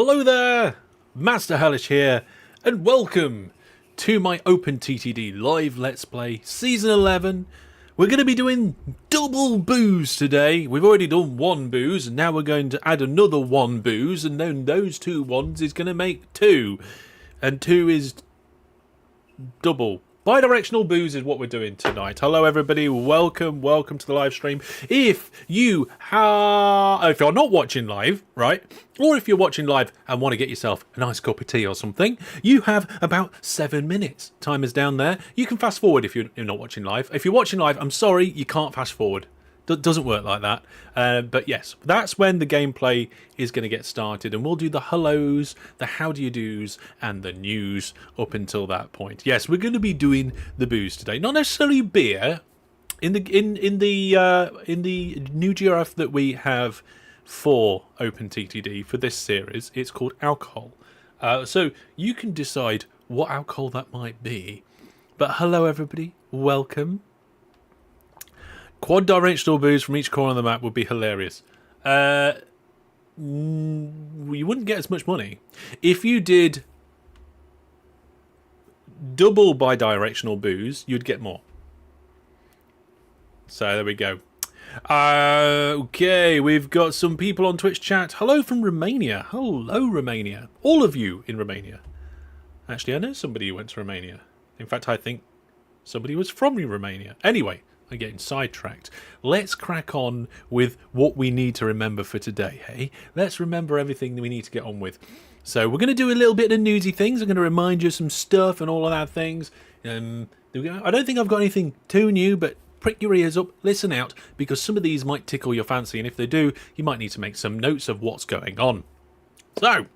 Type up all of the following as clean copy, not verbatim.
Hello there, Master Hellish here, and welcome to my OpenTTD live Let's Play Season 11. We're going to be doing double booze today. We've already done one booze, and now we're going to add another one booze, and then those two ones is going to make two. And two is double. Bidirectional booze is what we're doing tonight. Hello everybody, welcome to the live stream. If you're not watching live, right, or if you're watching live and want to get yourself a nice cup of tea or something, you have about 7 minutes. Timer's down there. You can fast forward if you're not watching live. If you're watching live, I'm sorry, you can't fast forward. Doesn't work like that. But yes, that's when the gameplay is going to get started, and we'll do the hellos, the how do you do's, and the news up until that point. Yes, we're going to be doing the booze today, not necessarily beer. In the new GRF that we have for OpenTTD for this series, it's called alcohol. So you can decide what alcohol that might be. But hello everybody, welcome. Quad directional booze from each corner of the map would be hilarious. You wouldn't get as much money. If you did double bidirectional booze, you'd get more. So there we go. Okay, we've got some people on Twitch chat. Hello from Romania. Hello, Romania. All of you in Romania. Actually, I know somebody who went to Romania. In fact, I think somebody was from Romania. Anyway. I'm getting sidetracked. Let's crack on with what we need to remember for today, hey? Let's remember everything that we need to get on with. So we're going to do a little bit of newsy things. I'm going to remind you of some stuff and all of that things. I don't think I've got anything too new, but prick your ears up, listen out, because some of these might tickle your fancy, and if they do, you might need to make some notes of what's going on. So,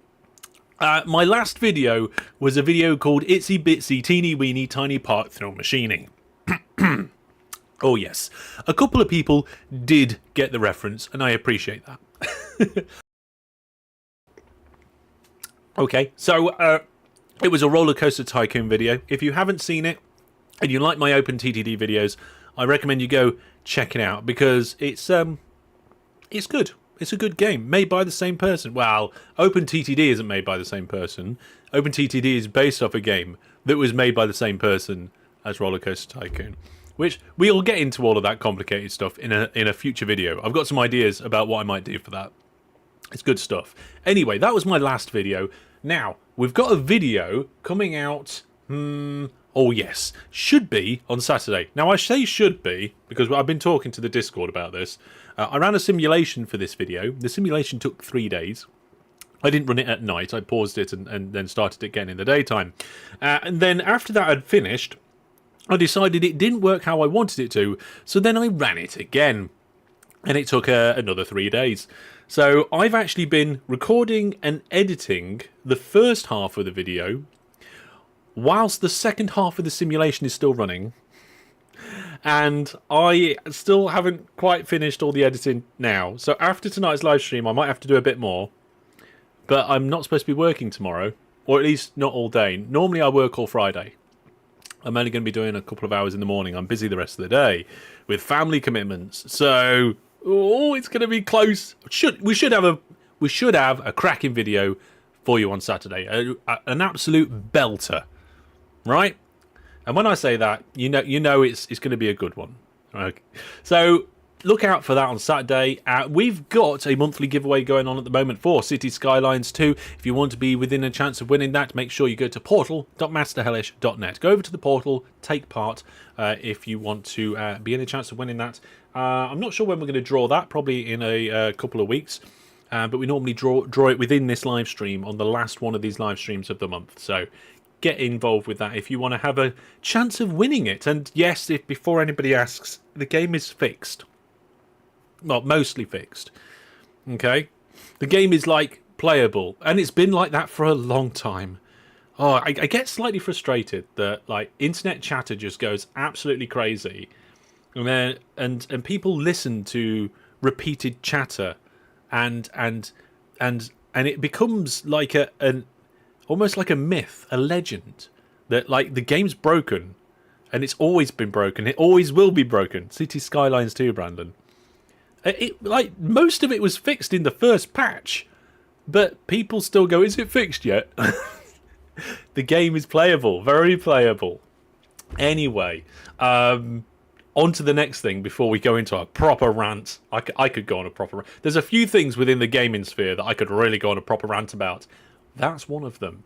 my last video was a video called Itsy Bitsy Teeny Weeny Tiny Part Through Machining. Oh yes, a couple of people did get the reference, and I appreciate that. Okay, so it was a roller coaster tycoon video. If you haven't seen it and you like my OpenTTD videos, I recommend you go check it out because it's good. It's a good game made by the same person. Well, OpenTTD isn't made by the same person. OpenTTD is based off a game that was made by the same person as Roller Coaster Tycoon. Which we'll get into all of that complicated stuff in a future video. I've got some ideas about what I might do for that. It's good stuff. Anyway, that was my last video. Now, we've got a video coming out, oh yes, should be on Saturday. Now, I say should be, because I've been talking to the Discord about this. I ran a simulation for this video. The simulation took 3 days. I didn't run it at night. I paused it and then started it again in the daytime. And then after that had finished, I decided it didn't work how I wanted it to, so then I ran it again. And it took another 3 days. So I've actually been recording and editing the first half of the video, whilst the second half of the simulation is still running. And I still haven't quite finished all the editing now. So after tonight's live stream, I might have to do a bit more. But I'm not supposed to be working tomorrow, or at least not all day. Normally I work all Friday. I'm only going to be doing a couple of hours in the morning. I'm busy the rest of the day with family commitments. So, it's going to be close. We should have a cracking video for you on Saturday. An absolute belter, right? And when I say that, you know it's going to be a good one. Okay. So look out for that on Saturday. We've got a monthly giveaway going on at the moment for City Skylines 2. If you want to be within a chance of winning that, make sure you go to portal.masterhellish.net. Go over to the portal, take part if you want to be in a chance of winning that. I'm not sure when we're going to draw that, probably in a couple of weeks. But we normally draw it within this live stream on the last one of these live streams of the month. So get involved with that if you want to have a chance of winning it. And yes, before anybody asks, the game is fixed. Well, mostly fixed. Okay? The game is, like, playable. And it's been like that for a long time. Oh, I get slightly frustrated that, like, internet chatter just goes absolutely crazy. And people listen to repeated chatter. And it becomes like almost like a myth, a legend. That, like, the game's broken. And it's always been broken. It always will be broken. City Skylines 2, Brandon. Like most of it was fixed in the first patch, but people still go, is it fixed yet? The game is playable, very playable. Anyway, on to the next thing before we go into a proper rant. I could go on a proper rant. There's a few things within the gaming sphere that I could really go on a proper rant about. That's one of them.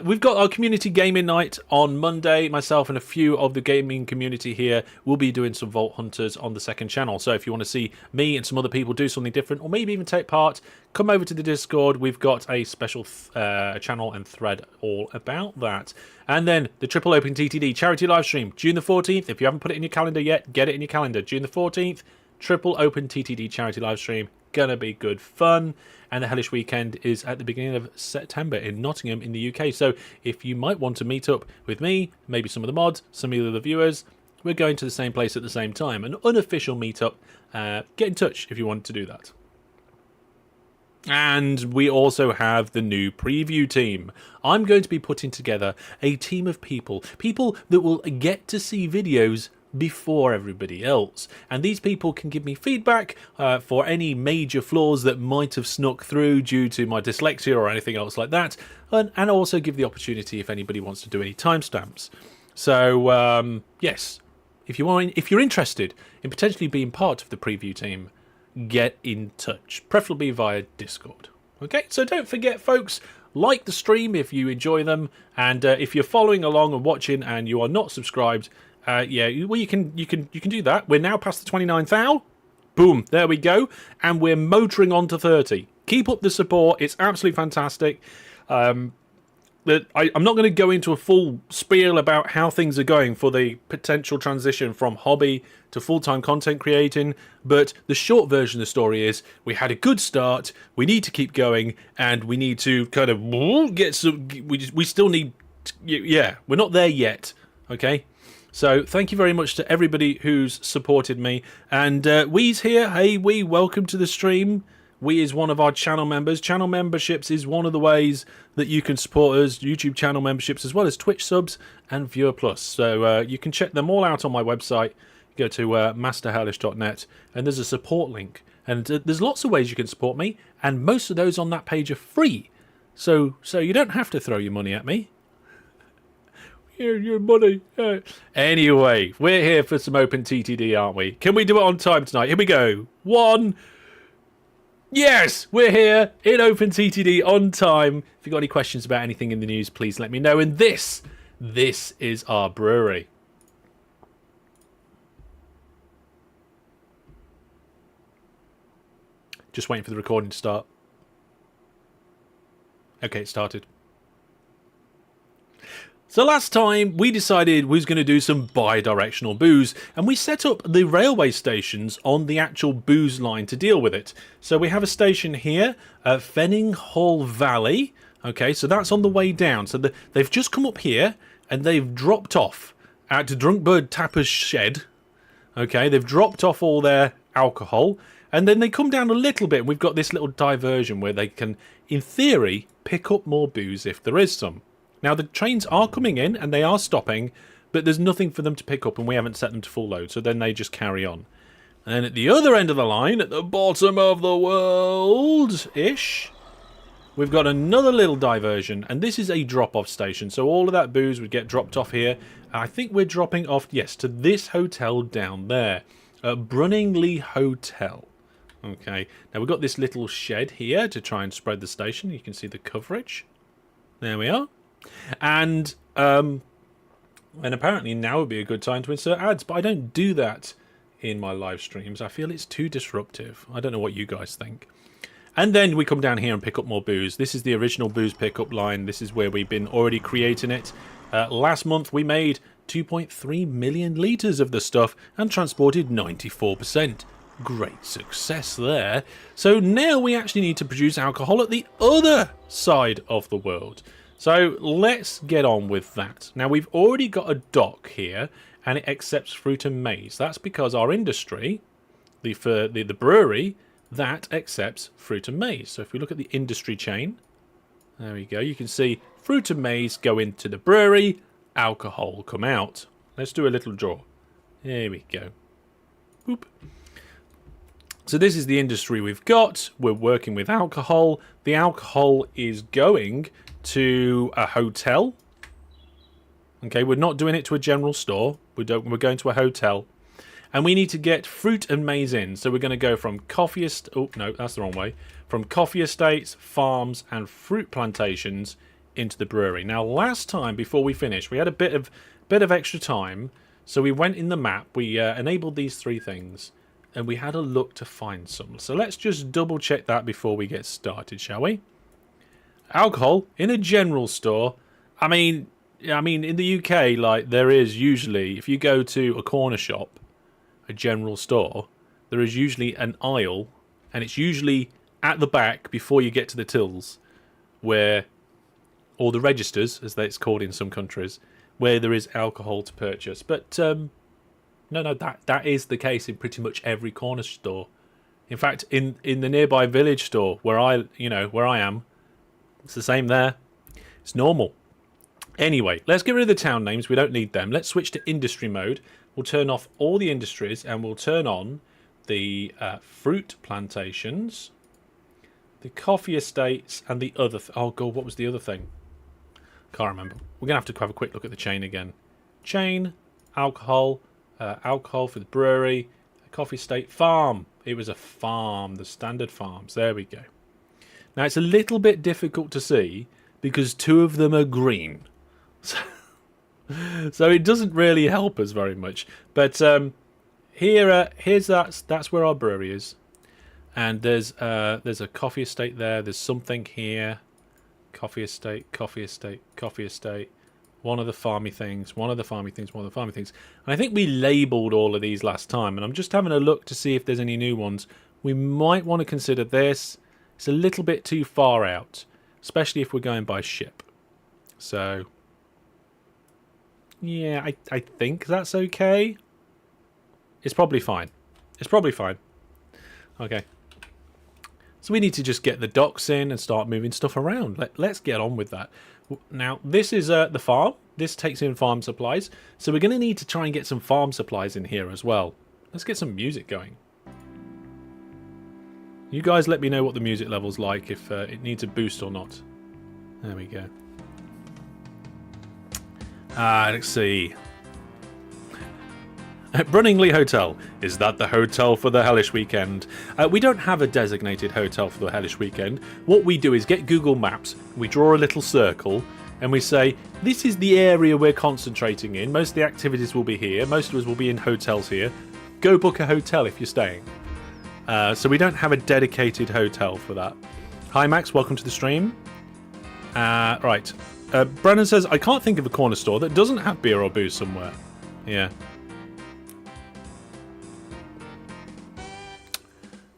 We've got our community gaming night on Monday. Myself and a few of the gaming community here will be doing some Vault Hunters on the second channel. So if you want to see me and some other people do something different, or maybe even take part, come over to the Discord. We've got a special channel and thread all about that. And then the Triple Open TTD charity live stream, June the 14th. If you haven't put it in your calendar yet, get it in your calendar. June the 14th, Triple Open TTD charity live stream. Gonna be good fun. And the Hellish weekend is at the beginning of September in Nottingham in the UK. So if you might want to meet up with me, maybe some of the mods, some of the other viewers, we're going to the same place at the same time. An unofficial meetup. Get in touch if you want to do that. And we also have the new preview team. I'm going to be putting together a team of people that will get to see videos before everybody else, and these people can give me feedback for any major flaws that might have snuck through due to my dyslexia or anything else like that, and also give the opportunity if anybody wants to do any timestamps. So yes, if you're interested in potentially being part of the preview team, get in touch, preferably via Discord. Okay, so don't forget, folks, like the stream if you enjoy them, and if you're following along and watching and you are not subscribed, yeah, well, you can do that. We're now past the 29,000. Boom, there we go, and we're motoring on to 30. Keep up the support; it's absolutely fantastic. I'm not going to go into a full spiel about how things are going for the potential transition from hobby to full-time content creating, but the short version of the story is we had a good start. We need to keep going, and we need to kind of get some. We still need. Yeah, we're not there yet. Okay. So thank you very much to everybody who's supported me. And Wee's here. Hey, Wee, welcome to the stream. Wee is one of our channel members. Channel memberships is one of the ways that you can support us. YouTube channel memberships as well as Twitch subs and Viewer Plus. So you can check them all out on my website. Go to masterhellish.net and there's a support link. And there's lots of ways you can support me. And most of those on that page are free. So you don't have to throw your money at me. Your money. Anyway, we're here for some OpenTTD, aren't we? Can we do it on time tonight? Here we go. 1. Yes, we're here in OpenTTD on time. If you've got any questions about anything in the news, please let me know. And this is our brewery. Just waiting for the recording to start. Okay, it started. So last time we decided we was going to do some bidirectional booze, and we set up the railway stations on the actual booze line to deal with it. So we have a station here at Fenninghall Valley. Okay, so that's on the way down. So they've just come up here and they've dropped off at Drunkbird Tapper's shed. Okay, they've dropped off all their alcohol, and then they come down a little bit. And we've got this little diversion where they can, in theory, pick up more booze if there is some. Now, the trains are coming in and they are stopping, but there's nothing for them to pick up and we haven't set them to full load, so then they just carry on. And then at the other end of the line, at the bottom of the world-ish, we've got another little diversion, and this is a drop-off station, so all of that booze would get dropped off here. I think we're dropping off, yes, to this hotel down there, Brunningley Hotel. Okay, now we've got this little shed here to try and spread the station. You can see the coverage. There we are. And apparently now would be a good time to insert ads, but I don't do that in my live streams. I feel it's too disruptive. I don't know what you guys think. And then we come down here and pick up more booze. This is the original booze pickup line. This is where we've been already creating it. Last month we made 2.3 million litres of the stuff and transported 94%. Great success there. So now we actually need to produce alcohol at the other side of the world. So let's get on with that. Now we've already got a dock here and it accepts fruit and maize. That's because our industry, the brewery, that accepts fruit and maize. So if we look at the industry chain, there we go. You can see fruit and maize go into the brewery, alcohol come out. Let's do a little draw. There we go. Boop. So this is the industry we've got. We're working with alcohol. The alcohol is going to a hotel. Okay, we're not doing it to a general store. We're going to a hotel. And we need to get fruit and maize in. So we're going to go from coffee estates... Oh, no, that's the wrong way. From coffee estates, farms, and fruit plantations into the brewery. Now, last time, before we finished, we had a bit of extra time. So we went in the map. We enabled these 3 things. And we had a look to find some. So let's just double check that before we get started, shall we? Alcohol in a general store. I mean, in the UK, like, there is usually, if you go to a corner shop, a general store, there is usually an aisle, and it's usually at the back before you get to the tills, where, or the registers, as it's called in some countries, where there is alcohol to purchase. But no, that is the case in pretty much every corner store. In fact, in the nearby village store where I am, it's the same there. It's normal. Anyway, let's get rid of the town names. We don't need them. Let's switch to industry mode. We'll turn off all the industries and we'll turn on the fruit plantations, the coffee estates, and the other... oh, God, what was the other thing? Can't remember. We're going to have a quick look at the chain again. Chain, alcohol... alcohol for the brewery, a coffee estate, farm. It was a farm, the standard farms. There we go. Now, it's a little bit difficult to see because 2 of them are green. So it doesn't really help us very much. But here's that's where our brewery is. And there's a coffee estate there. There's something here. Coffee estate, coffee estate, coffee estate. One of the farmy things, one of the farmy things, one of the farmy things. And I think we labelled all of these last time. And I'm just having a look to see if there's any new ones. We might want to consider this. It's a little bit too far out, especially if we're going by ship. So, yeah, I think that's okay. It's probably fine. It's probably fine. Okay. So we need to just get the docks in and start moving stuff around. Let's get on with that. Now, this is the farm. This takes in farm supplies. So we're going to need to try and get some farm supplies in here as well. Let's get some music going. You guys let me know what the music level's like, if it needs a boost or not. There we go. Let's see. Brunningley Hotel. Is that the hotel for the Hellish weekend? We don't have a designated hotel for the Hellish weekend. What we do is get Google Maps, we draw a little circle, and we say, this is the area we're concentrating in. Most of the activities will be here. Most of us will be in hotels here. Go book a hotel if you're staying. So we don't have a dedicated hotel for that. Hi Max, welcome to the stream. Right. Brennan says, I can't think of a corner store that doesn't have beer or booze somewhere. Yeah.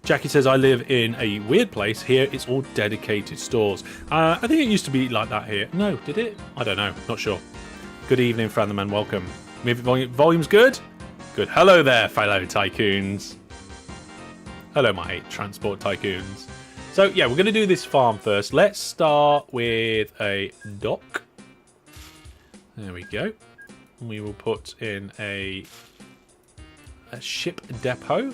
Jackie says, I live in a weird place. Here it's all dedicated stores. I think it used to be like that here. No, did it? I don't know. Not sure. Good evening, Franderman. Welcome. Volume's good? Good. Hello there, fellow tycoons. Hello, my transport tycoons. So, yeah, we're going to do this farm first. Let's start with a dock. There we go. We will put in a ship depot.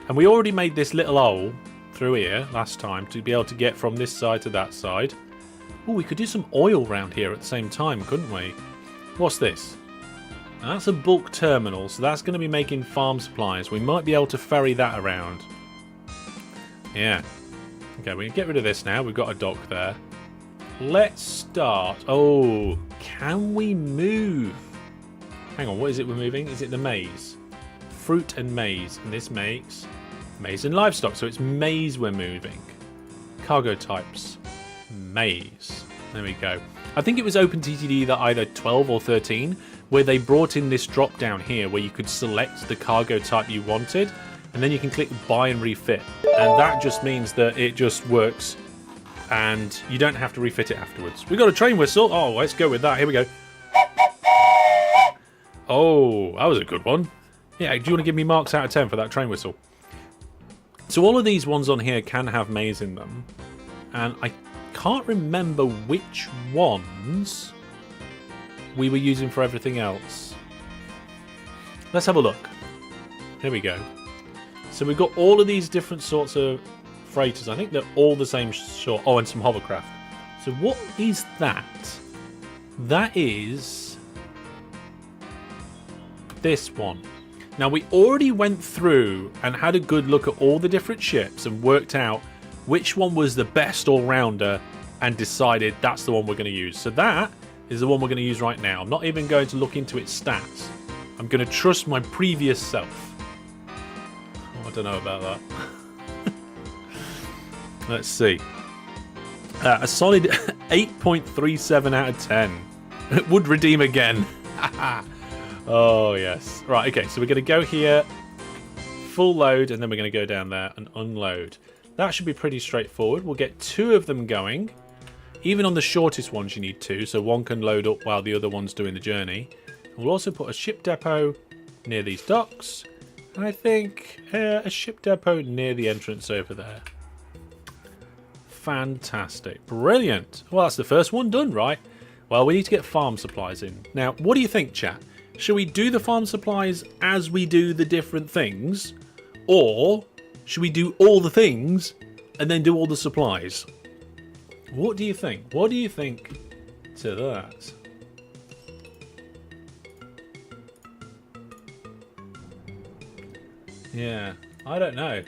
And we already made this little hole through here last time to be able to get from this side to that side. Oh, we could do some oil round here at the same time, couldn't we? What's this? Now, that's a bulk terminal, so that's going to be making farm supplies. We might be able to ferry that around. Yeah. Okay, we can get rid of this now. We've got a dock there. Let's start. Oh, can we move? Hang on, what is it we're moving? Is it the maize? Fruit and maize. And this makes maize and livestock. So it's maize we're moving. Cargo types. Maize. There we go. I think it was OpenTTD that either 12 or 13 where they brought in this drop down here where you could select the cargo type you wanted. And then you can click buy and refit. And that just means that it just works. And you don't have to refit it afterwards. We've got a train whistle. Oh, let's go with that. Here we go. Oh, that was a good one. Yeah, do you want to give me marks out of 10 for that train whistle? So all of these ones on here can have maize in them. And I can't remember which ones we were using for everything else. Let's have a look. Here we go. So we've got all of these different sorts of freighters. I think they're all the same sort. Oh, and some hovercraft. So what is that? That is this one. Now, we already went through and had a good look at all the different ships and worked out which one was the best all-rounder and decided that's the one we're going to use. So that is the one we're going to use right now. I'm not even going to look into its stats. I'm going to trust my previous self. Oh, I don't know about that. Let's see. A solid 8.37 out of 10. It would redeem again. Oh, yes. Right, okay, so we're going to go here, full load, and then we're going to go down there and unload. That should be pretty straightforward. We'll get 2 of them going. Even on the shortest ones, you need 2, so one can load up while the other one's doing the journey. We'll also put a ship depot near these docks. And I think a ship depot near the entrance over there. Fantastic. Brilliant. Well, that's the first one done, right? Well, we need to get farm supplies in. Now, what do you think, chat? Should we do the farm supplies as we do the different things? Or should we do all the things and then do all the supplies? What do you think? What do you think to that? Yeah, I don't know.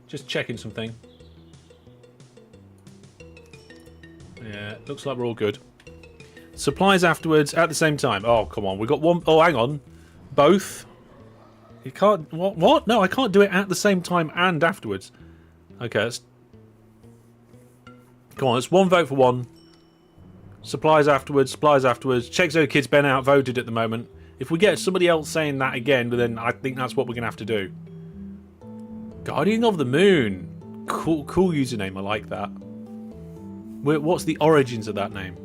Just checking something. Yeah, looks like we're all good. Supplies afterwards at the same time. Oh, come on. We got one. Oh, hang on. Both. You can't. What? No, I can't do it at the same time and afterwards. Okay, let's. Come on, it's one vote for one. Supplies afterwards. Supplies afterwards. Checks over kids been outvoted at the moment. If we get somebody else saying that again, then I think that's what we're gonna have to do. Guardian of the Moon. Cool username. I like that. What's the origins of that name?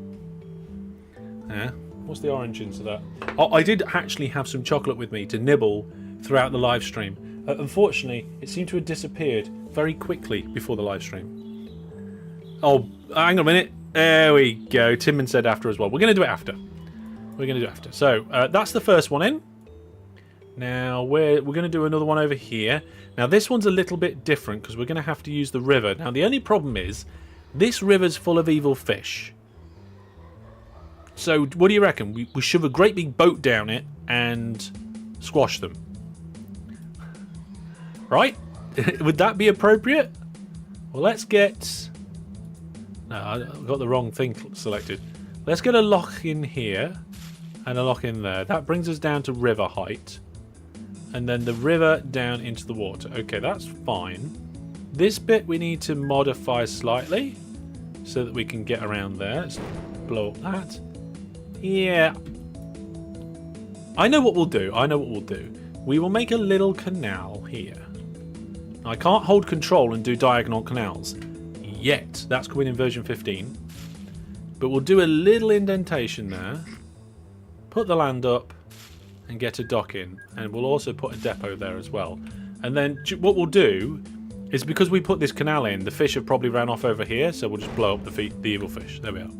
Yeah, what's the origins of that? Oh, I did actually have some chocolate with me to nibble throughout the live stream. Unfortunately, it seemed to have disappeared very quickly before the live stream. Oh, hang on a minute. There we go. Timman said after as well. We're going to do it after. We're going to do it after. So, that's the first one in. Now, we're going to do another one over here. Now, this one's a little bit different because we're going to have to use the river. Now, the only problem is this river's full of evil fish. So, what do you reckon? We shove a great big boat down it and squash them. Right? Would that be appropriate? Well, let's get... No, I got the wrong thing selected. Let's get a lock in here and a lock in there. That brings us down to river height. And then the river down into the water. Okay, that's fine. This bit we need to modify slightly so that we can get around there. Let's blow up that. Yeah. I know what we'll do. I know what we'll do. We will make a little canal here. I can't hold control and do diagonal canals yet. That's coming in version 15. But we'll do a little indentation there. Put the land up and get a dock in. And we'll also put a depot there as well. And then what we'll do is, because we put this canal in, the fish have probably ran off over here. So we'll just blow up the evil fish. There we are.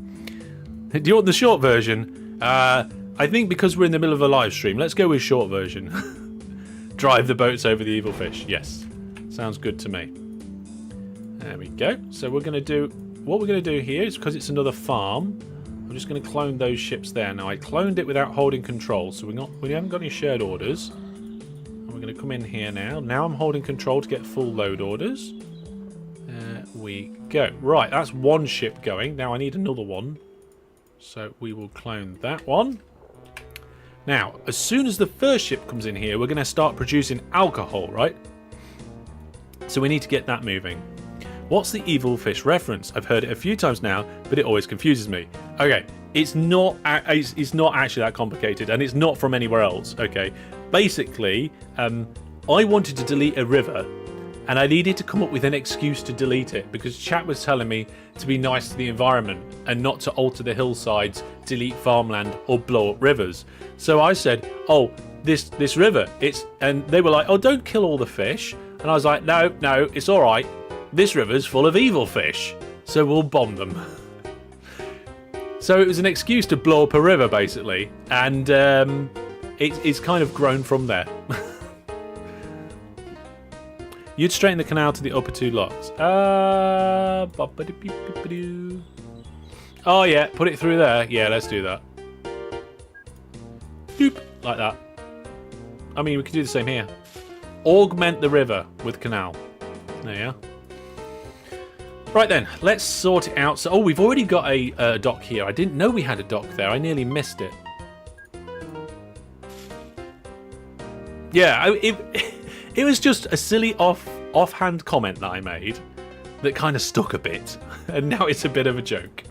Do you want the short version? I think because we're in the middle of a live stream, let's go with short version. Drive the boats over the evil fish. Yes. Sounds good to me. There we go. So we're going to do... What we're going to do here is, because it's another farm, I'm just going to clone those ships there. Now, I cloned it without holding control, so we haven't got any shared orders. And we're going to come in here now. Now I'm holding control to get full load orders. There we go. Right, that's one ship going. Now I need another one. So we will clone that one. Now, as soon as the first ship comes in here, we're going to start producing alcohol, right? So we need to get that moving. What's the evil fish reference? I've heard it a few times now, but it always confuses me. Okay, it's not actually that complicated, and it's not from anywhere else. Okay, basically, I wanted to delete a river, and I needed to come up with an excuse to delete it because chat was telling me to be nice to the environment and not to alter the hillsides, delete farmland, or blow up rivers. So I said, "Oh, this river, and they were like, "Oh, don't kill all the fish." And I was like, no, it's all right. This river's full of evil fish, so we'll bomb them. So it was an excuse to blow up a river, basically, and it's kind of grown from there. You'd straighten the canal to the upper two locks. Oh yeah, put it through there. Yeah, let's do that. Doop, like that. I mean, we could do the same here. Augment the river with canal. There you are. Right then, let's sort it out. So, we've already got a dock here. I didn't know we had a dock there. I nearly missed it. Yeah, it was just a silly offhand comment that I made that kind of stuck a bit, and now it's a bit of a joke.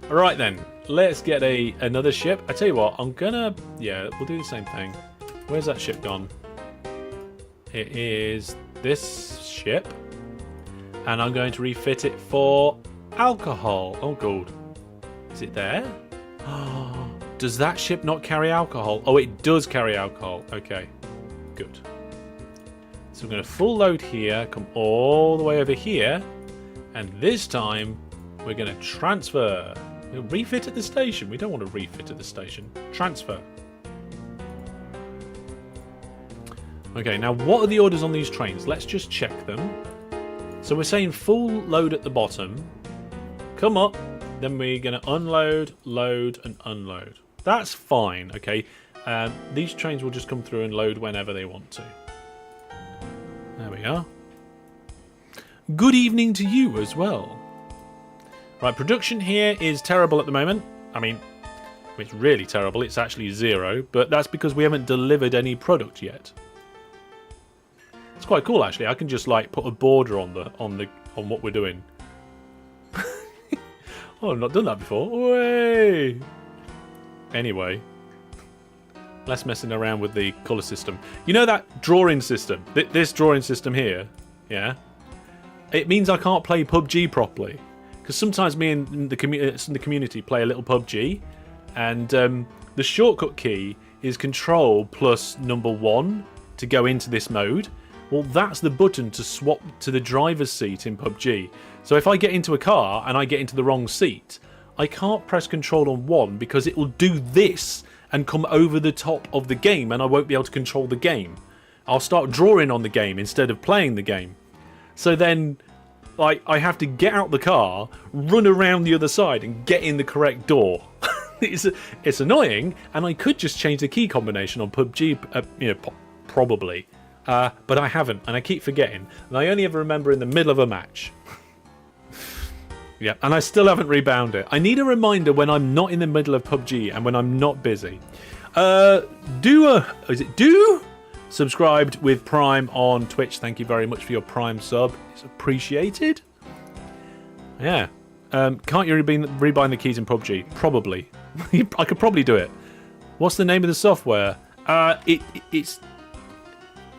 Right then, let's get another ship. I tell you what, we'll do the same thing. Where's that ship gone? It is this ship, and I'm going to refit it for alcohol. Oh god, is it there? Does that ship not carry alcohol? Oh, it does carry alcohol. Okay, good. So we're going to full load here, come all the way over here, and this time we're going to transfer. We'll refit at the station. We don't want to refit at the station. Transfer. Okay, now what are the orders on these trains? Let's just check them. So we're saying full load at the bottom. Come up. Then we're going to unload, load, and unload. That's fine, okay? These trains will just come through and load whenever they want to. There we are. Good evening to you as well. Right, production here is terrible at the moment. I mean, it's really terrible. It's actually 0, but that's because we haven't delivered any product yet. It's quite cool, actually. I can just like put a border on what we're doing. Oh, I've not done that before. Way. Anyway, less messing around with the colour system. You know that drawing system? This drawing system here, yeah? It means I can't play PUBG properly. Because sometimes me and the community play a little PUBG, and the shortcut key is Control plus #1 to go into this mode. Well, that's the button to swap to the driver's seat in PUBG. So if I get into a car and I get into the wrong seat, I can't press Control on 1 because it will do this and come over the top of the game, and I won't be able to control the game. I'll start drawing on the game instead of playing the game. So then I have to get out the car, run around the other side, and get in the correct door. It's annoying, and I could just change the key combination on PUBG, probably. But I haven't, and I keep forgetting. And I only ever remember in the middle of a match. Yeah, and I still haven't rebound it. I need a reminder when I'm not in the middle of PUBG and when I'm not busy. Do subscribed with Prime on Twitch. Thank you very much for your Prime sub. It's appreciated. Yeah. Can't you rebind the keys in PUBG? Probably. I could probably do it. What's the name of the software? It's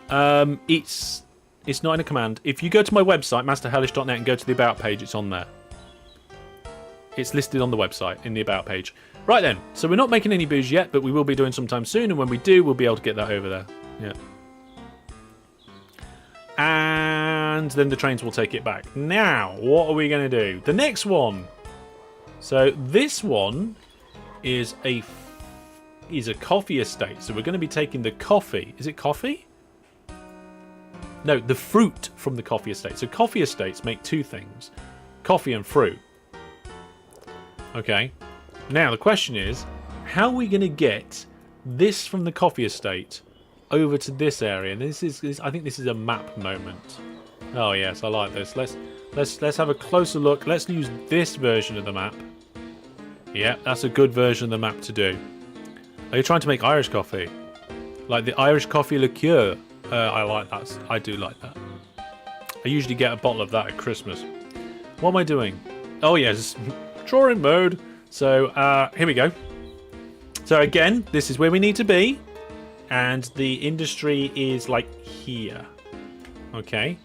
not in a command. If you go to my website, masterhellish.net, and go to the About page, it's on there. It's listed on the website in the About page. Right then, so we're not making any booze yet, but we will be doing sometime soon, and when we do, we'll be able to get that over there. Yeah. And then the trains will take it back. Now, what are we going to do? The next one. So this one is a coffee estate. So we're going to be taking the coffee. Is it coffee? No, the fruit from the coffee estate. So coffee estates make two things. Coffee and fruit. Okay. Now the question is, how are we going to get this from the coffee estate over to this area? And I think this is a map moment. Oh yes, I like this. Let's have a closer look. Let's use this version of the map. Yeah, that's a good version of the map to do. Are you trying to make Irish coffee? Like the Irish coffee liqueur? I like that. I do like that. I usually get a bottle of that at Christmas. What am I doing? Oh yes, drawing mode. So here we go. So again, this is where we need to be. And the industry is like here. Okay.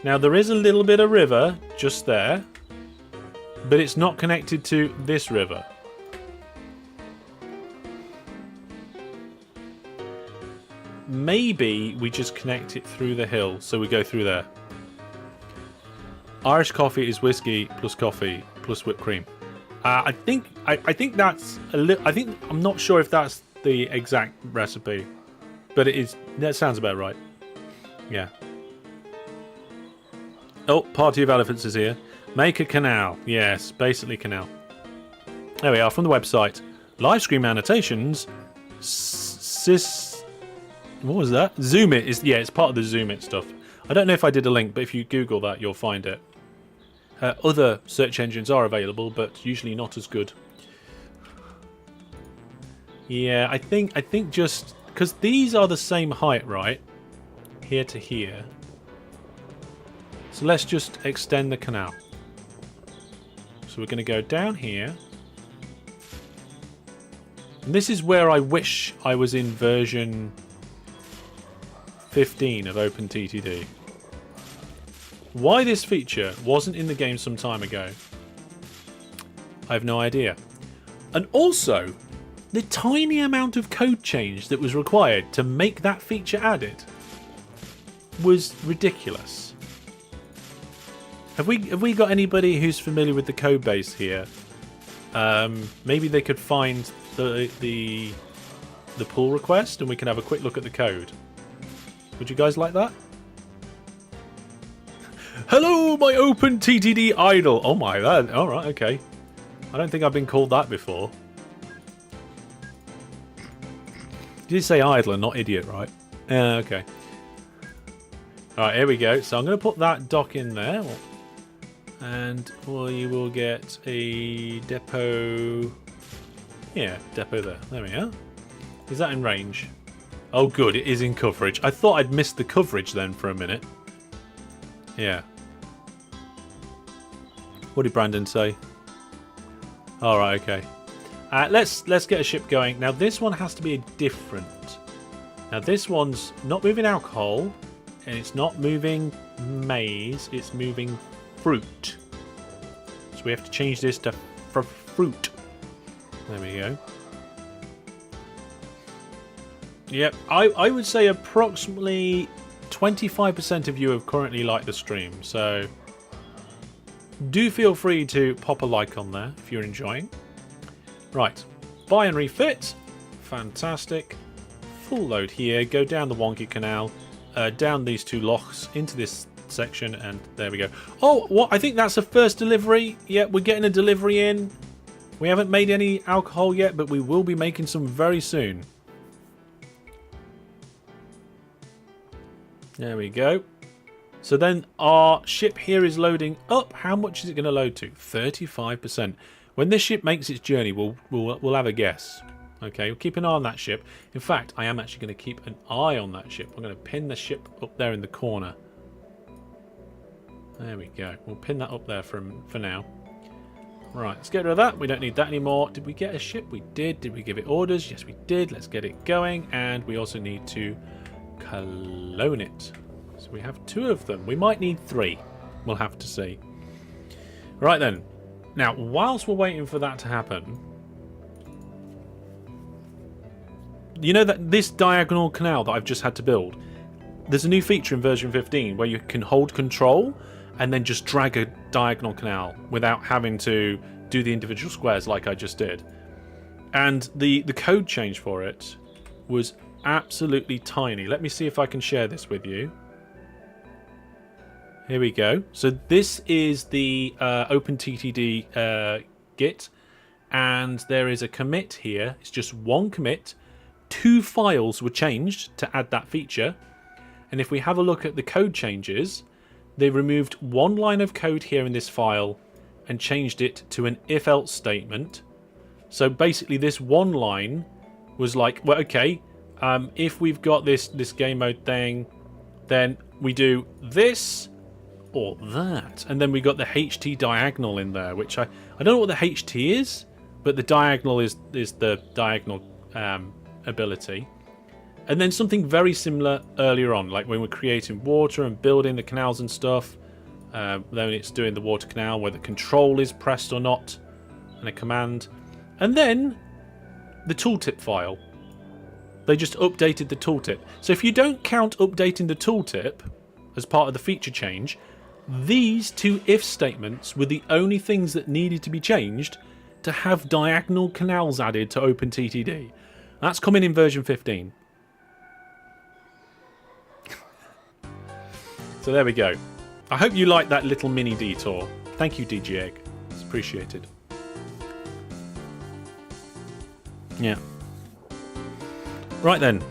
Now there is a little bit of river just there. But it's not connected to this river. Maybe we just connect it through the hill, so we go through there. Irish coffee is whiskey plus coffee plus whipped cream. I think that's a little. I'm not sure if that's the exact recipe, but it is. That sounds about right. Yeah. Oh, Party of Elephants is here. Make a canal. Yes, basically canal. There we are, from the website. Live stream annotations. What was that? Zoom it is, yeah, it's part of the Zoom it stuff. I don't know if I did a link, but if you Google that, you'll find it. Other search engines are available, but usually not as good. Yeah, I think just because these are the same height, right? Here to here. So let's just extend the canal. So we're going to go down here. And this is where I wish I was in version 15 of OpenTTD. Why this feature wasn't in the game some time ago, I have no idea. And also, the tiny amount of code change that was required to make that feature added was ridiculous. Have we got anybody who's familiar with the code base here? Maybe they could find the pull request and we can have a quick look at the code. Would you guys like that? Hello, my OpenTTD idol. Oh my, that. All right, okay. I don't think I've been called that before. Did you say idler, not idiot, right? Okay. All right, here we go. So I'm going to put that dock in there, and we will get a depot. Yeah, depot there. There we are. Is that in range? Oh, good. It is in coverage. I thought I'd missed the coverage then for a minute. Yeah. What did Brandon say? All right, okay. Let's get a ship going. Now this one has to be different. Now this one's not moving alcohol, and it's not moving maize. It's moving fruit. So we have to change this to fruit. There we go. Yep, I would say approximately 25% of you have currently liked the stream, so do feel free to pop a like on there if you're enjoying. Right, buy and refit. Fantastic. Full load here. Go down the wonky canal, down these two locks into this section, and there we go. Oh, what? I think that's the first delivery. Yeah, we're getting a delivery in. We haven't made any alcohol yet, but we will be making some very soon. There we go. So then our ship here is loading up. How much is it going to load to? 35%. When this ship makes its journey, we'll have a guess. Okay, we'll keep an eye on that ship. In fact, I am actually going to keep an eye on that ship. I'm going to pin the ship up there in the corner. There we go. We'll pin that up there for now. Right, let's get rid of that. We don't need that anymore. Did we get a ship? We did. Did we give it orders? Yes, we did. Let's get it going. And we also need to clone it. So we have 2 of them. We might need 3. We'll have to see. Right then. Now, whilst we're waiting for that to happen, you know that this diagonal canal that I've just had to build, there's a new feature in version 15 where you can hold control and then just drag a diagonal canal without having to do the individual squares like I just did. And the code change for it was absolutely tiny. Let me see if I can share this with you. Here we go. So this is the OpenTTD Git, and there is a commit here. It's just one commit. 2 files were changed to add that feature. And if we have a look at the code changes, they removed 1 line of code here in this file and changed it to an if-else statement. So basically this 1 line was like, well, okay, if we've got this game mode thing, then we do this or that. And then we got the HT diagonal in there, which I don't know what the HT is, but the diagonal is the diagonal ability. And then something very similar earlier on, like when we're creating water and building the canals and stuff. Then it's doing the water canal, whether control is pressed or not, and a command. And then the tooltip file. They just updated the tooltip. So if you don't count updating the tooltip as part of the feature change, these 2 if statements were the only things that needed to be changed to have diagonal canals added to OpenTTD. That's coming in version 15. So there we go. I hope you like that little mini detour. Thank you, DG Egg. It's appreciated. Yeah. Right then.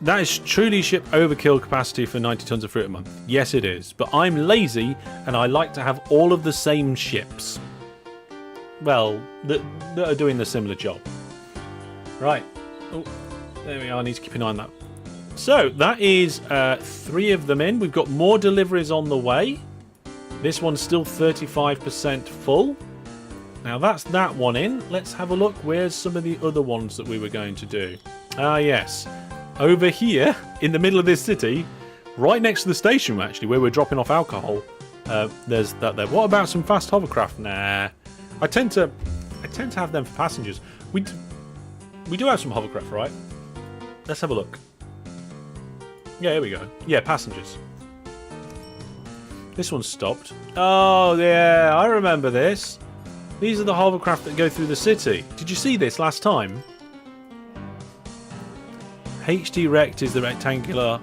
That is truly ship overkill capacity for 90 tons of fruit a month. Yes, it is. But I'm lazy and I like to have all of the same ships. Well, that are doing the similar job. Right. Oh, there we are. I need to keep an eye on that. So, that is 3 of them in. We've got more deliveries on the way. This one's still 35% full. Now, that's that one in. Let's have a look. Where's some of the other ones that we were going to do? Ah, yes. Over here, in the middle of this city, right next to the station, actually, where we're dropping off alcohol, there's that there. What about some fast hovercraft? Nah. I tend to have them for passengers. We do have some hovercraft, right? Let's have a look. Yeah, here we go. Yeah, passengers. This one's stopped. Oh, yeah, I remember this. These are the hovercraft that go through the city. Did you see this last time? HD rect is the rectangular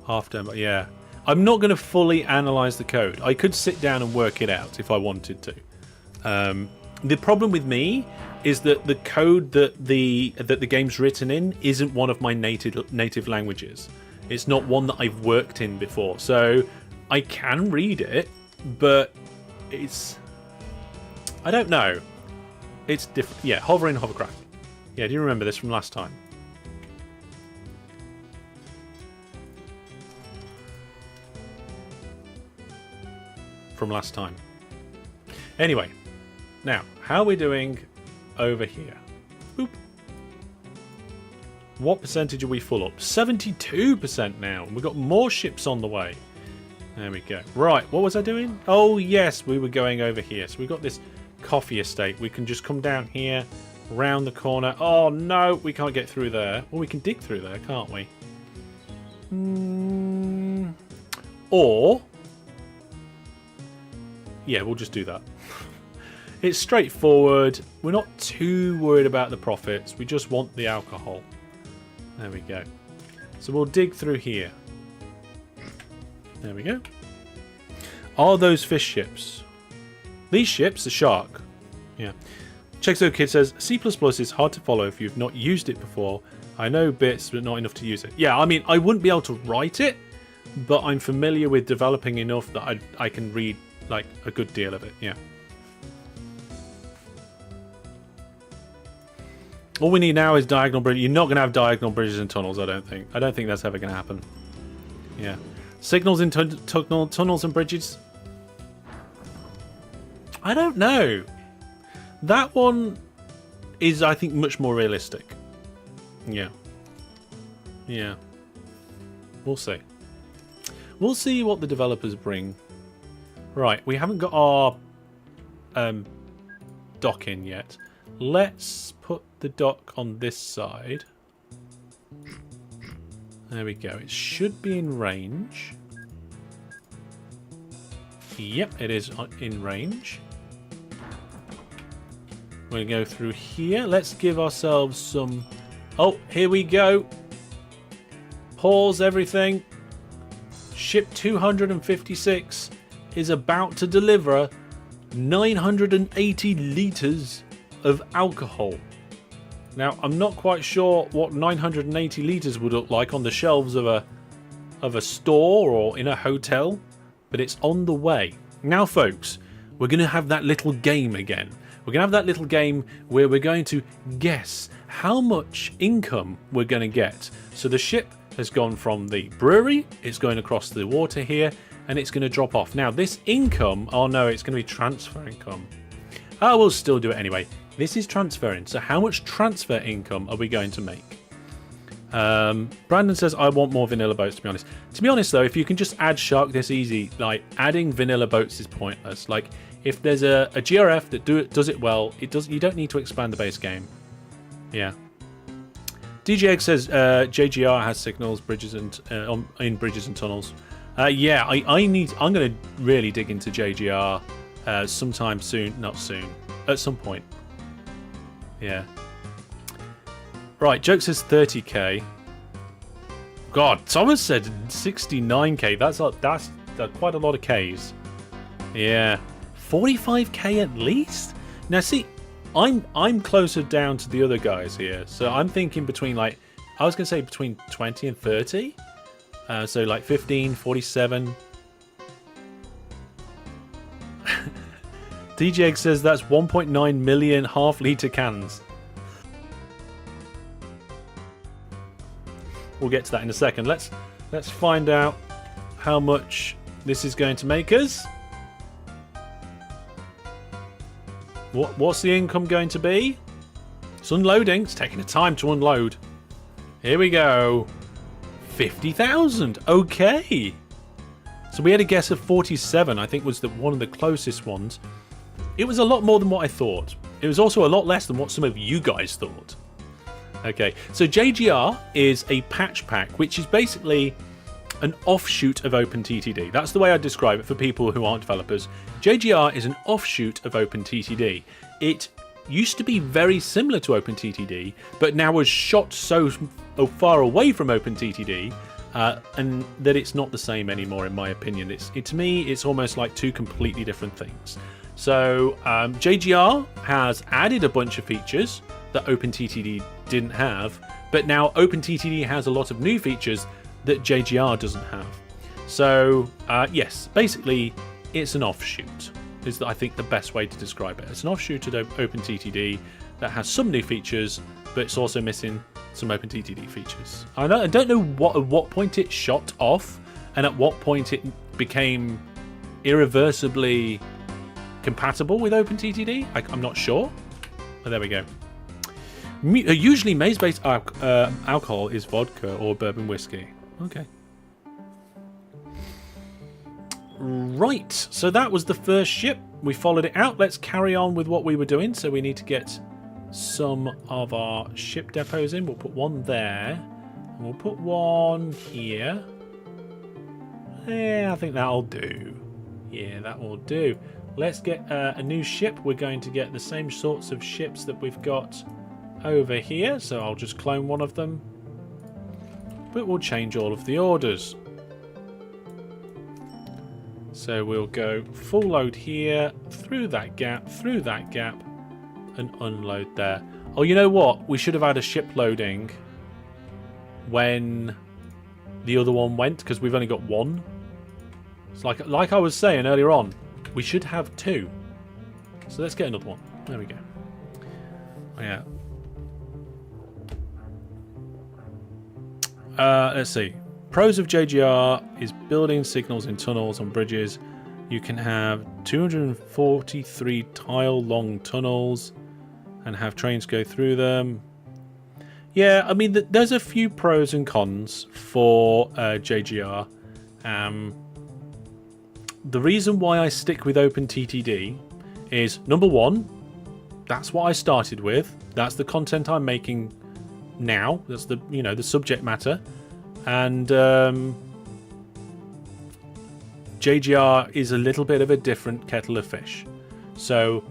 half dome. Yeah. I'm not going to fully analyze the code. I could sit down and work it out if I wanted to. The problem with me is that the code that the game's written in isn't one of my native languages. It's not one that I've worked in before. So I can read it, but it's... I don't know. It's different. Yeah, hovering hovercraft. Yeah, do you remember this from last time? Anyway, now, how are we doing over here? Boop. What percentage are we full up? 72% now. We've got more ships on the way. There we go. Right, what was I doing? Oh, yes, we were going over here. So we've got this coffee estate. We can just come down here, round the corner. Oh, no, we can't get through there. Well, we can dig through there, can't we? Or... yeah, we'll just do that. It's straightforward. We're not too worried about the profits. We just want the alcohol. There we go. So we'll dig through here. There we go. Are those fish ships? These ships are shark. Yeah. Chexo Kid says, C++ is hard to follow if you've not used it before. I know bits, but not enough to use it. Yeah, I mean, I wouldn't be able to write it, but I'm familiar with developing enough that I can read like a good deal of it. Yeah. All we need now is diagonal bridge. You're not going to have diagonal bridges and tunnels, I don't think. I don't think that's ever going to happen. Yeah. Signals in tunnels and bridges? I don't know. That one is, I think, much more realistic. Yeah. Yeah. We'll see. We'll see what the developers bring. Right, we haven't got our dock in yet. Let's put the dock on this side. There we go. It should be in range. Yep, it is in range. We're going to go through here. Let's give ourselves some... oh, here we go. Pause everything. Ship 256 is about to deliver 980 litres of alcohol. Now, I'm not quite sure what 980 litres would look like on the shelves of a store or in a hotel, but it's on the way. Now, folks, we're going to have that little game again. We're going to have that little game where we're going to guess how much income we're going to get. So the ship has gone from the brewery, it's going across the water here, and it's going to drop off. Now, this income, oh no, it's going to be transfer income. Oh, we'll still do it anyway. This is transferring. So how much transfer income are we going to make? Brandon says, I want more vanilla boats, to be honest. To be honest, though, if you can just add Shark this easy, like, adding vanilla boats is pointless. Like, if there's a GRF that does it well, you don't need to expand the base game. Yeah. DJX says, JGR has signals, bridges and in bridges and tunnels. Yeah, I'm going to really dig into JGR sometime soon. Not soon. At some point. Yeah. Right, Joke says 30k. We've God, Thomas said 69k. That's quite a lot of Ks. Yeah, 45k at least. Now, see, I'm closer down to the other guys here, so I'm thinking between like I was gonna say between 20 and 30. So like 15, 47. DJ says that's 1.9 million half-liter cans. We'll get to that in a second. Let's find out how much this is going to make us. What's the income going to be? It's unloading. It's taking the time to unload. Here we go. 50,000. Okay. So we had a guess of 47. I think was one of the closest ones. It was a lot more than what I thought. It was also a lot less than what some of you guys thought. Okay, so JGR is a patch pack, which is basically an offshoot of OpenTTD. That's the way I describe it for people who aren't developers. JGR is an offshoot of OpenTTD. It used to be very similar to OpenTTD, but now was shot so far away from OpenTTD and that it's not the same anymore, in my opinion. To me, it's almost like two completely different things. So JGR has added a bunch of features that OpenTTD didn't have, but now OpenTTD has a lot of new features that JGR doesn't have. So yes, basically it's an offshoot is I think the best way to describe it. It's an offshoot of OpenTTD that has some new features, but it's also missing some OpenTTD features. I don't know at what point it shot off and at what point it became irreversibly compatible with OpenTTD. I'm not sure, but there we go. Usually maize-based alcohol is vodka or bourbon whiskey. Okay. Right, so that was the first ship. We followed it out. Let's carry on with what we were doing. So we need to get some of our ship depots in. We'll put one there. And we'll put one here. Yeah, I think that'll do. Yeah, that will do. Let's get a new ship. We're going to get the same sorts of ships that we've got over here. So I'll just clone one of them. But we'll change all of the orders. So we'll go full load here, through that gap, and unload there. Oh, you know what? We should have had a ship loading when the other one went, because we've only got one. It's like I was saying earlier on, we should have two. So let's get another one. There we go. Oh, yeah. Let's see. Pros of JGR is building signals in tunnels on bridges. You can have 243 tile-long tunnels and have trains go through them. Yeah, I mean, there's a few pros and cons for JGR. The reason why I stick with OpenTTD is, number one, that's what I started with. That's the content I'm making now. That's the subject matter. And JGR is a little bit of a different kettle of fish. So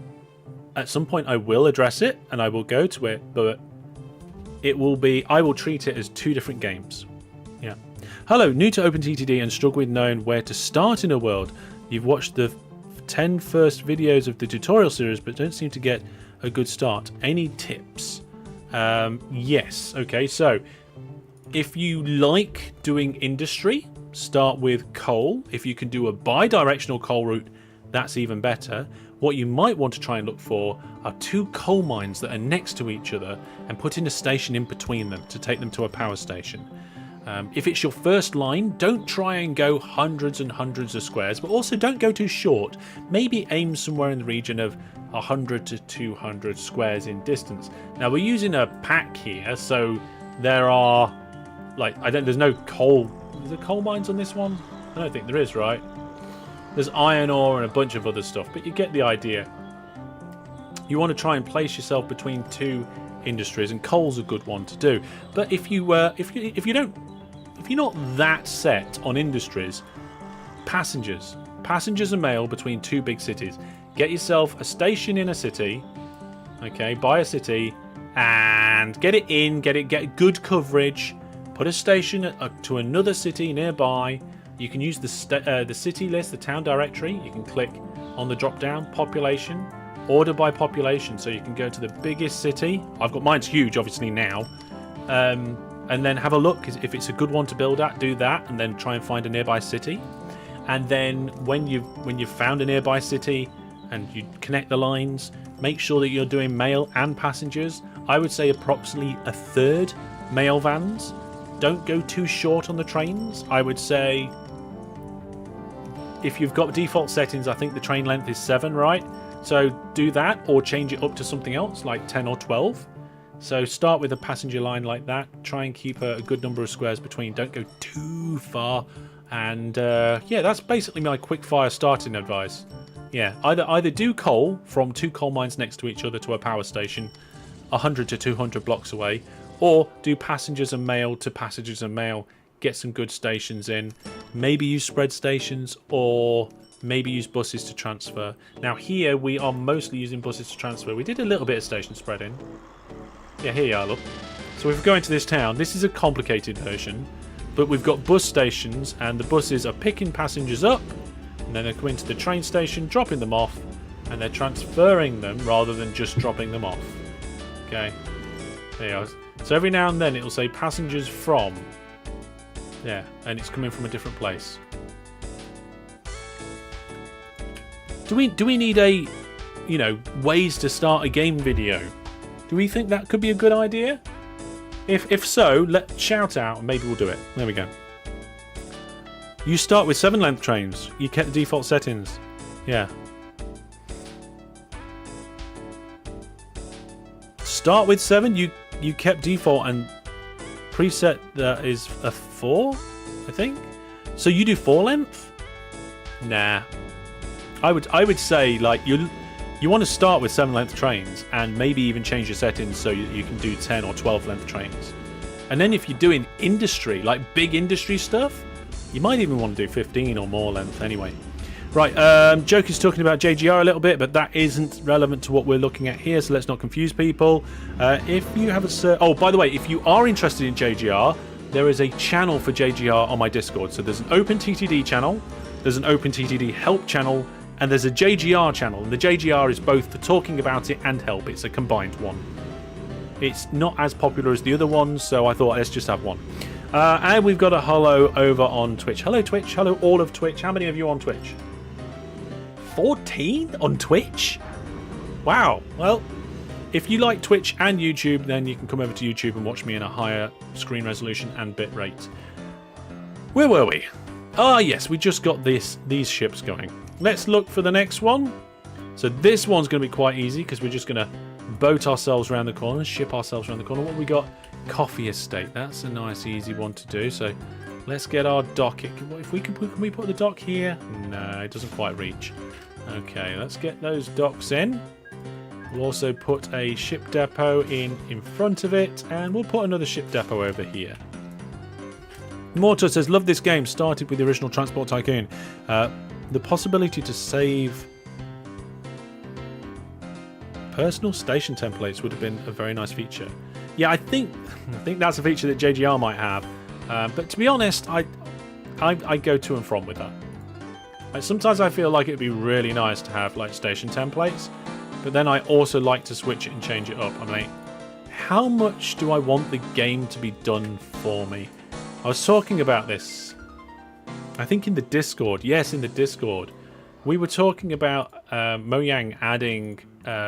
at some point I will address it and I will go to it, but I will treat it as two different games. Yeah. Hello, new to OpenTTD and struggle with knowing where to start in a world. You've watched the 10 first videos of the tutorial series but don't seem to get a good start. Any tips? Yes. Okay, so if you like doing industry, start with coal. If you can do a bi-directional coal route, that's even better. What you might want to try and look for are two coal mines that are next to each other and put in a station in between them to take them to a power station. If it's your first line, don't try and go hundreds and hundreds of squares, but also don't go too short. Maybe aim somewhere in the region of 100 to 200 squares in distance. Now we're using a pack here, so there are there's no coal. Is there coal mines on this one? I don't think there is, right? There's iron ore and a bunch of other stuff, but you get the idea. You want to try and place yourself between two industries, and coal's a good one to do. But if you're not that set on industries, passengers and mail between two big cities. Get yourself a station in a city, okay, buy a city, and get it in, get good coverage. put a station to another city nearby. You can use the city list, the town directory. You can click on the drop down, population, order by population. So you can go to the biggest city. I've got mine's huge, obviously now. And then have a look. If it's a good one to build at, do that, and then try and find a nearby city. And then when you've found a nearby city and you connect the lines, make sure that you're doing mail and passengers. I would say approximately a third mail vans. Don't go too short on the trains. I would say if you've got default settings, I think the train length is 7, right? So do that or change it up to something else like 10 or 12. So start with a passenger line like that. Try and keep a good number of squares between. Don't go too far. And yeah, that's basically my quick fire starting advice. Yeah, either do coal from 2 coal mines next to each other to a power station 100 to 200 blocks away, or do passengers and mail to passengers and mail, get some good stations in, maybe use spread stations, or maybe use buses to transfer. Now here we are mostly using buses to transfer. We did a little bit of station spreading. Yeah, here you are, look. So if we go into this town, this is a complicated version, but we've got bus stations, and the buses are picking passengers up, and then they're coming to the train station, dropping them off, and they're transferring them rather than just dropping them off. Okay, there you are. So every now and then it'll say passengers from. Yeah, and it's coming from a different place. Do we need a, ways to start a game video? Do we think that could be a good idea? If so, shout out and maybe we'll do it. There we go. You start with 7 length trains. You kept the default settings. Yeah. Start with 7. You kept default and preset that is a 4, I think. So you do 4 length? Nah. I would say like you want to start with 7 length trains and maybe even change your settings so you can do 10 or 12 length trains. And then if you're doing industry, like big industry stuff, you might even want to do 15 or more length anyway. Right, Joke is talking about JGR a little bit, but that isn't relevant to what we're looking at here, so let's not confuse people. If you have oh, by the way, if you are interested in JGR, there is a channel for JGR on my Discord. So there's an OpenTTD channel, there's an OpenTTD help channel, and there's a JGR channel. And the JGR is both for talking about it and help. It's a combined one. It's not as popular as the other ones, so I thought let's just have one. And we've got a hello over on Twitch. Hello Twitch, hello all of Twitch. How many of you on Twitch? 14 on Twitch? Wow. Well, if you like Twitch and YouTube, then you can come over to YouTube and watch me in a higher screen resolution and bit rate. Where were we? Ah, yes, we just got these ships going. Let's look for the next one. So this one's going to be quite easy because we're just going to boat ourselves around the corner, ship ourselves around the corner. What have we got? Coffee estate. That's a nice, easy one to do. So let's get our dock. If we can we put the dock here? No, it doesn't quite reach. Okay, let's get those docks in. We'll also put a ship depot in front of it, and we'll put another ship depot over here. Mortar says, love this game. Started with the original Transport Tycoon. The possibility to save personal station templates would have been a very nice feature. Yeah, I think that's a feature that JGR might have. But to be honest, I go to and from with that. Like, sometimes I feel like it'd be really nice to have like station templates, but then I also like to switch it and change it up. I'm like, how much do I want the game to be done for me? I was talking about this, I think in the Discord. Yes, in the Discord. We were talking about Mojang adding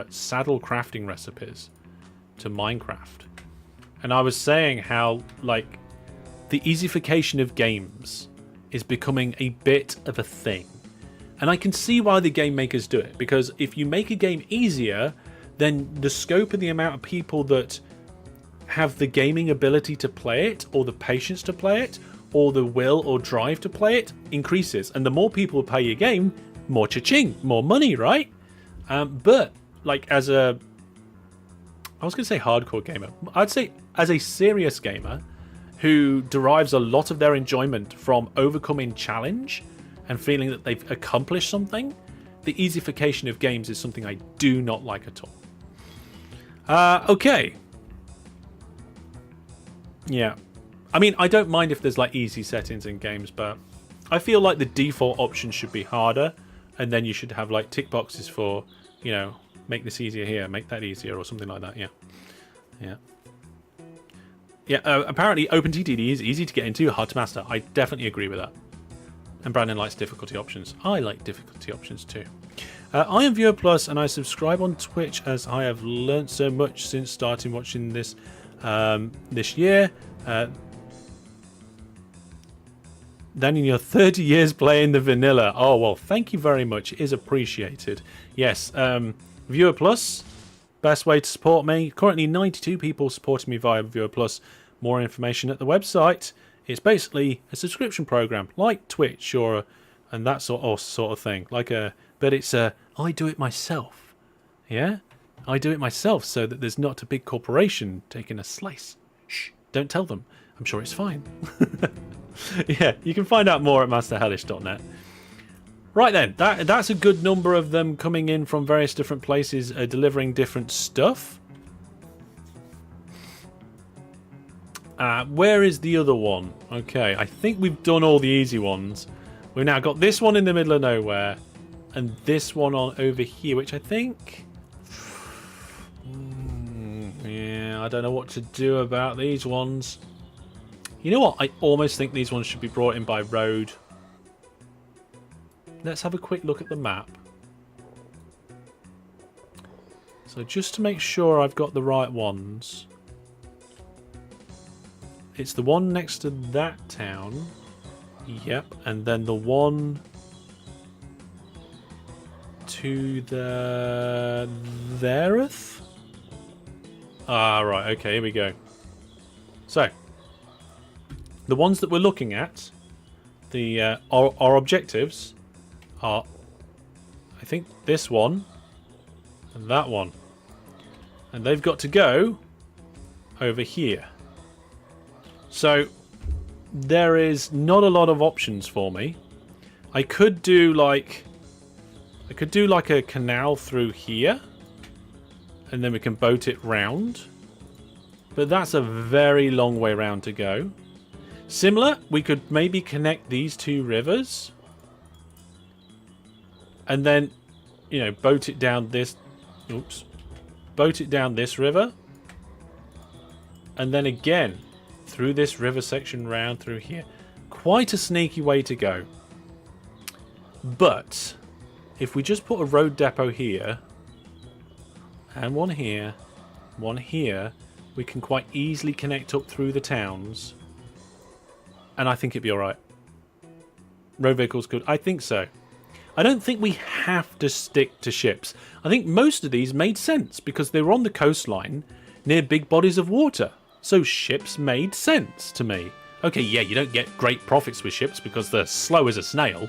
saddle crafting recipes to Minecraft. And I was saying how, like, the easification of games is becoming a bit of a thing. And I can see why the game makers do it, because if you make a game easier, then the scope and the amount of people that have the gaming ability to play it, or the patience to play it, or the will or drive to play it increases. And the more people play your game, more cha-ching, more money, right? But like I was going to say hardcore gamer. I'd say as a serious gamer who derives a lot of their enjoyment from overcoming challenge and feeling that they've accomplished something, the easification of games is something I do not like at all. Okay. Yeah. I mean, I don't mind if there's like easy settings in games, but I feel like the default option should be harder, and then you should have like tick boxes for, you know, make this easier here, make that easier, or something like that. Yeah, yeah, yeah. Apparently, OpenTTD is easy to get into, hard to master. I definitely agree with that. And Brandon likes difficulty options. I like difficulty options too. I am Viewer Plus, and I subscribe on Twitch as I have learnt so much since starting watching this this year. Then in your 30 years playing the vanilla. Oh, well, thank you very much. It is appreciated. Yes, Viewer Plus, best way to support me. Currently 92 people supporting me via Viewer Plus. More information at the website. It's basically a subscription program like Twitch or and that sort of thing. But it's I do it myself. Yeah? I do it myself so that there's not a big corporation taking a slice. Shh, don't tell them. I'm sure it's fine. Yeah, you can find out more at masterhellish.net. Right then, that's a good number of them coming in from various different places, delivering different stuff. Where is the other one? Okay, I think we've done all the easy ones. We've now got this one in the middle of nowhere, and this one on over here, which I think... yeah, I don't know what to do about these ones. You know what? I almost think these ones should be brought in by road. Let's have a quick look at the map. So just to make sure I've got the right ones. It's the one next to that town. Yep. And then the one to the... Thereth? Ah, right. Okay, here we go. So... the ones that we're looking at, our objectives are, I think, this one and that one. And they've got to go over here. So there is not a lot of options for me. I could do like a canal through here, and then we can boat it round. But that's a very long way round to go. Similar, we could maybe connect these two rivers and then, you know, boat it down this river, and then again through this river section round through here. Quite a sneaky way to go. But if we just put a road depot here and one here, we can quite easily connect up through the towns. And I think it'd be alright. Road vehicles could. I think so. I don't think we have to stick to ships. I think most of these made sense because they were on the coastline near big bodies of water. So ships made sense to me. Okay, yeah, you don't get great profits with ships because they're slow as a snail.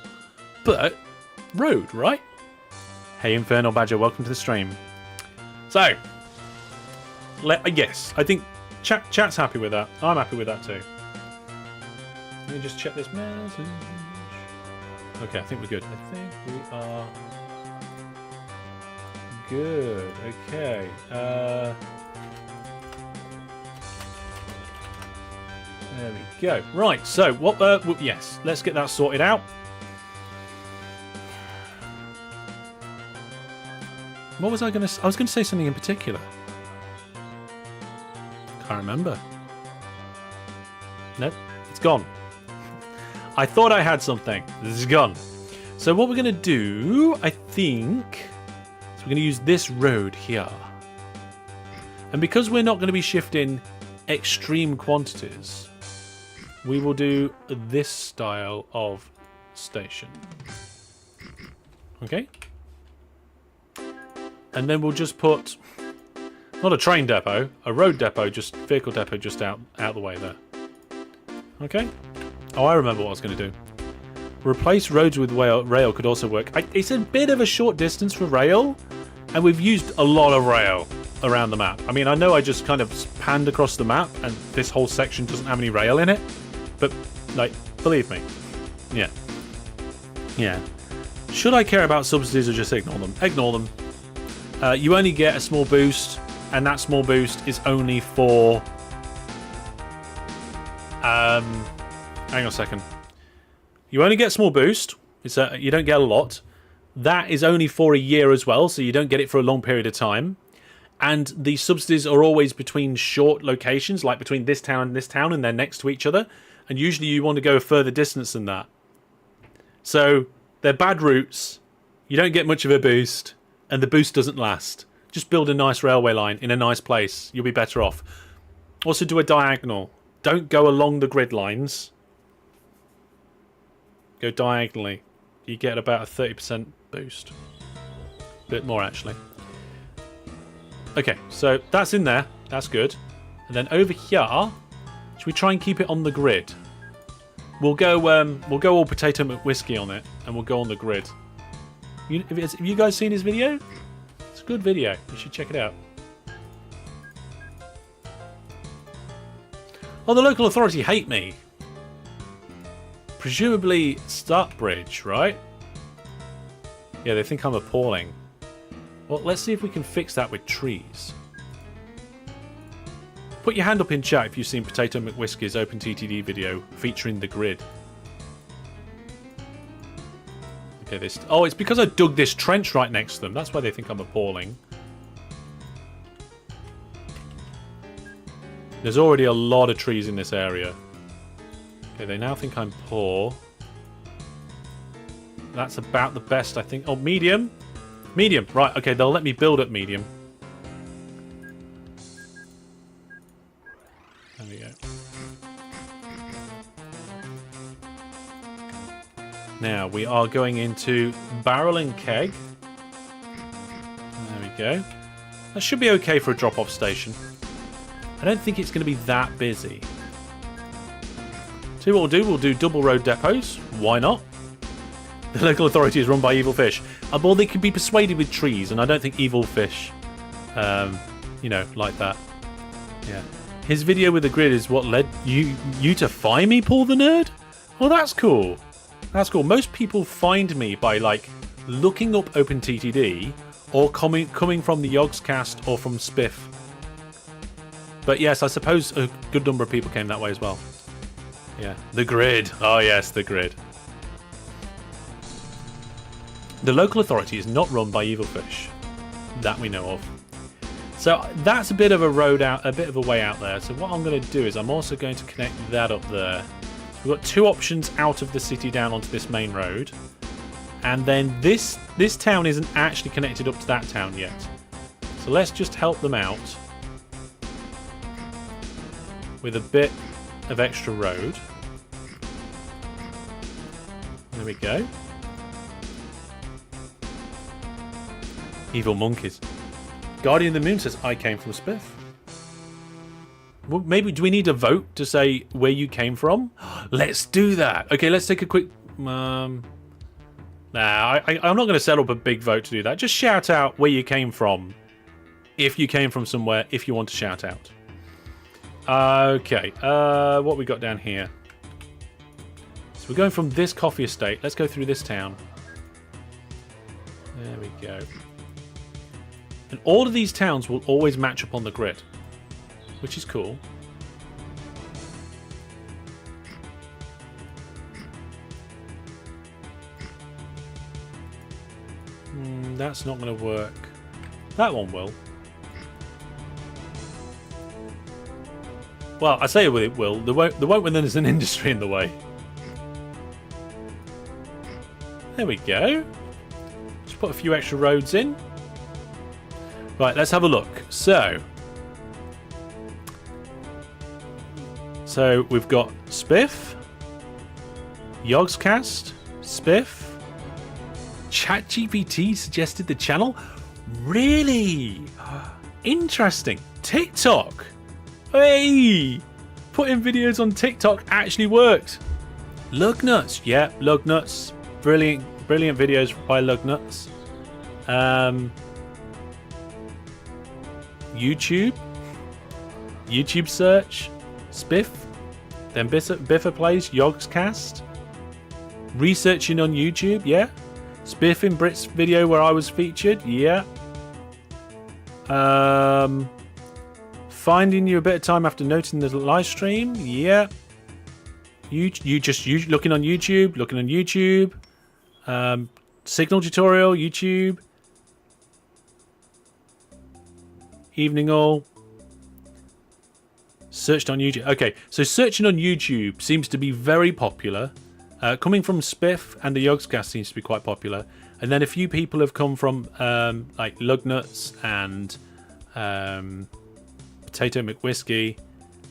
But road, right? Hey, Infernal Badger, welcome to the stream. So, yes, I think chat's happy with that. I'm happy with that too. Let me just check this message. Okay, I think we're good. I think we are good. Okay. There we go. Right, so what... yes, let's get that sorted out. What was I going to... I was going to say something in particular. Can't remember. Nope, it's gone. I thought I had something. This is gone. So what we're going to do, I think, is we're going to use this road here. And because we're not going to be shifting extreme quantities, we will do this style of station. Okay? And then we'll just put, not a train depot, a road depot, just vehicle depot just out the way there. Okay? Oh, I remember what I was going to do. Replace roads with rail could also work. It's a bit of a short distance for rail, and we've used a lot of rail around the map. I mean, I know I just kind of panned across the map, and this whole section doesn't have any rail in it, but, like, believe me. Yeah. Yeah. Should I care about subsidies or just ignore them? Ignore them. You only get a small boost, and that small boost is only for... Hang on a second. You only get small boost. You don't get a lot. That is only for a year as well, so you don't get it for a long period of time. And the subsidies are always between short locations, like between this town, and they're next to each other. And usually you want to go a further distance than that. So they're bad routes. You don't get much of a boost, and the boost doesn't last. Just build a nice railway line in a nice place. You'll be better off. Also do a diagonal. Don't go along the grid lines. Go diagonally. You get about a 30% boost. A bit more, actually. Okay, so that's in there. That's good. And then over here, should we try and keep it on the grid? We'll go all Potato McWhiskey on it, and we'll go on the grid. Have you guys seen his video? It's a good video. You should check it out. Oh, the local authority hate me. Presumably Starkbridge, right? Yeah, they think I'm appalling. Well, let's see if we can fix that with trees. Put your hand up in chat if you've seen Potato McWhiskey's OpenTTD video featuring the grid. Okay, oh, it's because I dug this trench right next to them. That's why they think I'm appalling. There's already a lot of trees in this area. Okay, they now think I'm poor. That's about the best, I think. Oh, medium? Medium. Right, okay, they'll let me build at medium. There we go. Now, we are going into barrel and keg. There we go. That should be okay for a drop-off station. I don't think it's going to be that busy. See what we'll do double road depots. Why not? The local authority is run by evil fish. Well, they can be persuaded with trees, and I don't think evil fish, you know, like that. Yeah. His video with the grid is what led you to find me, Paul the Nerd? Well, that's cool. That's cool. Most people find me by, like, looking up OpenTTD or coming from the Yogscast or from Spiff. But yes, I suppose a good number of people came that way as well. Yeah. The grid. Oh, yes, the grid. The local authority is not run by evil fish. That we know of. So that's a bit of a road out, a bit of a way out there. So what I'm going to do is I'm also going to connect that up there. We've got two options out of the city down onto this main road. And then this town isn't actually connected up to that town yet. So let's just help them out with a bit of extra road. There we go. Evil monkeys. Guardian of the Moon says, I came from Spiff. Well, maybe, do we need a vote to say where you came from? Let's do that. Okay, let's take a quick... Nah, I'm not going to set up a big vote to do that. Just shout out where you came from. If you came from somewhere, if you want to shout out. Okay, what we got down here? So we're going from this coffee estate. Let's go through this town. There we go. And all of these towns will always match up on the grid, which is cool. That's not going to work. That one will. Well, I say it will. There won't when there's an industry in the way. There we go. Just put a few extra roads in. Right, let's have a look. So we've got Spiff, Yogscast, Spiff. ChatGPT suggested the channel. Really interesting. TikTok. Hey, putting videos on TikTok actually worked. Lugnuts, yeah, Lugnuts. Brilliant videos by Lugnuts. YouTube search, Spiff, then Biffa plays Yogscast. Researching on YouTube, yeah. Spiff in Brit's video where I was featured, yeah. Finding you a bit of time after noting the live stream, yeah. You looking on YouTube, signal tutorial, YouTube, evening all, searched on YouTube. Okay, so searching on YouTube seems to be very popular. Coming from Spiff and the Yogscast seems to be quite popular. And then a few people have come from like Lugnuts and Potato McWhiskey.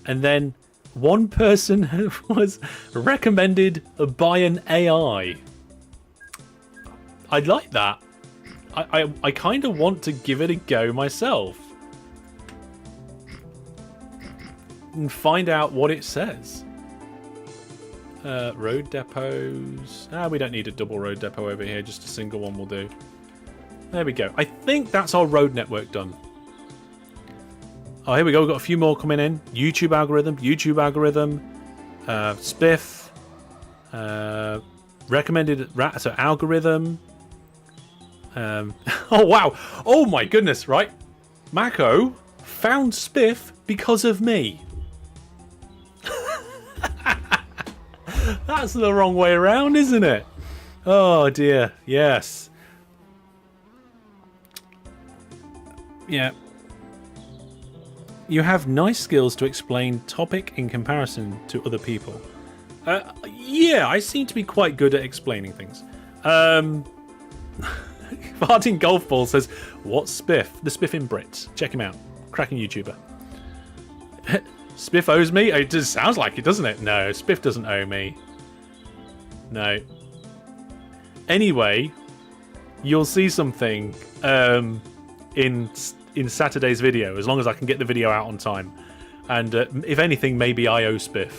And then one person was recommended by an AI. I'd like that. I kind of want to give it a go myself. And find out what it says. Road depots. We don't need a double road depot over here. Just a single one will do. There we go. I think that's our road network done. Oh, here we go. We've got a few more coming in. YouTube algorithm. Spiff. Recommended so algorithm. Oh, wow. Oh, my goodness. Right. Mako found Spiff because of me. That's the wrong way around, isn't it? Oh dear, yes. Yeah. You have nice skills to explain topic in comparison to other people. Yeah, I seem to be quite good at explaining things. Martin Golfball says, what's Spiff? The Spiff in Brits. Check him out. Cracking YouTuber. Spiff owes me? It just sounds like it, doesn't it? No, Spiff doesn't owe me. No. Anyway, you'll see something in Saturday's video, as long as I can get the video out on time. And if anything, maybe I owe Spiff.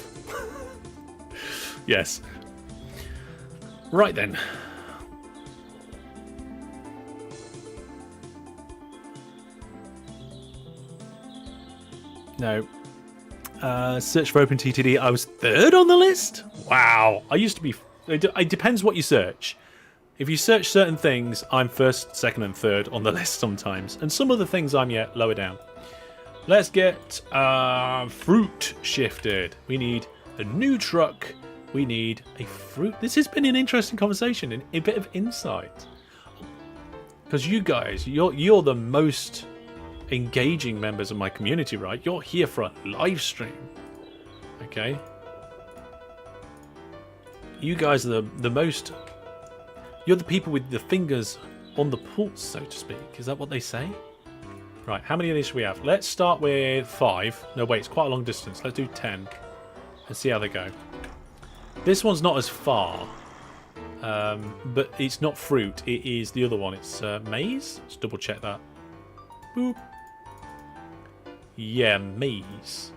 Yes. Right then. No. Search for OpenTTD. I was 3rd on the list? Wow. I used to be... It depends what you search. If you search certain things, I'm 1st, 2nd and 3rd on the list sometimes. And some other things I'm yet lower down. Let's get fruit shifted. We need a new truck. We need a fruit. This has been an interesting conversation and a bit of insight. Because you guys, you're the most engaging members of my community, right? You're here for a live stream. Okay? You guys are the most... You're the people with the fingers on the pulse, so to speak. Is that what they say? Right, how many of these should we have? Let's start with 5. No, wait, it's quite a long distance. Let's do 10. And see how they go. This one's not as far. But it's not fruit. It is the other one. It's maize? Let's double check that. Boop. Yeah, maize.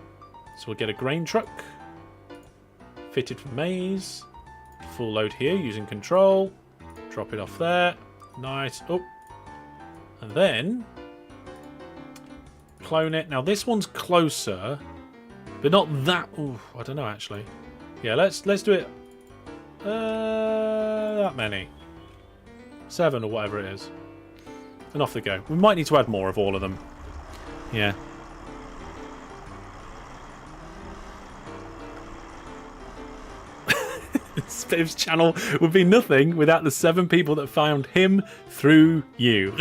So we'll get a grain truck. Fitted for maize. Full load here using control. Drop it off there. Nice. Oh. And then clone it. Now this one's closer, but not that. Ooh, I don't know actually. Yeah, let's do it. That many. 7 or whatever it is. And off they go. We might need to add more of all of them. Yeah. Spiff's channel would be nothing without the 7 people that found him through you.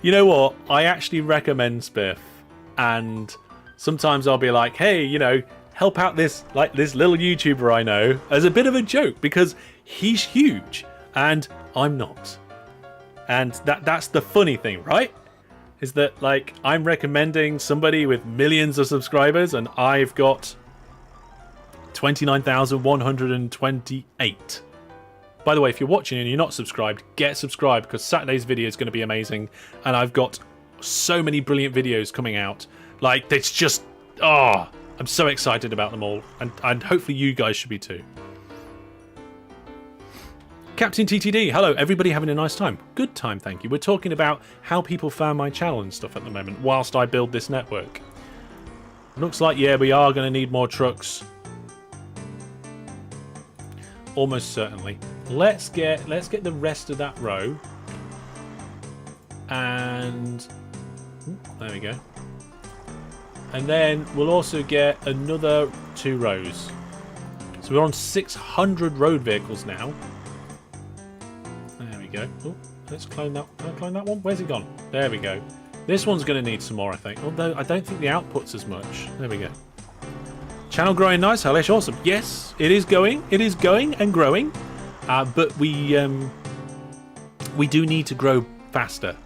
You know what? I actually recommend Spiff, and sometimes I'll be like, hey, you know, help out this little YouTuber I know, as a bit of a joke, because he's huge and I'm not. And that's the funny thing, right? Is that, like, I'm recommending somebody with millions of subscribers and I've got 29,128. By the way, if you're watching and you're not subscribed, get subscribed, because Saturday's video is going to be amazing. And I've got so many brilliant videos coming out. Like, it's just... Oh, I'm so excited about them all. And hopefully you guys should be too. Captain TTD, hello, everybody having a nice time? Good time, thank you. We're talking about how people found my channel and stuff at the moment, whilst I build this network. Looks like, yeah, we are going to need more trucks. Almost certainly. Let's get the rest of that row. And there we go. And then we'll also get another 2 rows. So we're on 600 road vehicles now. There we go. Oh, let's clone that. Can I clone that one? Where's it gone? There we go. This one's going to need some more, I think. Although I don't think the output's as much. There we go. Channel growing nice, Hellish, awesome. Yes, it is going. It is going and growing. But we do need to grow faster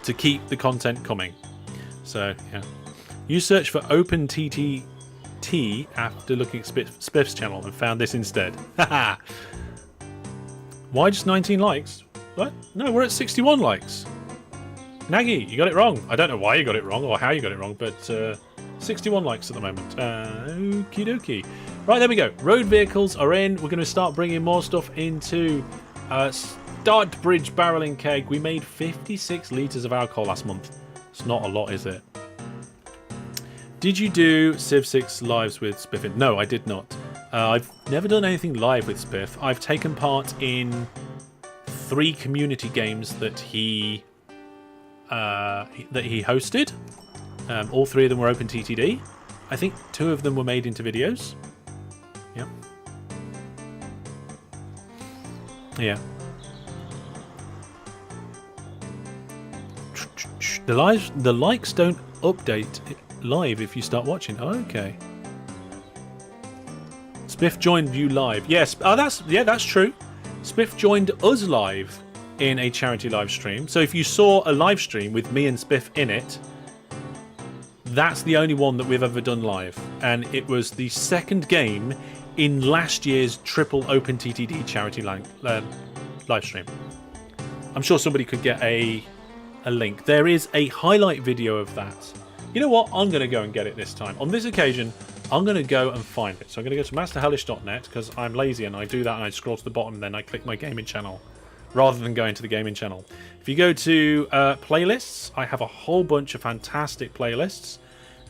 to keep the content coming. So, yeah. You search for OpenTTD after looking at Spiff's channel and found this instead. Haha. Why just 19 likes? What? No, we're at 61 likes. Nagy, you got it wrong. I don't know why you got it wrong or how you got it wrong, but 61 likes at the moment. Okie dokie. Right, there we go. Road vehicles are in. We're going to start bringing more stuff into Stud Bridge Barreling Keg. We made 56 litres of alcohol last month. It's not a lot, is it? Did you do Civ 6 lives with Spiff? No, I did not. I've never done anything live with Spiff. I've taken part in 3 community games that he hosted. All 3 of them were OpenTTD. I think 2 of them were made into videos. Yep. Yeah. The likes don't update live if you start watching. Oh, okay. Spiff joined you live. Yes. Oh, that's true. Spiff joined us live in a charity live stream. So if you saw a live stream with me and Spiff in it, that's the only one that we've ever done live. And it was the second game in last year's triple OpenTTD charity live stream. I'm sure somebody could get a link. There is a highlight video of that. You know what? I'm going to go and get it this time. On this occasion, I'm going to go and find it. So I'm going to go to masterhellish.net because I'm lazy and I do that and I scroll to the bottom and then I click my gaming channel rather than going to the gaming channel. If you go to playlists, I have a whole bunch of fantastic playlists.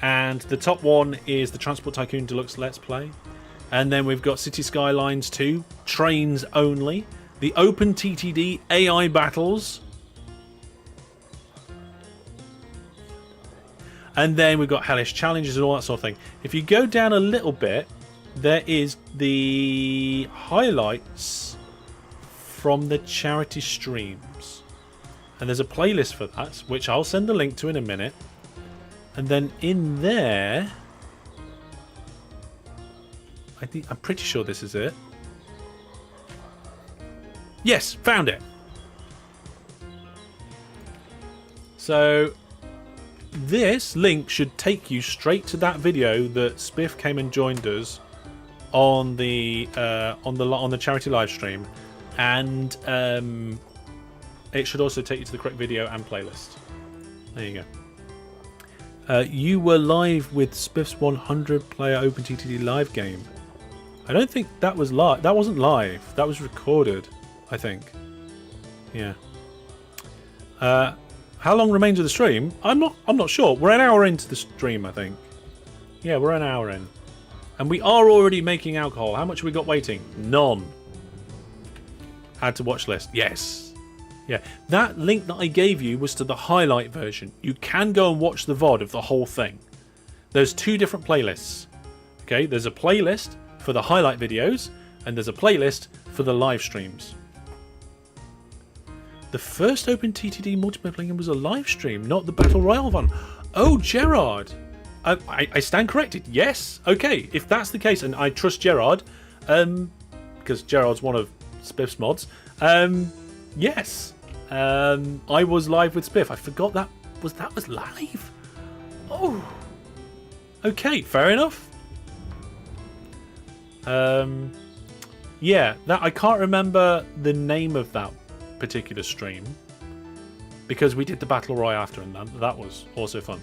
And the top one is the Transport Tycoon Deluxe Let's Play. And then we've got City Skylines 2, Trains Only, the OpenTTD AI Battles. And then we've got Hellish Challenges and all that sort of thing. If you go down a little bit, there is the highlights from the charity streams. And there's a playlist for that, which I'll send the link to in a minute. And then in there, I'm pretty sure this is it. Yes, found it. So this link should take you straight to that video that Spiff came and joined us on the charity live stream, and it should also take you to the correct video and playlist. There you go. You were live with Spiff's 100-player OpenTTD live game. I don't think that was live. That wasn't live. That was recorded, I think. Yeah. How long remains of the stream? I'm not sure. We're an hour into the stream, I think. Yeah, we're an hour in. And we are already making alcohol. How much have we got waiting? None. Add to watch list. Yes. Yeah. That link that I gave you was to the highlight version. You can go and watch the VOD of the whole thing. There's 2 different playlists. Okay, there's a playlist for the highlight videos, and there's a playlist for the live streams. The first OpenTTD multiplayer game was a live stream, not the Battle Royale one. Oh, Gerard. I stand corrected. Yes. Okay, if that's the case, and I trust Gerard, because Gerard's one of Spiff's mods. Yes. I was live with Spiff. I forgot that was live. Oh. Okay, fair enough. Yeah, that I can't remember the name of that particular stream because we did the Battle Royale after, and that was also fun.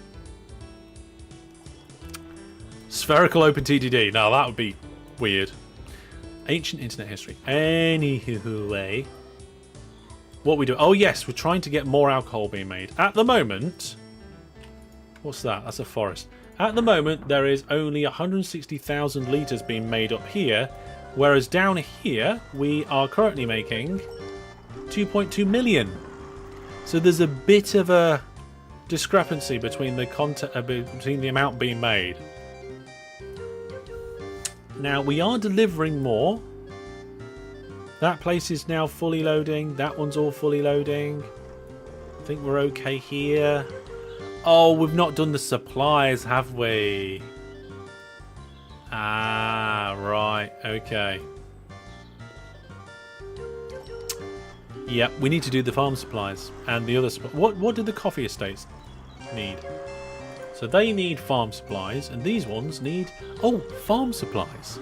Spherical OpenTTD. Now that would be weird. Ancient internet history. Anyway, what we do? Oh yes, we're trying to get more alcohol being made. At the moment, what's that? That's a forest. At the moment, there is only 160,000 litres being made up here, whereas down here we are currently making 2.2 million. So there's a bit of a discrepancy between the content, between the amount being made. Now, we are delivering more. That place is now fully loading. That one's all fully loading. I think we're okay here. Oh, we've not done the supplies, have we? Ah, right. Okay. Yep, we need to do the farm supplies and the other. What do the coffee estates need? So they need farm supplies, and these ones need farm supplies.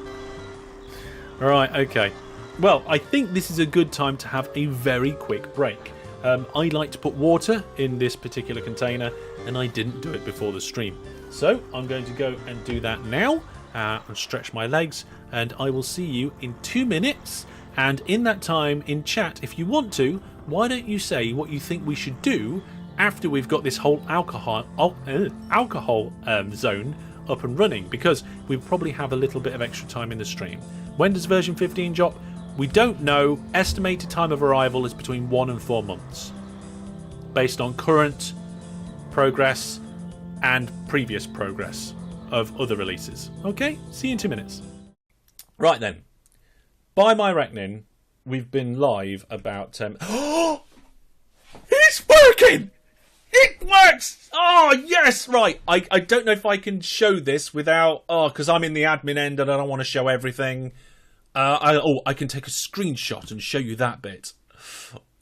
All right. Okay. Well, I think this is a good time to have a very quick break. I like to put water in this particular container, and I didn't do it before the stream. So I'm going to go and do that now and stretch my legs, and I will see you in 2 minutes. And in that time, in chat, if you want to, why don't you say what you think we should do after we've got this whole alcohol zone up and running? Because we probably have a little bit of extra time in the stream. When does version 15 drop? We don't know. Estimated time of arrival is between 1 and 4 months, based on current progress and previous progress of other releases. Okay, see you in 2 minutes. Right then. By my reckoning, we've been live about 10... Oh! It's working! It works! Oh, yes! Right, I don't know if I can show this without... Oh, because I'm in the admin end and I don't want to show everything. I can take a screenshot and show you that bit.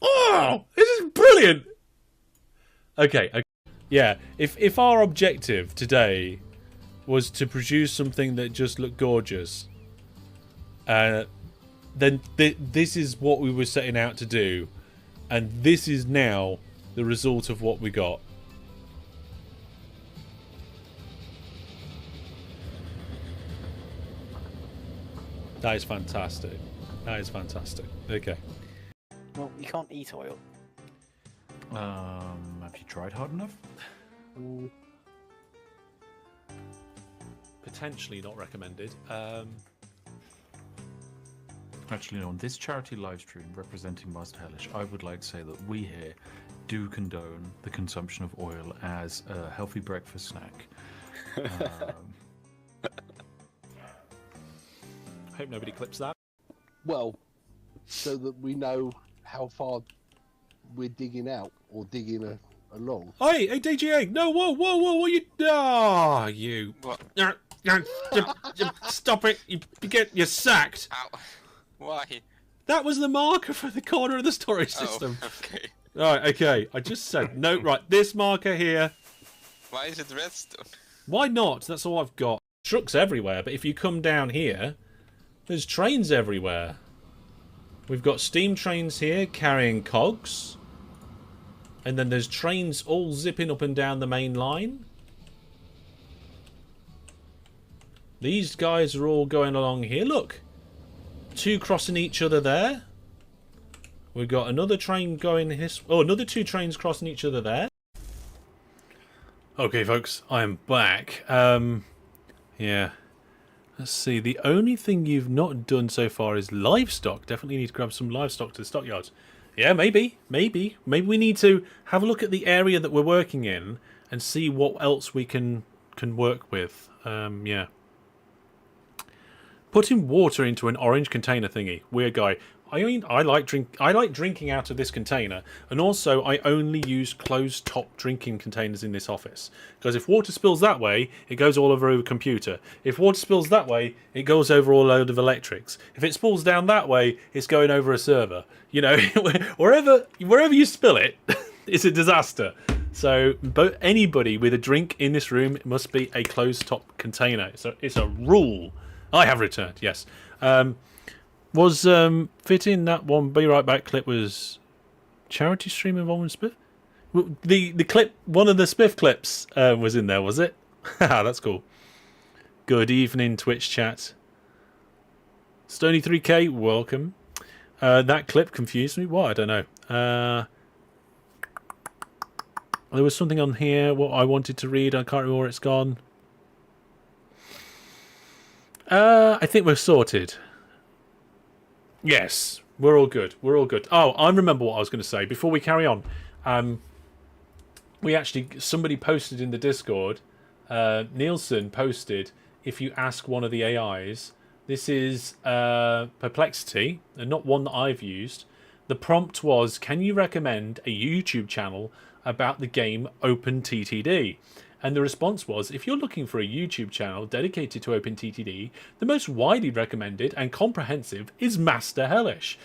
Oh! This is brilliant! Okay. Yeah, if our objective today was to produce something that just looked gorgeous... then this is what we were setting out to do, and this is now the result of what we got. That is fantastic. That is fantastic. Okay. Well, you can't eat oil. Have you tried hard enough? Potentially not recommended. Actually, on this charity live stream representing Master Hellish, I would like to say that we here do condone the consumption of oil as a healthy breakfast snack. Hope nobody clips that. Well, so that we know how far we're digging out or digging along. Hey, DGA! No, whoa! You? Ah, you! What? Stop it! You're sacked. Ow. Why? That was the marker for the corner of the storage system. Oh, okay. Right, okay. I just said no. Right, this marker here. Why is it redstone? Why not? That's all I've got. Trucks everywhere, but if you come down here, there's trains everywhere. We've got steam trains here carrying cogs. And then there's trains all zipping up and down the main line. These guys are all going along here. Look. 2 crossing each other there. We've got another train going this... Oh, another 2 trains crossing each other there. Okay, folks. I am back. Yeah. Let's see. The only thing you've not done so far is livestock. Definitely need to grab some livestock to the stockyards. Yeah, maybe. Maybe we need to have a look at the area that we're working in and see what else we can work with. Yeah. Putting water into an orange container thingy. Weird guy. I mean, I like drinking out of this container, and also I only use closed top drinking containers in this office. Because if water spills that way, it goes all over a computer. If water spills that way, it goes over a load of electrics. If it spills down that way, it's going over a server. You know, wherever you spill it, it's a disaster. So, but anybody with a drink in this room must be a closed top container. So it's a rule. I have returned, yes. Was fitting that one Be Right Back clip was charity stream involving Spiff? The clip, one of the Spiff clips was in there, was it? That's cool. Good evening, Twitch chat. Stony3K, welcome. That clip confused me. What? I don't know. There was something on here what I wanted to read. I can't remember where it's gone. I think we're sorted. Yes, we're all good. We're all good. Oh, I remember what I was going to say. Before we carry on, somebody posted in the Discord, Nielsen posted, if you ask one of the AIs, This is Perplexity, and not one that I've used. The prompt was, can you recommend a YouTube channel about the game OpenTTD? And the response was, if you're looking for a YouTube channel dedicated to OpenTTD, the most widely recommended and comprehensive is Master Hellish.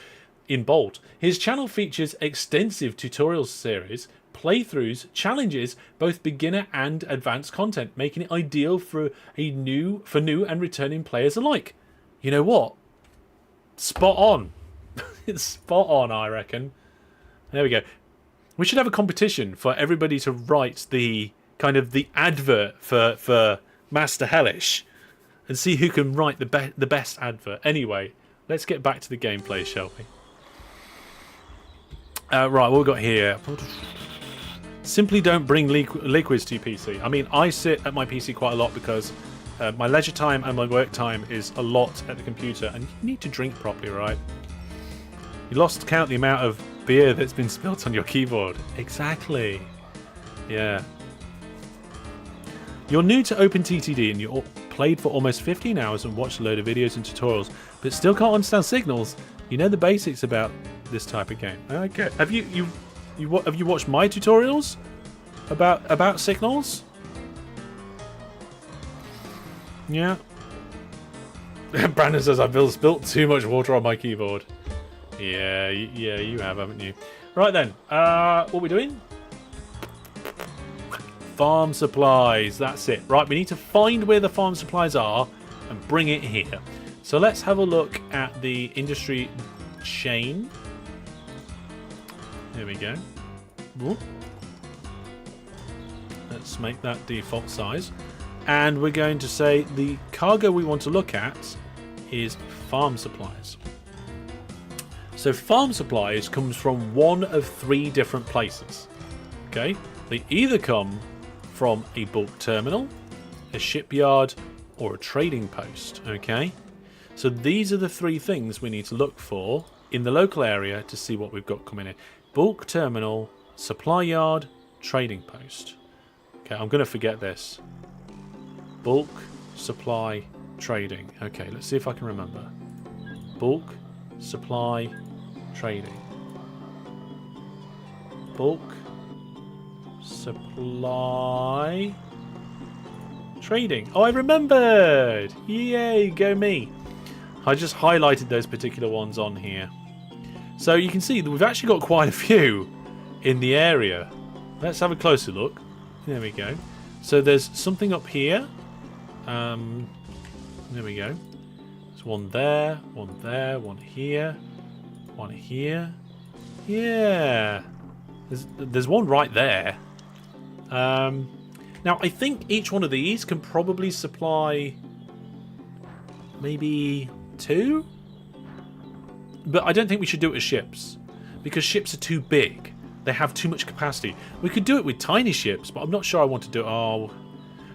In bold, his channel features extensive tutorial series, playthroughs, challenges, both beginner and advanced content, making it ideal for new and returning players alike. You know what? Spot on. It's spot on, I reckon. There we go. We should have a competition for everybody to write the kind of the advert for Master Hellish and see who can write the best advert. Anyway, let's get back to the gameplay, shall we? Right, what we've got here. Simply don't bring liquids to your PC. I mean, I sit at my PC quite a lot because my leisure time and my work time is a lot at the computer, and you need to drink properly, right? You lost count the amount of beer that's been spilt on your keyboard. Exactly. Yeah. You're new to OpenTTD and you played for almost 15 hours and watched a load of videos and tutorials, but still can't understand signals. You know the basics about this type of game. Okay. Have you watched my tutorials about signals? Yeah. Brandon says I've spilt too much water on my keyboard. Yeah, you have, haven't you? Right then, what are we doing? Farm supplies, that's it. Right, we need to find where the farm supplies are and bring it here. So let's have a look at the industry chain. There we go. Whoop. Let's make that default size. And we're going to say the cargo we want to look at is farm supplies. So farm supplies comes from one of 3 different places. Okay, they either come from a bulk terminal, a shipyard, or a trading post. Okay, so these are the 3 things we need to look for in the local area to see what we've got coming in. Bulk terminal, supply yard, trading post. Okay, I'm going to forget this. Bulk, supply, trading. Okay, let's see if I can remember. Bulk, supply, trading. Bulk, supply, trading. Oh, I remembered! Yay, go me. I just highlighted those particular ones on here. So you can see that we've actually got quite a few in the area. Let's have a closer look. There we go. So there's something up here. There we go. There's one there, one here, one here. Yeah. There's one right there. Now, I think each one of these can probably supply maybe 2? But I don't think we should do it as ships, because ships are too big. They have too much capacity. We could do it with tiny ships, but I'm not sure I want to do it. Oh,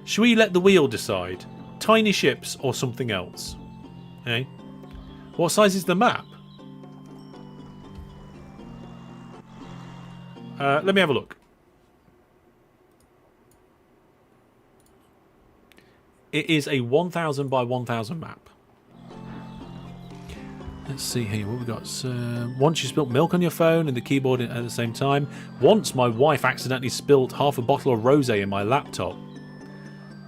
should we let the wheel decide? Tiny ships or something else? Eh? What size is the map? Let me have a look. It is a 1000 by 1000 map. Let's see here what we got. So, once you spilt milk on your phone and the keyboard at the same time. Once my wife accidentally spilt half a bottle of rosé in my laptop.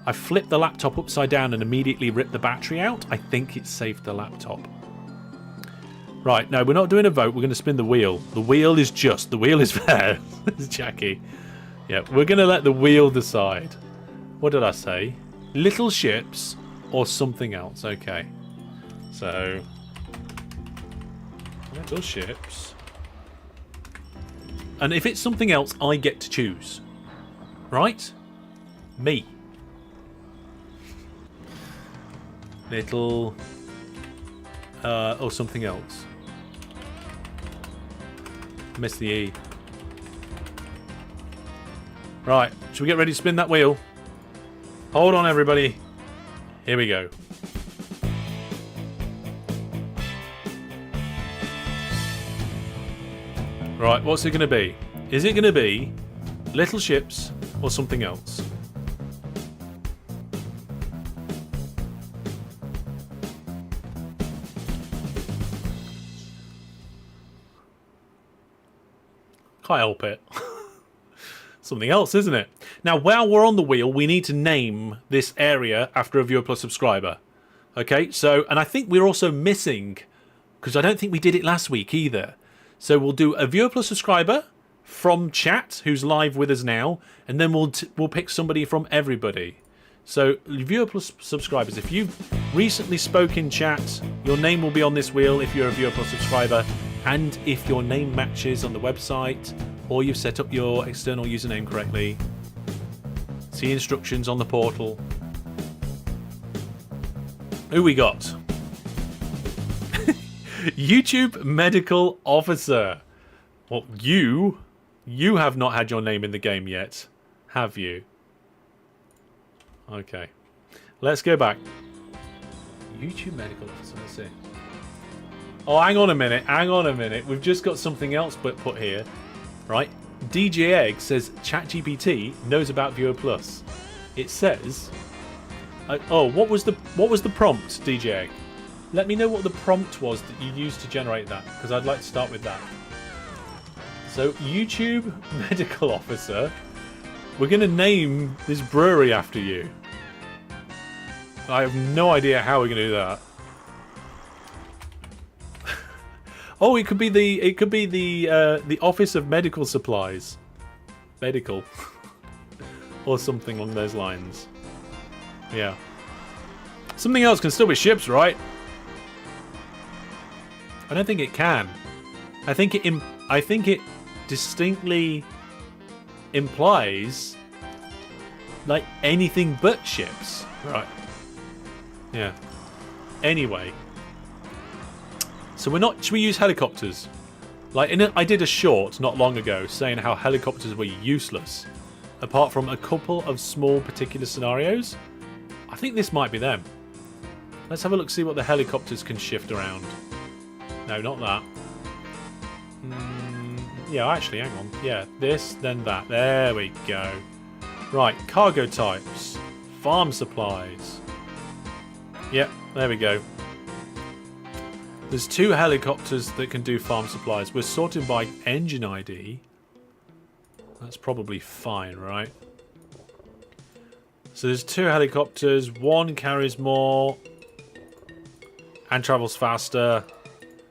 I flipped the laptop upside down and immediately ripped the battery out. I think it saved the laptop. Right, no, we're not doing a vote. We're going to spin the wheel. The wheel is fair. It's Jackie. Yeah, we're going to let the wheel decide. What did I say? Little ships or something else. Okay. So, little ships. And if it's something else, I get to choose. Right? Me. Little... or something else. Missed the E. Right, should we get ready to spin that wheel? Hold on, everybody. Here we go. Right, what's it going to be? Is it going to be little ships or something else? Can't help it. Something else, isn't it? Now, while we're on the wheel, we need to name this area after a viewer plus subscriber. Okay, so, and I think we're also missing, because I don't think we did it last week either. So we'll do a viewer plus subscriber from chat, who's live with us now, and then we'll pick somebody from everybody. So, viewer plus subscribers, if you've recently spoke in chat, your name will be on this wheel if you're a viewer plus subscriber, and if your name matches on the website, or you've set up your external username correctly. See instructions on the portal. Who we got? YouTube Medical Officer. Well, you have not had your name in the game yet, have you? Okay. Let's go back. YouTube Medical Officer, let's see. Oh, hang on a minute. We've just got something else put here. Right? DJ Egg says ChatGPT knows about Viewer Plus. It says... what was the prompt, DJ Egg? Let me know what the prompt was that you used to generate that, because I'd like to start with that. So, YouTube Medical Officer, we're going to name this brewery after you. I have no idea how we're going to do that. Oh, it could be the Office of Medical Supplies, medical, or something along those lines. Yeah. Something else can still be ships, right? I don't think it can. I think it distinctly implies like anything but ships, right? Yeah. Anyway. So should we use helicopters? Like, I did a short not long ago saying how helicopters were useless, apart from a couple of small particular scenarios. I think this might be them. Let's have a look, see what the helicopters can shift around. No, not that. Yeah, actually, hang on. Yeah, this, then that. There we go. Right, cargo types. Farm supplies. Yep, there we go. There's 2 helicopters that can do farm supplies. We're sorted by engine ID. That's probably fine, right? So there's 2 helicopters. One carries more and travels faster.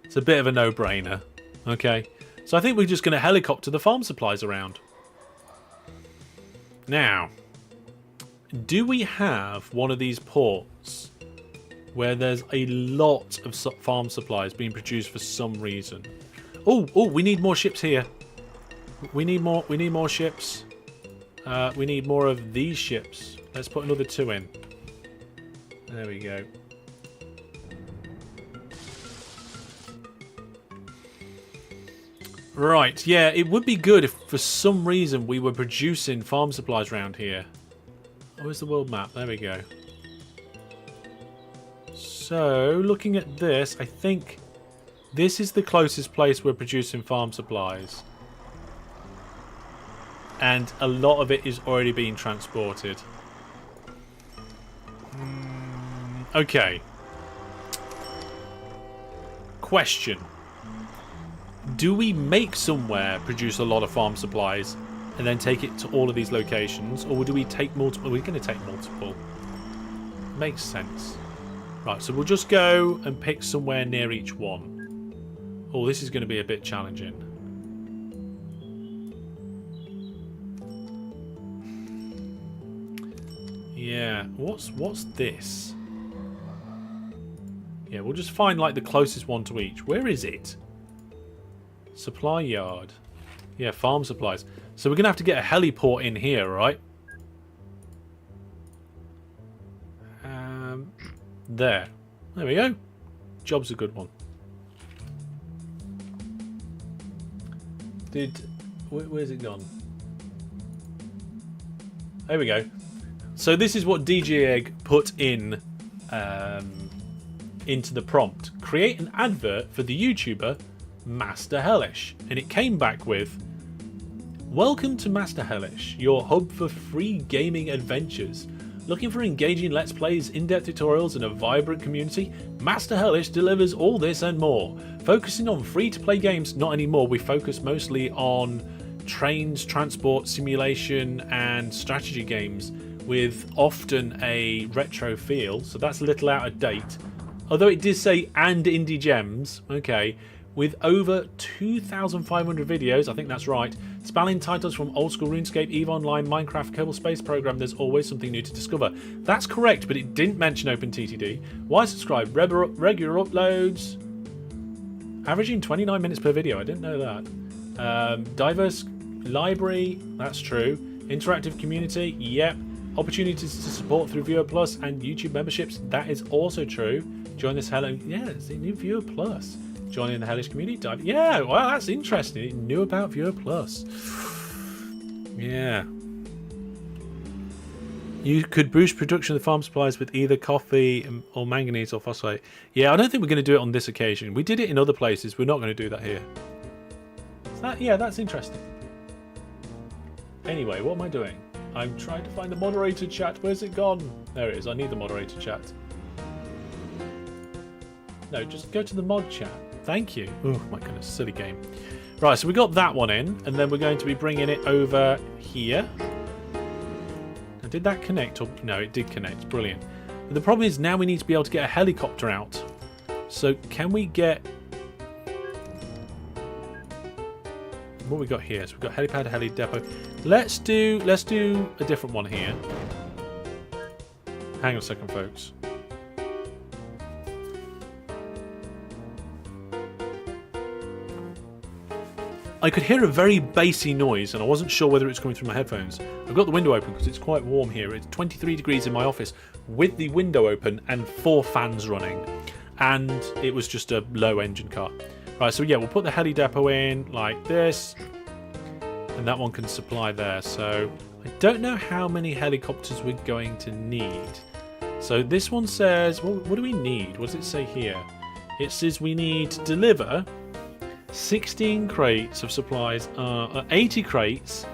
It's a bit of a no-brainer. Okay. So I think we're just going to helicopter the farm supplies around. Now, do we have one of these ports where there's a lot of farm supplies being produced for some reason? Oh, we need more ships here. We need more ships. We need more of these ships. Let's put another 2 in. There we go. Right, yeah, it would be good if for some reason we were producing farm supplies around here. Where's the world map? There we go. So, looking at this, I think this is the closest place we're producing farm supplies. And a lot of it is already being transported. Okay. Question. Do we make somewhere produce a lot of farm supplies and then take it to all of these locations? Or do we take multiple? We're going to take multiple. Makes sense. Right, so we'll just go and pick somewhere near each one. Oh, this is going to be a bit challenging. Yeah, what's this? Yeah, we'll just find like the closest one to each. Where is it? Supply yard. Yeah, farm supplies. So we're going to have to get a heliport in here, right? There. There we go. Job's a good one. Where's it gone? There we go. So this is what DJ Egg put in into the prompt. Create an advert for the YouTuber Master Hellish. And it came back with, welcome to Master Hellish, your hub for free gaming adventures. Looking for engaging Let's Plays, in-depth tutorials and a vibrant community? Master Hellish delivers all this and more. Focusing on free-to-play games, not anymore. We focus mostly on trains, transport, simulation, and strategy games with often a retro feel. So that's a little out of date. Although it did say and indie gems, okay, with over 2,500 videos, I think that's right, spanning titles from old school RuneScape, EVE Online, Minecraft, Kerbal Space Program, there's always something new to discover. That's correct, but it didn't mention OpenTTD. Why subscribe? Regular uploads, averaging 29 minutes per video, I didn't know that. Diverse library, that's true. Interactive community, yep. Opportunities to support through Viewer Plus and YouTube memberships, that is also true. Join this yeah, it's a new Viewer Plus. Joining the Hellish community. Yeah, well, that's interesting. It knew about Viewer Plus. Yeah. You could boost production of the farm supplies with either coffee or manganese or phosphate. Yeah, I don't think we're going to do it on this occasion. We did it in other places. We're not going to do that here. Yeah, that's interesting. Anyway, what am I doing? I'm trying to find the moderator chat. Where's it gone? There it is. I need the moderator chat. No, just go to the mod chat. Thank you. Oh my goodness, silly game. Right, so we got that one in, and then we're going to be bringing it over here. Now, did that connect? Or no, it did connect. Brilliant. But the problem is now we need to be able to get a helicopter out. So can we get... What we got here? So we've got helipad, heli depot. Let's do a different one here. Hang on a second, folks. I could hear a very bassy noise and I wasn't sure whether it's coming through my headphones. I've got the window open because it's quite warm here. It's 23 degrees in my office with the window open and 4 fans running. And it was just a low engine car. Right, so yeah, we'll put the heli depot in like this. And that one can supply there. So I don't know how many helicopters we're going to need. So this one says, well, what do we need? What does it say here? It says we need to deliver 16 crates of supplies, 80 crates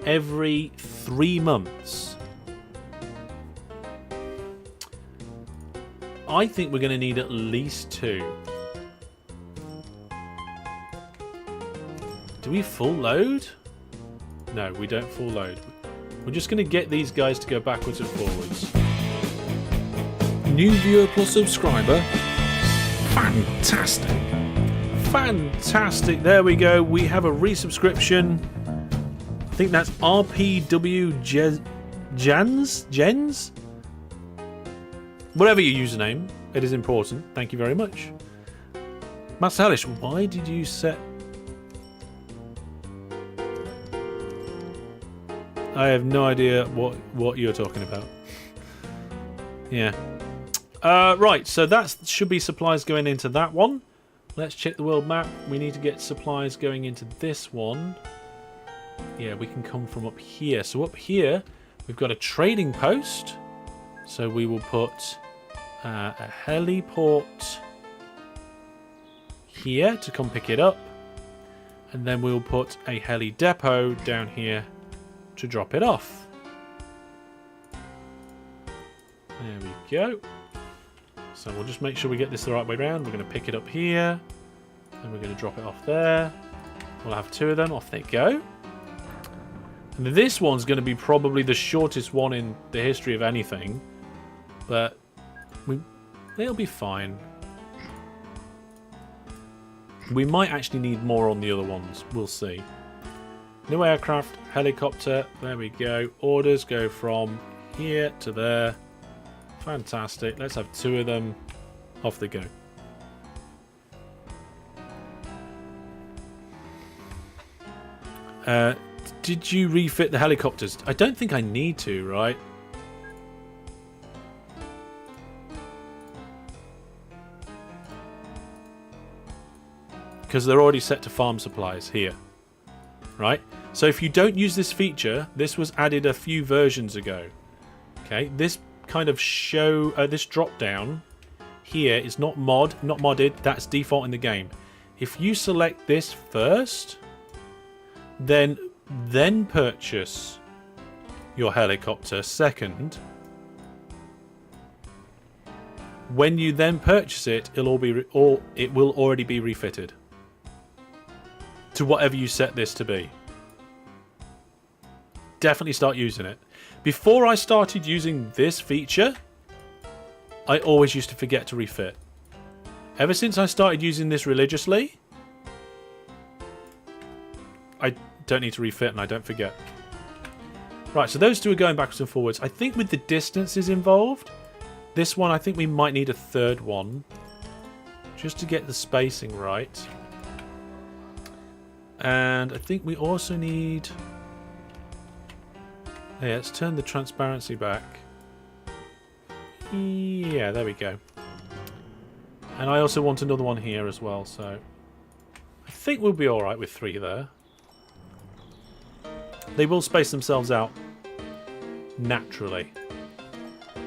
every 3 months. I think we're going to need at least 2. Do we full load? No, we don't full load. We're just going to get these guys to go backwards and forwards. New Viewer Plus subscriber. Fantastic. Fantastic. There we go. We have a resubscription. I think that's RPW Jens? Whatever your username, it is important. Thank you very much. Master Hellish, why did you set... I have no idea what you're talking about. Yeah. Right, so that should be supplies going into that one. Let's check the world map. We need to get supplies going into this one. Yeah, we can come from up here. So up here, we've got a trading post. So we will put a heliport here to come pick it up. And then we'll put a heli depot down here to drop it off. There we go. So we'll just make sure we get this the right way around. We're going to pick it up here. And we're going to drop it off there. We'll have 2 of them. Off they go. And this one's going to be probably the shortest one in the history of anything. But they'll be fine. We might actually need more on the other ones. We'll see. New aircraft, helicopter. There we go. Orders go from here to there. Fantastic. Let's have 2 of them. Off they go. Did you refit the helicopters? I don't think I need to, right? Because they're already set to farm supplies here. Right? So if you don't use this feature, this was added a few versions ago. Okay, this kind of this drop down here is not modded, that's default in the game. If you select this first, then purchase your helicopter second. When you then purchase it, it will already be refitted to whatever you set this to be. definitely start using it. Before I started using this feature, I always used to forget to refit. Ever since I started using this religiously, I don't need to refit and I don't forget. Right, so those two are going backwards and forwards. I think with the distances involved, this one, I think we might need a third one. Just to get the spacing right. And I think we also need... Yeah, let's turn the transparency back. Yeah, there we go. And I also want another one here as well, so... I think we'll be alright with 3 there. They will space themselves out naturally.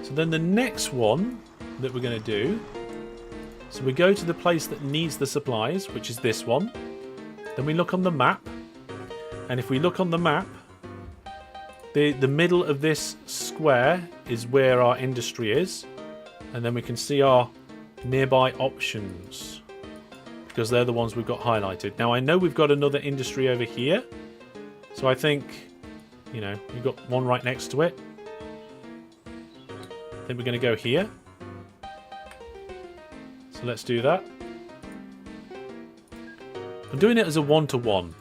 So then the next one that we're going to do... So we go to the place that needs the supplies, which is this one. Then we look on the map. And if we look on the map, the middle of this square is where our industry is. And then we can see our nearby options, because they're the ones we've got highlighted. Now I know we've got another industry over here. So I think, you know, we've got one right next to it. I think we're going to go here. So let's do that. I'm doing it as a 1-to-1.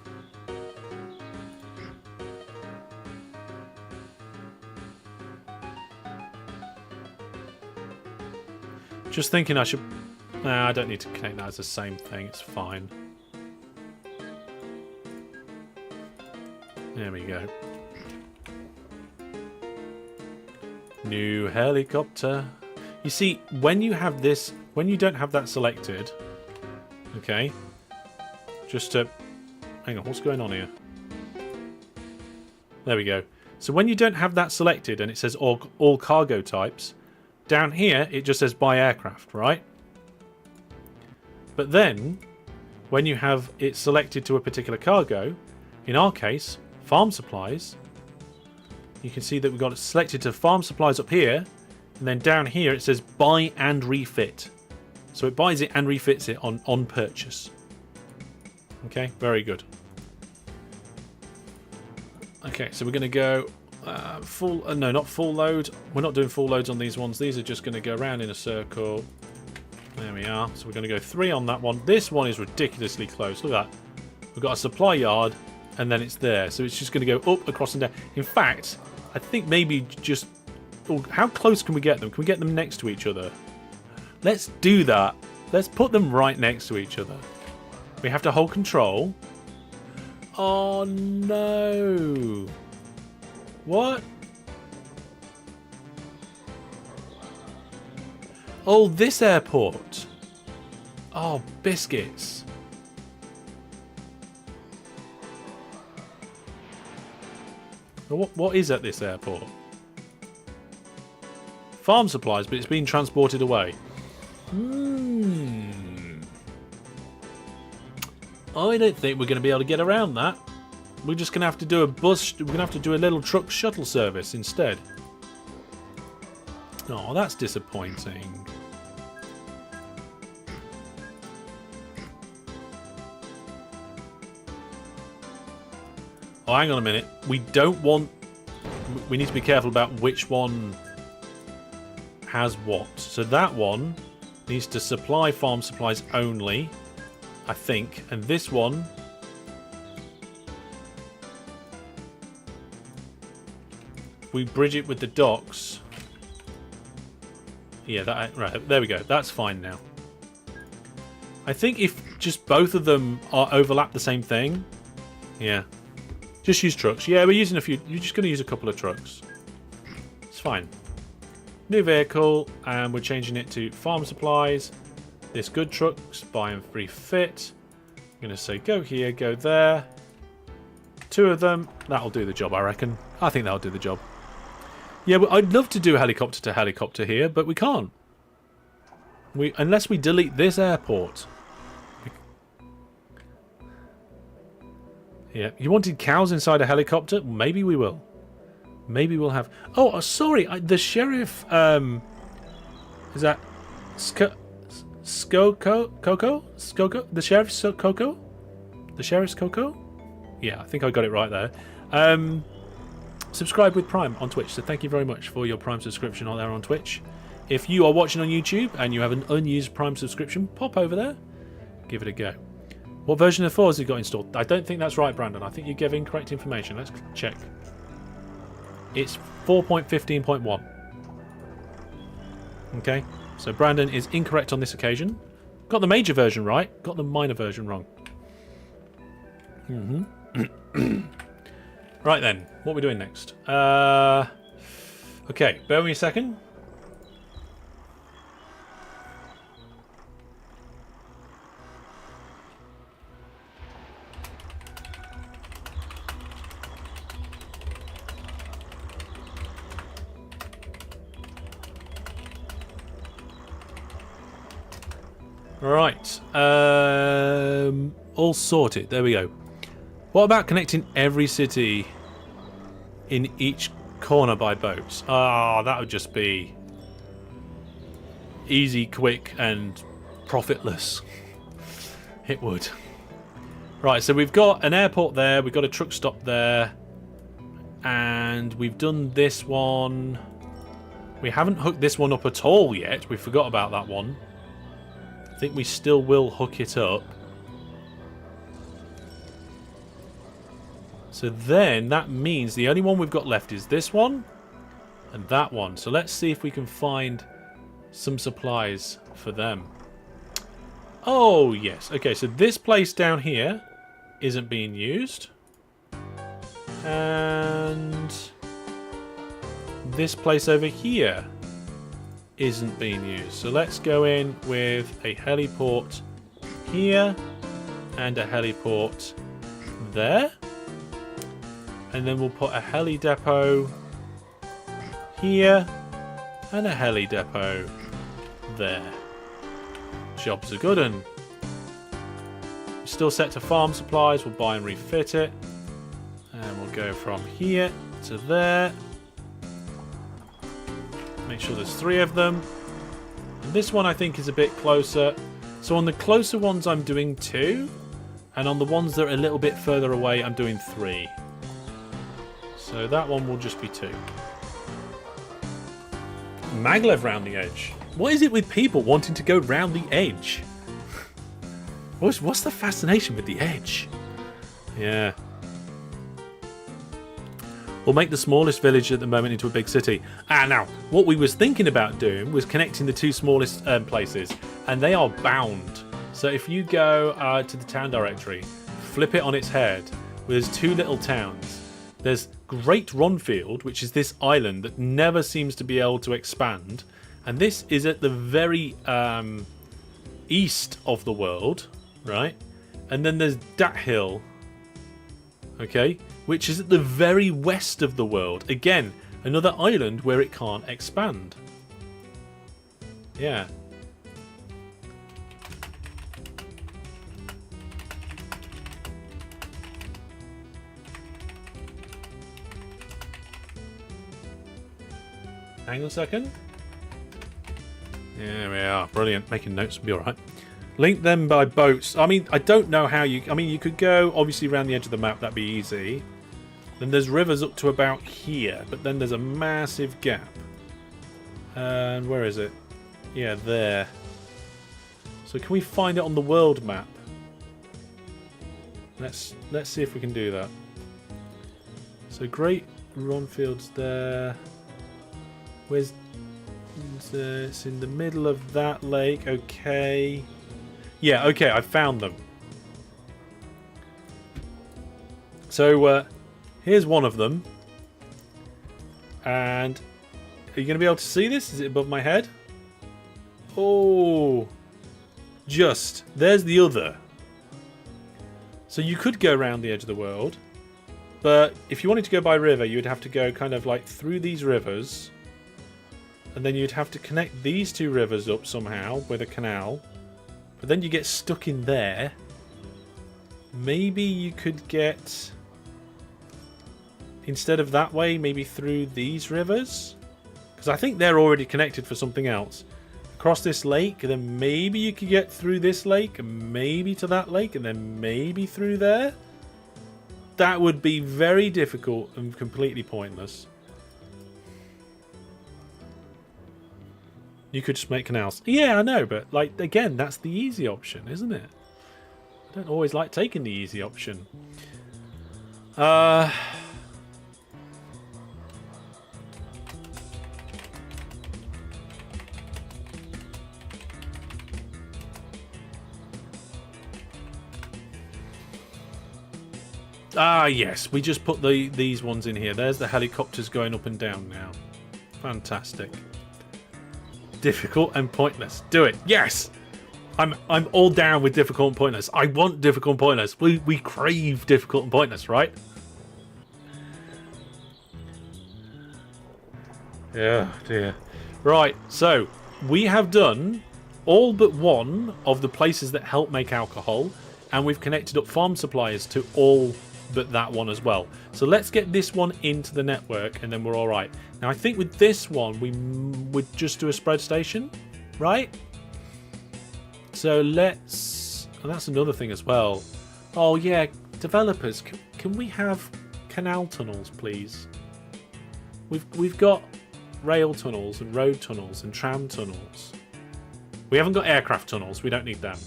Just thinking I should... Nah, I don't need to connect that as the same thing. It's fine. There we go. New helicopter. You see, when you have this... When you don't have that selected... Okay. Just to... Hang on, what's going on here? There we go. So when you don't have that selected and it says all cargo types, down here it just says buy aircraft, right? But then, when you have it selected to a particular cargo, in our case, farm supplies, you can see that we've got it selected to farm supplies up here, and then down here it says buy and refit. So it buys it and refits it on purchase. Okay, very good. Okay, so we're going to go full... no, not full load. We're not doing full loads on these ones. These are just going to go around in a circle. There we are. So we're going to go 3 on that one. This one is ridiculously close. Look at that. We've got a supply yard, and then it's there. So it's just going to go up, across, and down. In fact, I think maybe just... Oh, how close can we get them? Can we get them next to each other? Let's do that. Let's put them right next to each other. We have to hold control. Oh, no. What? Oh, this airport. Oh, biscuits. What is at this airport? Farm supplies, but it's being transported away. I don't think we're going to be able to get around that. We're just going to have to do a bus. We're going to have to do a little truck shuttle service instead. Oh, that's disappointing. Oh, hang on a minute. We don't want... We need to be careful about which one has what. So that one needs to supply farm supplies only, I think. And this one... we bridge it with the docks. Yeah, that, right, there we go. That's fine now. I think if just both of them are overlap the same thing... Yeah. Just use trucks. Yeah, we're using a few... You're just going to use a couple of trucks. It's fine. New vehicle, and we're changing it to farm supplies. This good trucks, buy and free fit. I'm going to say go here, go there. 2 of them. That'll do the job, I reckon. I think that'll do the job. Yeah, well, I'd love to do helicopter to helicopter here, but we can't. Unless we delete this airport. Yeah, you wanted cows inside a helicopter? Maybe we will. Maybe we'll have... Oh, sorry, the sheriff... is that... Coco? The sheriff's Coco? The sheriff's Coco? Yeah, I think I got it right there. subscribe with Prime on Twitch. So thank you very much for your Prime subscription on there on Twitch. If you are watching on YouTube and you have an unused Prime subscription, pop over there, give it a go. What version of 4 has it got installed? I don't think that's right, Brandon. I think you gave incorrect information. Let's check. It's 4.15.1. Okay, so Brandon is incorrect on this occasion. Got the major version right, got the minor version wrong. Right then, what are we doing next? Okay, bear with me a second. Right, all sorted. There we go. What about connecting every city in each corner by boats? Ah, that would just be easy, quick, and profitless. It would. Right, so we've got an airport there, we've got a truck stop there, and we've done this one. We haven't hooked this one up at all yet. We forgot about that one. I think we still will hook it up. So then that means the only one we've got left is this one and that one. So let's see if we can find some supplies for them. Oh, yes. Okay, so this place down here isn't being used. And this place over here isn't being used. So let's go in with a heliport here and a heliport there. And then we'll put a heli depot here and a heli depot there. Job's a good one. We're still set to farm supplies. We'll buy and refit it. And we'll go from here to there. Make sure there's 3 of them. And this one I think is a bit closer. So on the closer ones I'm doing 2. And on the ones that are a little bit further away I'm doing 3. So that one will just be 2. Maglev round the edge. What is it with people wanting to go round the edge? What's the fascination with the edge? Yeah. We'll make the smallest village at the moment into a big city. Now, what we was thinking about doing was connecting the 2 smallest places, and they are bound. So if you go to the town directory, flip it on its head, there's 2 little towns. There's Great Ronfield, which is this island that never seems to be able to expand, and this is at the very east of the world, right? And then there's Dat Hill, okay, which is at the very west of the world. Again, another island where it can't expand. Yeah. Hang on a second. There we are. Brilliant. Making notes will be alright. Link them by boats. I mean, I don't know how you... I mean, you could go, obviously, around the edge of the map. That'd be easy. Then there's rivers up to about here. But then there's a massive gap. And where is it? Yeah, there. So can we find it on the world map? Let's see if we can do that. So Great Ronfield's there. Where's... it's in the middle of that lake. Okay. Yeah, okay, I found them. So, here's one of them. And are you going to be able to see this? Is it above my head? Oh. Just. There's the other. So you could go around the edge of the world. But if you wanted to go by river, you would have to go kind of like through these rivers. And then you'd have to connect these 2 rivers up somehow with a canal. But then you get stuck in there. Maybe you could get... instead of that way, maybe through these rivers? Because I think they're already connected for something else. Across this lake, and then maybe you could get through this lake, and maybe to that lake, and then maybe through there? That would be very difficult and completely pointless. You could just make canals. Yeah, I know, but like again, that's the easy option, isn't it? I don't always like taking the easy option. Yes, we just put these ones in here. There's the helicopters going up and down now. Fantastic. Difficult and pointless. Do it. Yes. I'm all down with difficult and pointless. I want difficult and pointless. We crave difficult and pointless, right? Yeah, dear. Right, so we have done all but one of the places that help make alcohol, and we've connected up farm suppliers to all but that one as well. So let's get this one into the network, and then we're all right. Now I think with this one we would just do a spread station, right? So let's... and that's another thing as well. Oh yeah, developers, can we have canal tunnels, please? We've got rail tunnels and road tunnels and tram tunnels. We haven't got aircraft tunnels. We don't need them.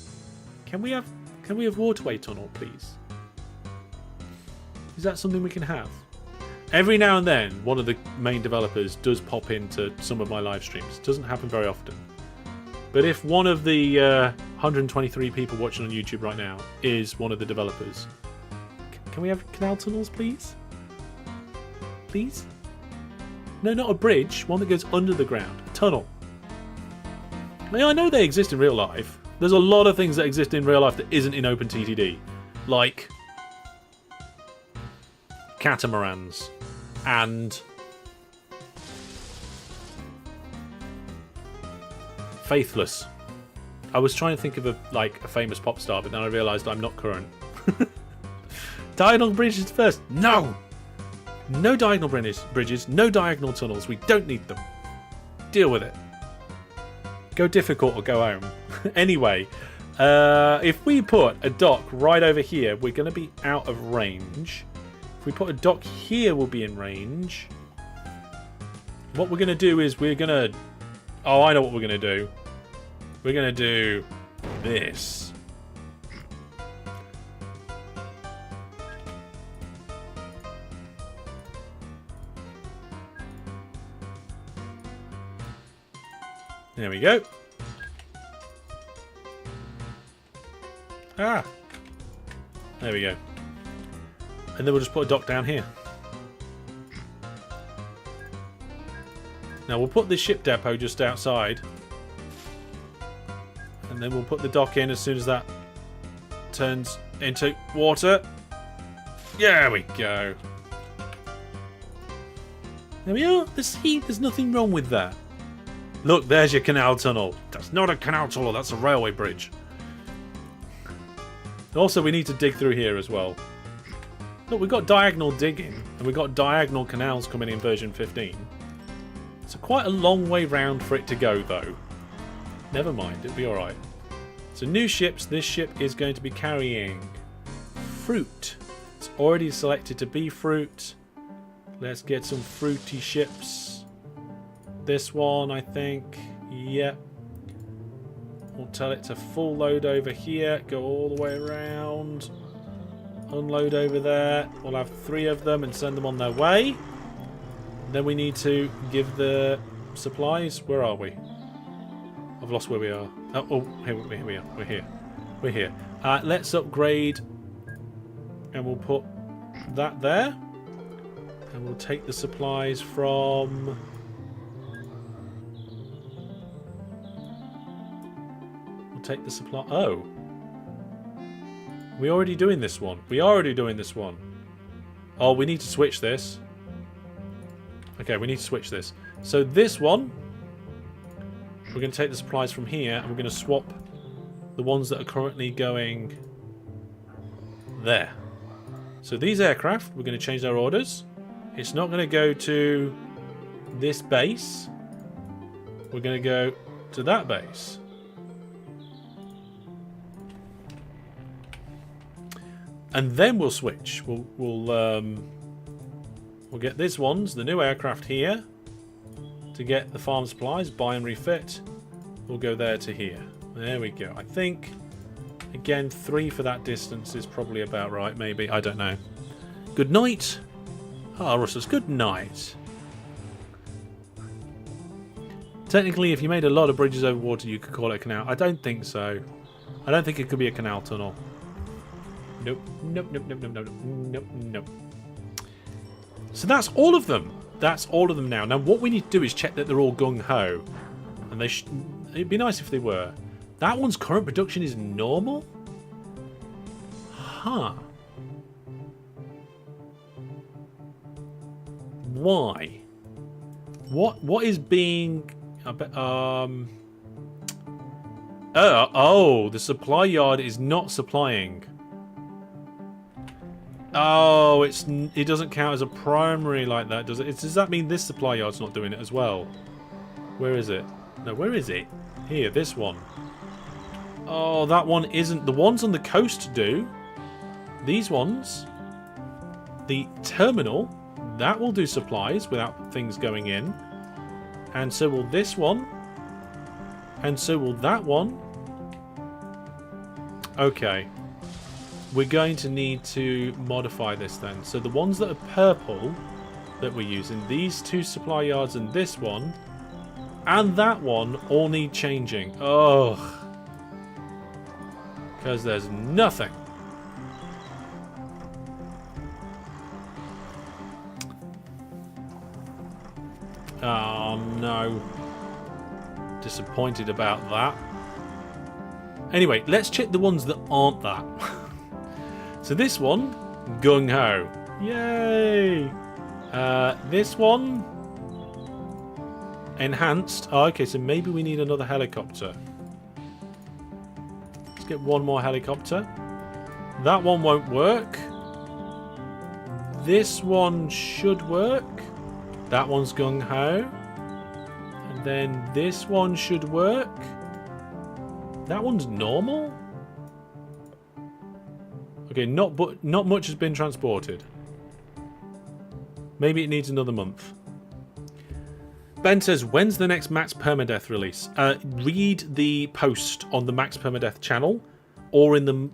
Can we have waterway tunnel, please? Is that something we can have? Every now and then, one of the main developers does pop into some of my live streams. It doesn't happen very often. But if one of the 123 people watching on YouTube right now is one of the developers, can we have canal tunnels, please? Please? No, not a bridge. One that goes under the ground. A tunnel. Now, I know they exist in real life. There's a lot of things that exist in real life that isn't in OpenTTD. Like catamarans and Faithless. I was trying to think of a famous pop star, but then I realised I'm not current. Diagonal bridges first. No! No diagonal bridges, no diagonal tunnels. We don't need them. Deal with it. Go difficult or go home. Anyway, if we put a dock right over here, we're going to be out of range. If we put a dock here, we'll be in range. What we're going to do is we're going to... oh, I know what we're going to do. We're going to do this. There we go. Ah. There we go. And then we'll just put a dock down here. Now we'll put this ship depot just outside. And then we'll put the dock in as soon as that turns into water. There we go. There we are. The sea, there's nothing wrong with that. Look, there's your canal tunnel. That's not a canal tunnel, that's a railway bridge. Also, we need to dig through here as well. Look, we've got diagonal digging, and we've got diagonal canals coming in version 15. It's quite a long way round for it to go, though. Never mind, it'll be alright. So, new ships. This ship is going to be carrying fruit. It's already selected to be fruit. Let's get some fruity ships. This one, I think. Yep. We'll tell it to full load over here. Go all the way around. Unload over there. We'll have 3 of them and send them on their way. Then we need to give the supplies. Where are we? I've lost where we are. Oh, here we are. We're here. We're here. Let's upgrade. And we'll put that there. And we'll take the supplies from... take the supply. Oh, we're already doing this one. We are already doing this one. Oh, we need to switch this. Okay, we need to switch this. So this one, we're going to take the supplies from here, and we're going to swap the ones that are currently going there. So these aircraft, we're going to change their orders. It's not going to go to this base. We're going to go to that base. and then we'll switch. We'll get this one's the new aircraft here to get the farm supplies, buy and refit. We'll go there to here. There we go. I think again 3 for that distance is probably about right. Maybe, I don't know. Good night. Ah, Russell's good night. Technically, if you made a lot of bridges over water, you could call it a canal. I don't think so. I don't think it could be a canal tunnel. Nope. Nope, nope, nope, nope, nope, nope, nope. So that's all of them. That's all of them now. Now, what we need to do is check that they're all gung-ho. And it'd be nice if they were. That one's current production is normal? Huh. Why? What is being... oh, the supply yard is not supplying. Oh, it doesn't count as a primary like that, does it? Does that mean this supply yard's not doing it as well? Where is it? No, where is it? Here, this one. Oh, that one isn't. The ones on the coast do. These ones. The terminal, that will do supplies without things going in. And so will this one. And so will that one. Okay. We're going to need to modify this then. So the ones that are purple that we're using, these 2 supply yards and this one, and that one all need changing. Oh. Because there's nothing. Oh no. Disappointed about that. Anyway, let's check the ones that aren't that. So this one, gung-ho. Yay! This one, enhanced. Oh, okay, so maybe we need another helicopter. Let's get one more helicopter. That one won't work. This one should work. That one's gung-ho. And then this one should work. That one's normal. Okay, not much has been transported. Maybe it needs another month. Ben says, when's the next Max Permadeath release? Read the post on the Max Permadeath channel, or in the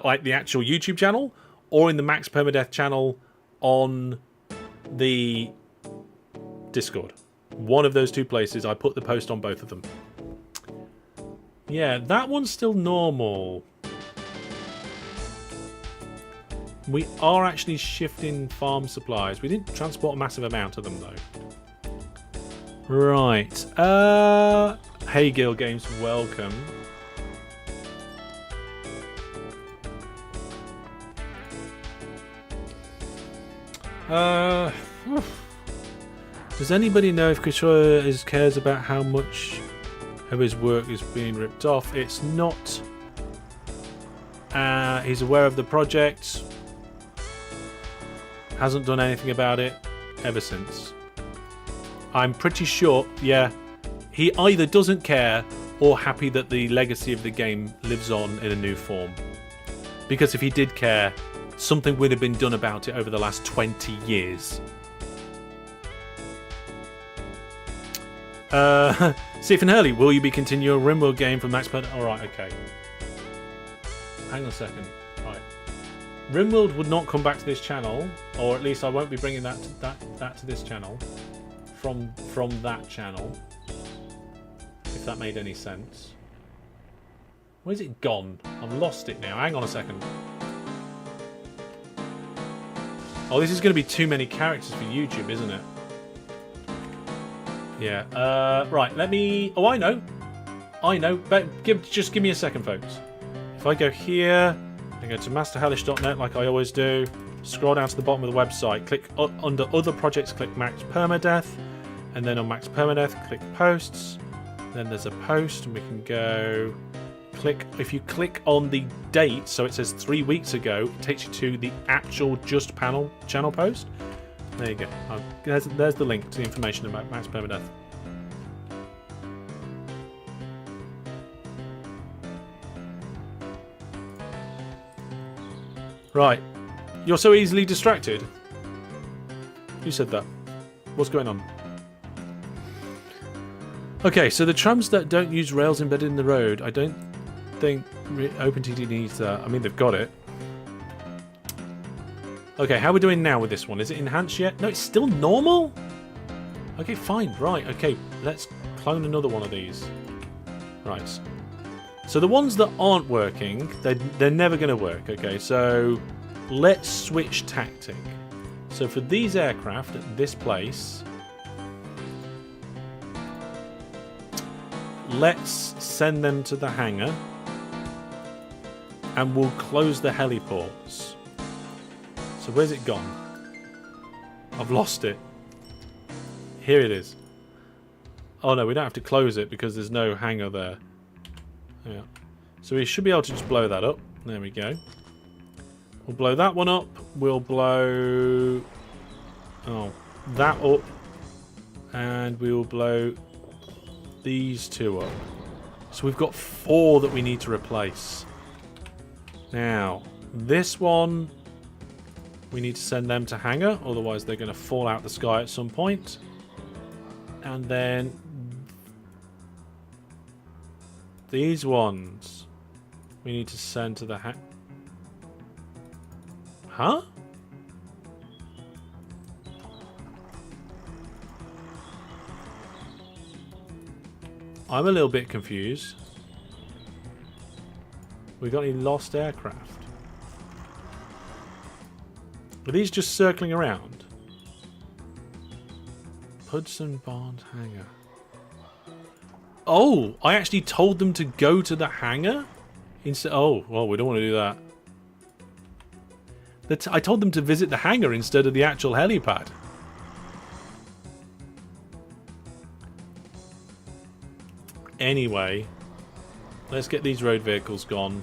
like the actual YouTube channel, or in the Max Permadeath channel on the Discord. One of those 2 places. I put the post on both of them. Yeah, that one's still normal. We are actually shifting farm supplies. We didn't transport a massive amount of them, though. Right. Hey, Gil Games, welcome. Does anybody know if Kishore cares about how much of his work is being ripped off? It's not. He's aware of the project. Hasn't done anything about it ever since. I'm pretty sure, yeah, he either doesn't care or happy that the legacy of the game lives on in a new form. Because if he did care, something would have been done about it over the last 20 years. Stephen Hurley, will you be continuing a Renewal game from Max Permadeath? Alright, okay. Hang on a second. Right. Renewal would not come back to this channel, or at least I won't be bringing that to this channel from that channel. If that made any sense. Where's it gone? I've lost it now. Hang on a second. Oh, this is going to be too many characters for YouTube, isn't it? Yeah. Right, let me... Oh, I know. But just give me a second, folks. If I go here, I go to masterhellish.net like I always do, scroll down to the bottom of the website, click under Other Projects, click Max Permadeath, and then on Max Permadeath, click Posts. Then there's a post, and we can go... If you click on the date, so it says 3 weeks ago, it takes you to the actual channel post. There you go. There's the link to the information about Max Permadeath. Right. You're so easily distracted. Who said that? What's going on? Okay, so the trams that don't use rails embedded in the road, I don't think OpenTTD needs that. I mean, they've got it. Okay, how are we doing now with this one? Is it enhanced yet? No, it's still normal? Okay, fine. Right, okay. Let's clone another one of these. Right. So the ones that aren't working, they're never going to work. Okay, so let's switch tactic. So for these aircraft at this place, let's send them to the hangar and we'll close the heliports. So where's it gone? I've lost it. Here it is. Oh no, we don't have to close it because there's no hangar there. Yeah. So we should be able to just blow that up. There we go. We'll blow that one up. We'll blow that up. And we will blow these two up. So we've got 4 that we need to replace. Now, this one, we need to send them to hangar, otherwise they're going to fall out the sky at some point. And then these ones we need to send to the Huh? I'm a little bit confused. We got any lost aircraft? Are these just circling around? Hudson Barnes hangar. Oh, I actually told them to go to the hangar? Instead, oh, well, we don't want to do that. I told them to visit the hangar instead of the actual helipad. Anyway, let's get these road vehicles gone.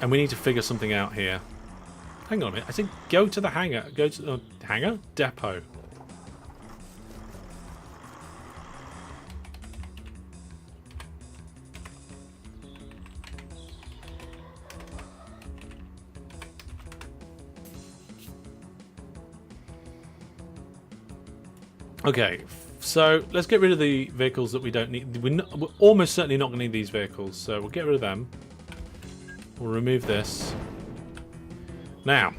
And we need to figure something out here. Hang on a minute. I said go to the hangar. Go to the hangar? Depot. Okay, so let's get rid of the vehicles that we don't need. We're almost certainly not going to need these vehicles, so we'll get rid of them. We'll remove this. Now,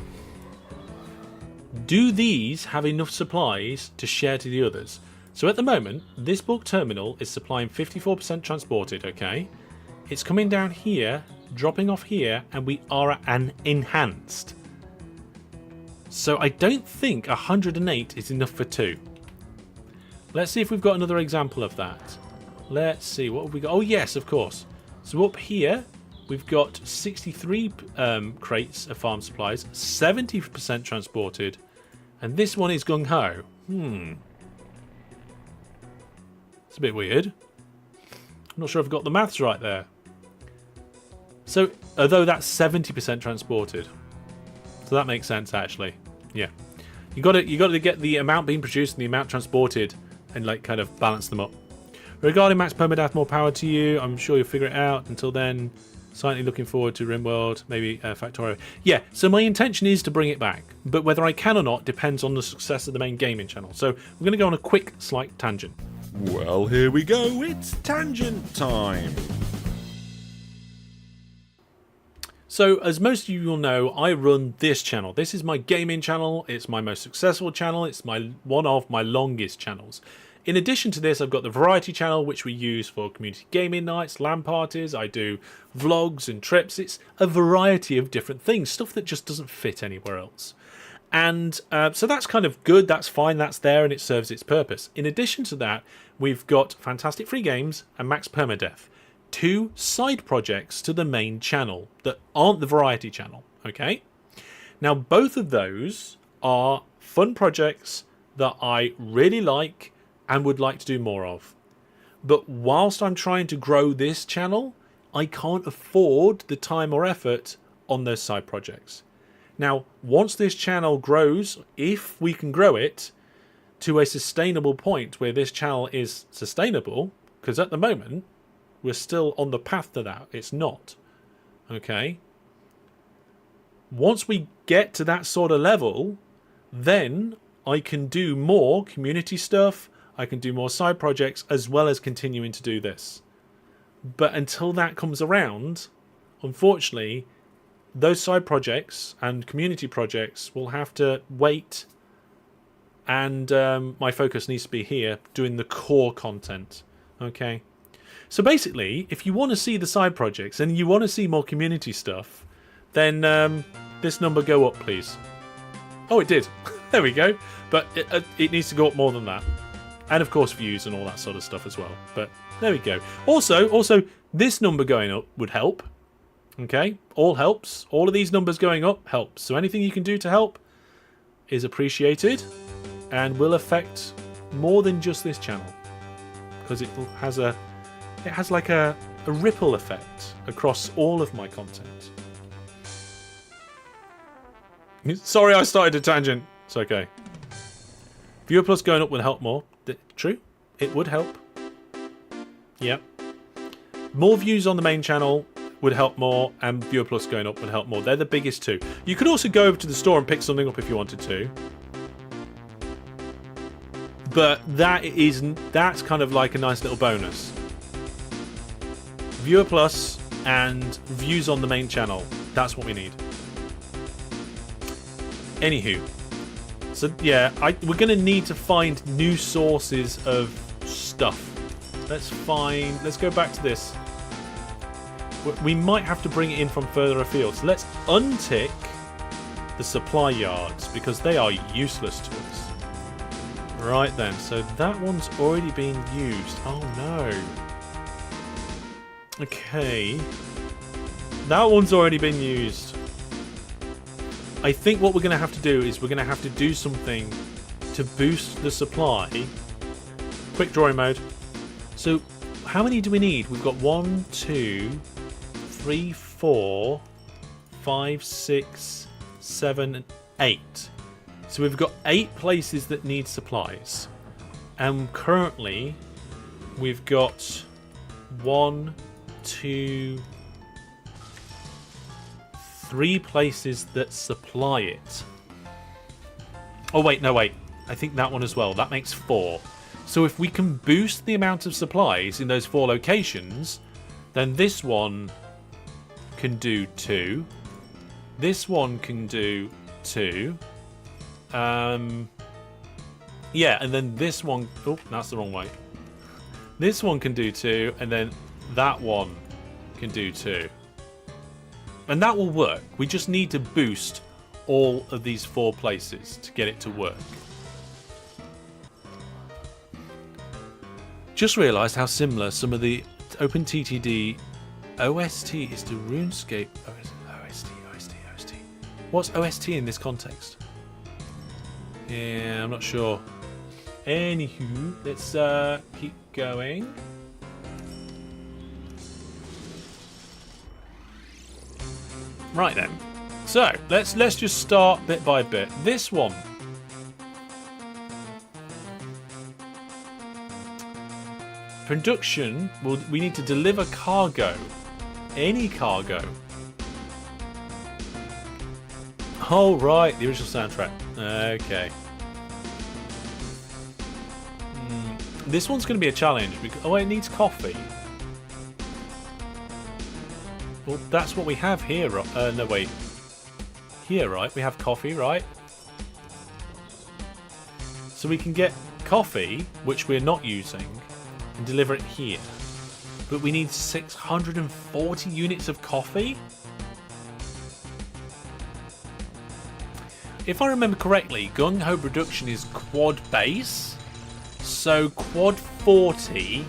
do these have enough supplies to share to the others? So at the moment, this bulk terminal is supplying 54% transported, okay? It's coming down here, dropping off here, and we are at an enhanced. So I don't think 108 is enough for 2. Let's see if we've got another example of that. Let's see, what have we got? Oh yes, of course. So up here, we've got 63 crates of farm supplies, 70% transported, and this one is gung-ho. It's a bit weird. I'm not sure if I've got the maths right there. So, although that's 70% transported. So that makes sense, actually. Yeah. You got to get the amount being produced and the amount transported and like kind of balance them up. Regarding Max Permadeath, more power to you. I'm sure you'll figure it out. Until then, silently looking forward to RimWorld, maybe Factorio. Yeah, so my intention is to bring it back, but whether I can or not depends on the success of the main gaming channel. So we're going to go on a quick, slight tangent. Well, here we go. It's tangent time. So, as most of you will know, I run this channel. This is my gaming channel. It's my most successful channel. It's one of my longest channels. In addition to this, I've got the variety channel, which we use for community gaming nights, LAN parties. I do vlogs and trips. It's a variety of different things, stuff that just doesn't fit anywhere else. And so that's kind of good. That's fine. That's there, and it serves its purpose. In addition to that, we've got Fantastic Free Games and Max Permadeath. 2 side projects to the main channel that aren't the variety channel, okay? Now, both of those are fun projects that I really like and would like to do more of. But whilst I'm trying to grow this channel, I can't afford the time or effort on those side projects. Now, once this channel grows, if we can grow it to a sustainable point where this channel is sustainable, because at the moment, we're still on the path to that. It's not. Okay? Once we get to that sort of level, then I can do more community stuff, I can do more side projects, as well as continuing to do this. But until that comes around, unfortunately, those side projects and community projects will have to wait, and my focus needs to be here, doing the core content. Okay? So basically, if you want to see the side projects and you want to see more community stuff, then this number go up, please. Oh, it did. There we go. But it needs to go up more than that. And of course, views and all that sort of stuff as well. But there we go. Also, this number going up would help. Okay? All helps. All of these numbers going up helps. So anything you can do to help is appreciated and will affect more than just this channel. Because it has like a ripple effect across all of my content. Sorry, I started a tangent. It's okay. Viewer plus going up would help more. True, it would help. Yep. More views on the main channel would help more, and viewer plus going up would help more. They're the biggest two. You could also go over to the store and pick something up if you wanted to. But that's kind of like a nice little bonus. Viewer plus and views on the main channel. That's what we need. Anywho, so yeah, we're going to need to find new sources of stuff. Let's go back to this. We might have to bring it in from further afield. So let's untick the supply yards because they are useless to us. Right then, so that one's already been used. Oh no. Okay. That one's already been used. I think what we're going to have to do is we're going to have to do something to boost the supply. Quick drawing mode. So, how many do we need? We've got 1, 2, 3, 4, 5, 6, 7, 8. So we've got 8 places that need supplies. And currently, we've got 1, 2, 3 places that supply it. Oh wait, no wait. I think that one as well. That makes 4. So if we can boost the amount of supplies in those 4 locations, then this one can do 2. This one can do 2. Yeah, and then this one... Oh, that's the wrong way. This one can do 2, and then that one can do 2. And that will work. We just need to boost all of these 4 places to get it to work. Just realised how similar some of the OpenTTD OST is to RuneScape. OST. What's OST in this context? Yeah, I'm not sure. Anywho, let's keep going. Right then. So let's just start bit by bit. This one. Production. Well, we need to deliver cargo. Any cargo. Oh right, the original soundtrack. Okay. This one's going to be a challenge because it needs coffee. Well, that's what we have here. No, wait. Here, right? We have coffee, right? So we can get coffee, which we're not using, and deliver it here. But we need 640 units of coffee? If I remember correctly, Gung Ho production is quad base. So quad 40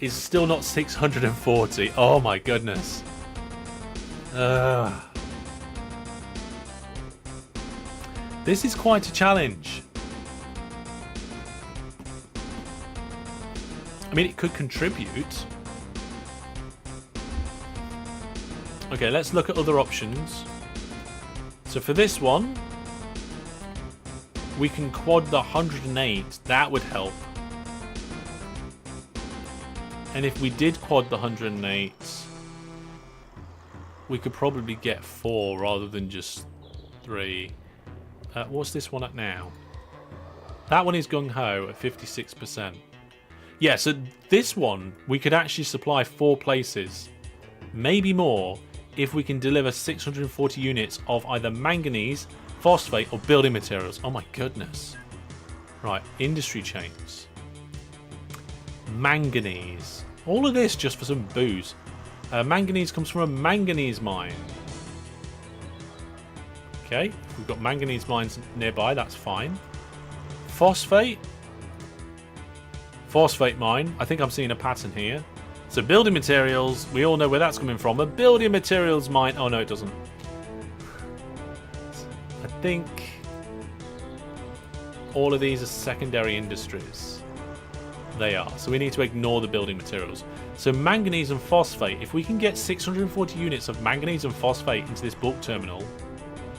is still not 640. Oh my goodness. This is quite a challenge. I mean, it could contribute. Okay, let's look at other options. So for this one, we can quad the 108. That would help. And if we did quad the 108, we could probably get 4 rather than just 3. What's this one at now? That one is gung-ho at 56%. Yeah, so this one, we could actually supply 4 places. Maybe more, if we can deliver 640 units of either manganese, phosphate, or building materials. Oh my goodness. Right, industry chains. Manganese. All of this just for some booze. Manganese comes from a manganese mine. Okay, we've got manganese mines nearby, that's fine. Phosphate. Phosphate mine. I think I'm seeing a pattern here. So building materials, we all know where that's coming from. A building materials mine. Oh no, it doesn't. I think all of these are secondary industries. They are. So we need to ignore the building materials. So manganese and phosphate. If we can get 640 units of manganese and phosphate into this bulk terminal.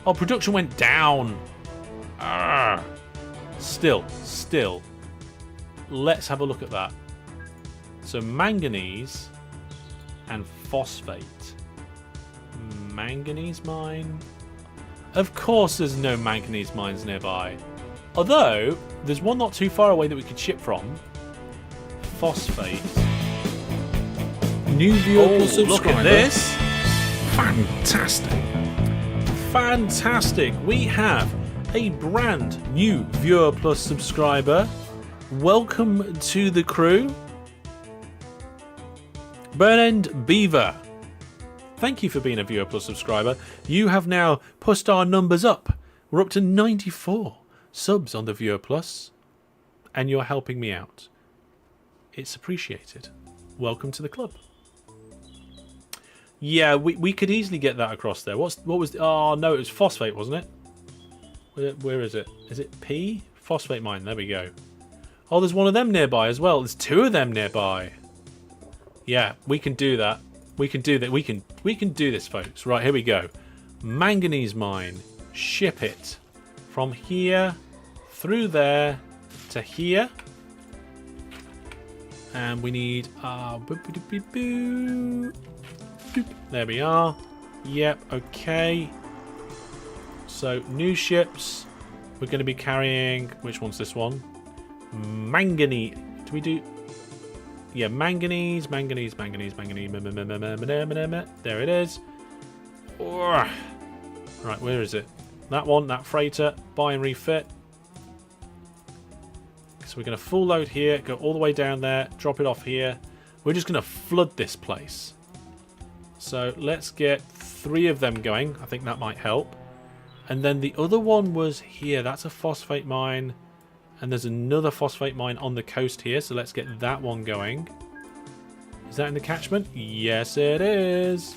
Oh, production went down. Arrgh. Still. Let's have a look at that. So manganese and phosphate. Manganese mine. Of course there's no manganese mines nearby. Although, there's one not too far away that we could ship from. Phosphate. New viewer plus Look subscriber. at this. Fantastic. Fantastic. We have a brand new viewer plus subscriber. Welcome to the crew. Bernard Beaver. Thank you for being a viewer plus subscriber. You have now pushed our numbers up. We're up to 94 subs on the viewer plus. And you're helping me out. It's appreciated. Welcome to the club. Yeah, we could easily get that across there. What was? Oh no, it was phosphate, wasn't it? Where is it? Is it P? Phosphate mine. There we go. Oh, there's one of them nearby as well. There's 2 of them nearby. Yeah, we can do that. We can do that. We can do this, folks. Right, here we go. Manganese mine. Ship it from here through there to here. And we need there we are. Yep, okay. So new ships. We're going to be carrying, which one's this one? Manganese. Do we do? Yeah, manganese. There it is. Right, where is it? That one, that freighter. Buy and refit. So we're going to full load here, go all the way down there, drop it off here. We're just going to flood this place. So let's get 3 of them going. I think that might help. And then the other one was here. That's a phosphate mine. And there's another phosphate mine on the coast here. So let's get that one going. Is that in the catchment? Yes, it is.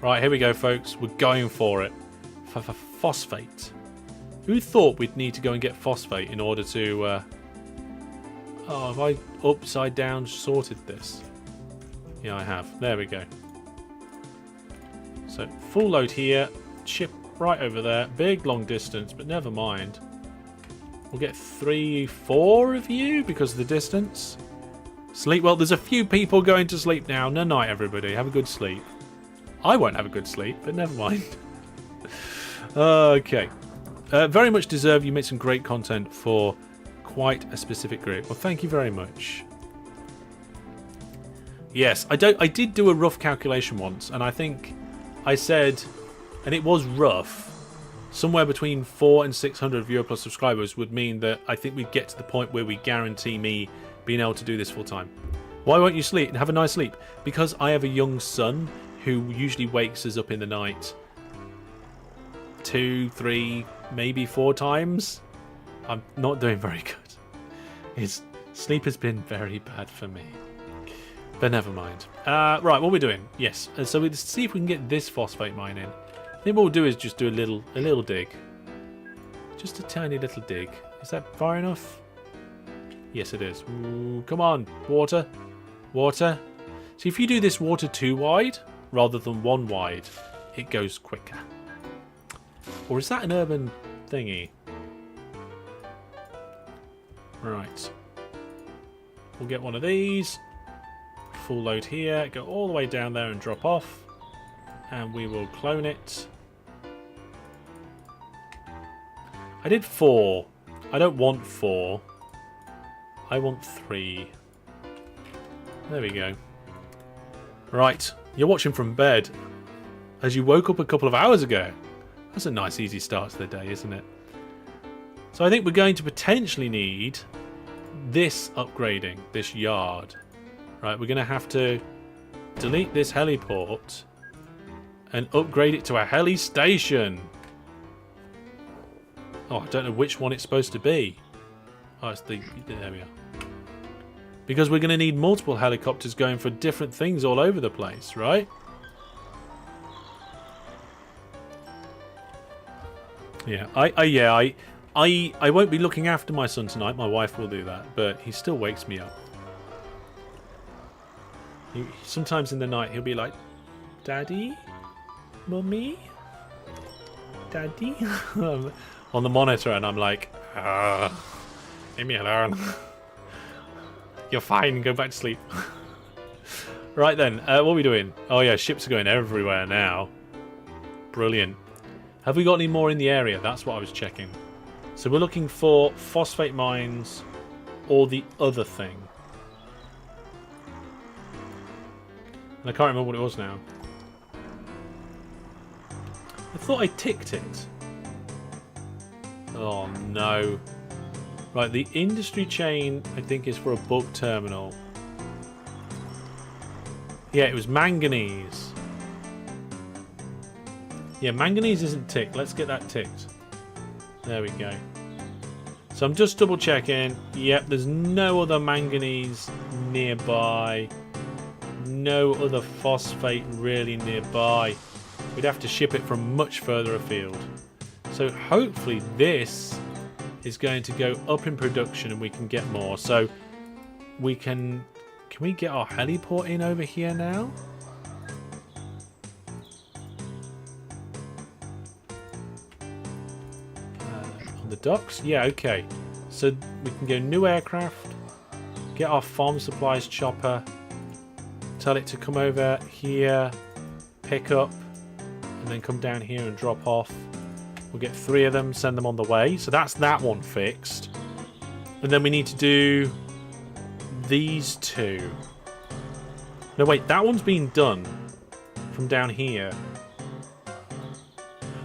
Right, here we go, folks. We're going for it. For phosphate. Who thought we'd need to go and get phosphate in order to... Oh, have I upside down sorted this? Yeah, I have. There we go. So, full load here. Ship right over there. Big, long distance, but never mind. We'll get 3, 4 of you because of the distance. Sleep. Well, there's a few people going to sleep now. No night, everybody. Have a good sleep. I won't have a good sleep, but never mind. Okay. Very much deserved. You made some great content for quite a specific group. Well, thank you very much. Yes, I did do a rough calculation once, and I think I said, and it was rough, somewhere between 400 and 600 viewer plus subscribers would mean that I think we'd get to the point where we guarantee me being able to do this full time. Why won't you sleep and have a nice sleep? Because I have a young son who usually wakes us up in the night 2, 3, maybe 4 times. I'm not doing very good. His sleep has been very bad for me. But never mind. Right, what are we doing? Yes, so let's see if we can get this phosphate mine in. I think what we'll do is just do a little dig. Just a tiny little dig. Is that far enough? Yes, it is. Ooh, come on, water. Water. See, if you do this water 2 wide rather than 1 wide, it goes quicker. Or is that an urban thingy? Right. We'll get one of these. Full load here. Go all the way down there and drop off. And we will clone it. I did 4. I don't want 4. I want 3. There we go. Right, you're watching from bed as you woke up a couple of hours ago. That's a nice easy start to the day, isn't it? So I think we're going to potentially need this upgrading, this yard. Right, we're going to have to delete this heliport and upgrade it to a heli station. Oh, I don't know which one it's supposed to be. Oh, it's the... There we are. Because we're going to need multiple helicopters going for different things all over the place, right? Yeah, I won't be looking after my son tonight. My wife will do that, but he still wakes me up. Sometimes in the night he'll be like, "Daddy? Mummy? Daddy?" On the monitor, and I'm like, leave me alone. You're fine, go back to sleep. Right then, what are we doing? Oh yeah, ships are going everywhere now. Brilliant. Have we got any more in the area? That's what I was checking. So we're looking for phosphate mines or the other thing. And I can't remember what it was now. I thought I ticked it. Oh no. Right, the industry chain I think is for a bulk terminal. Yeah, it was manganese. Yeah, manganese isn't ticked. Let's get that ticked. There we go. So I'm just double checking. Yep, there's no other manganese nearby. No other phosphate really nearby. We'd have to ship it from much further afield. So hopefully this is going to go up in production and we can get more. So we can we get our heliport in over here now? On the docks? Yeah, okay. So we can go new aircraft, get our farm supplies chopper, tell it to come over here, pick up, and then come down here and drop off. We'll get 3 of them, send them on the way. So that's that one fixed. And then we need to do these 2. No, wait, that one's been done from down here.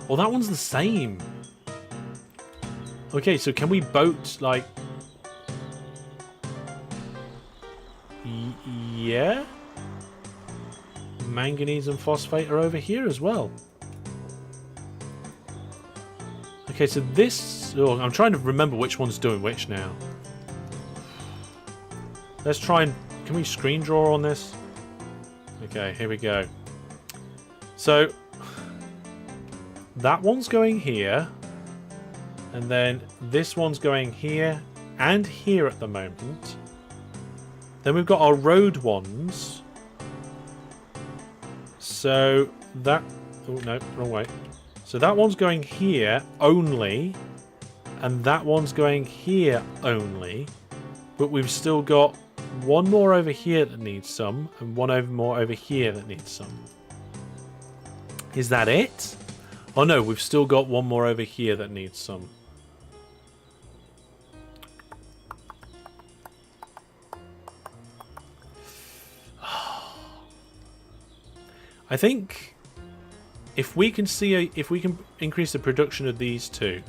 Oh, that one's the same. Okay, so can we boat, like... Yeah? Manganese and phosphate are over here as well. Okay, so this... Oh, I'm trying to remember which one's doing which now. Let's try and... Can we screen draw on this? Okay, here we go. So... That one's going here. And then this one's going here and here at the moment. Then we've got our road ones. So that... Oh, no, wrong way. So that one's going here only. And that one's going here only. But we've still got one more over here that needs some. And one more over here that needs some. Is that it? Oh no, we've still got one more over here that needs some. I think if we can if we can increase the production of these 2,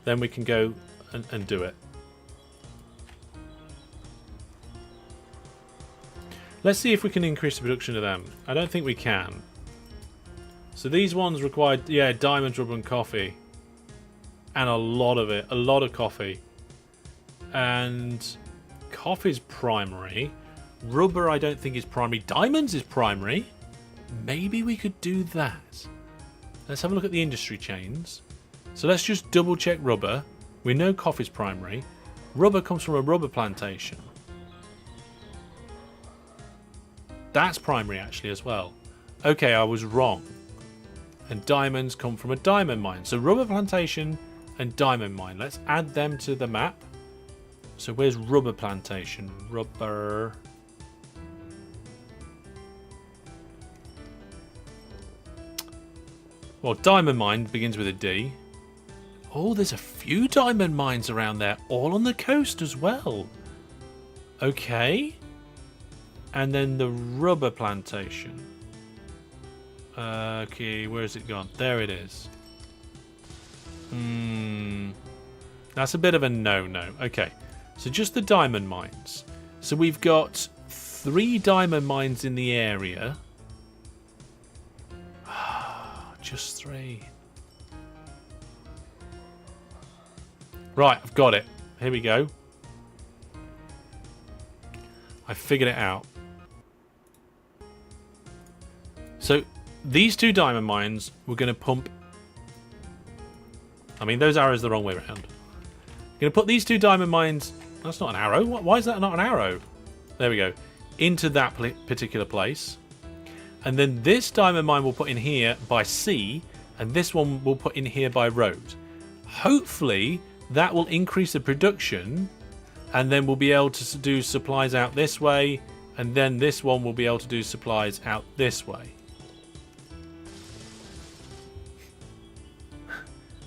then we can go and do it. Let's see if we can increase the production of them. I don't think we can. So these ones require, yeah, diamonds, rubber and coffee. And a lot of it. A lot of coffee. And coffee's primary. Rubber I don't think is primary. Diamonds is primary. Maybe we could do that. Let's have a look at the industry chains. So let's just double check rubber. We know coffee's primary. Rubber comes from a rubber plantation. That's primary actually as well. Okay, I was wrong. And diamonds come from a diamond mine. So rubber plantation and diamond mine. Let's add them to the map. So where's rubber plantation? Rubber... Well, diamond mine begins with a D. Oh, there's a few diamond mines around there, all on the coast as well. Okay. And then the rubber plantation. Okay, where's it gone? There it is. That's a bit of a no-no. Okay, so just the diamond mines. So we've got 3 diamond mines in the area. Just 3. Right, I've got it. Here we go. I figured it out. So these 2 diamond mines we're going to pump. I mean, those arrows are the wrong way around. Going to put these 2 diamond mines. That's not an arrow. Why is that not an arrow? There we go. Into that particular place. And then this diamond mine we'll put in here by sea. And this one we'll put in here by road. Hopefully that will increase the production. And then we'll be able to do supplies out this way. And then this one will be able to do supplies out this way.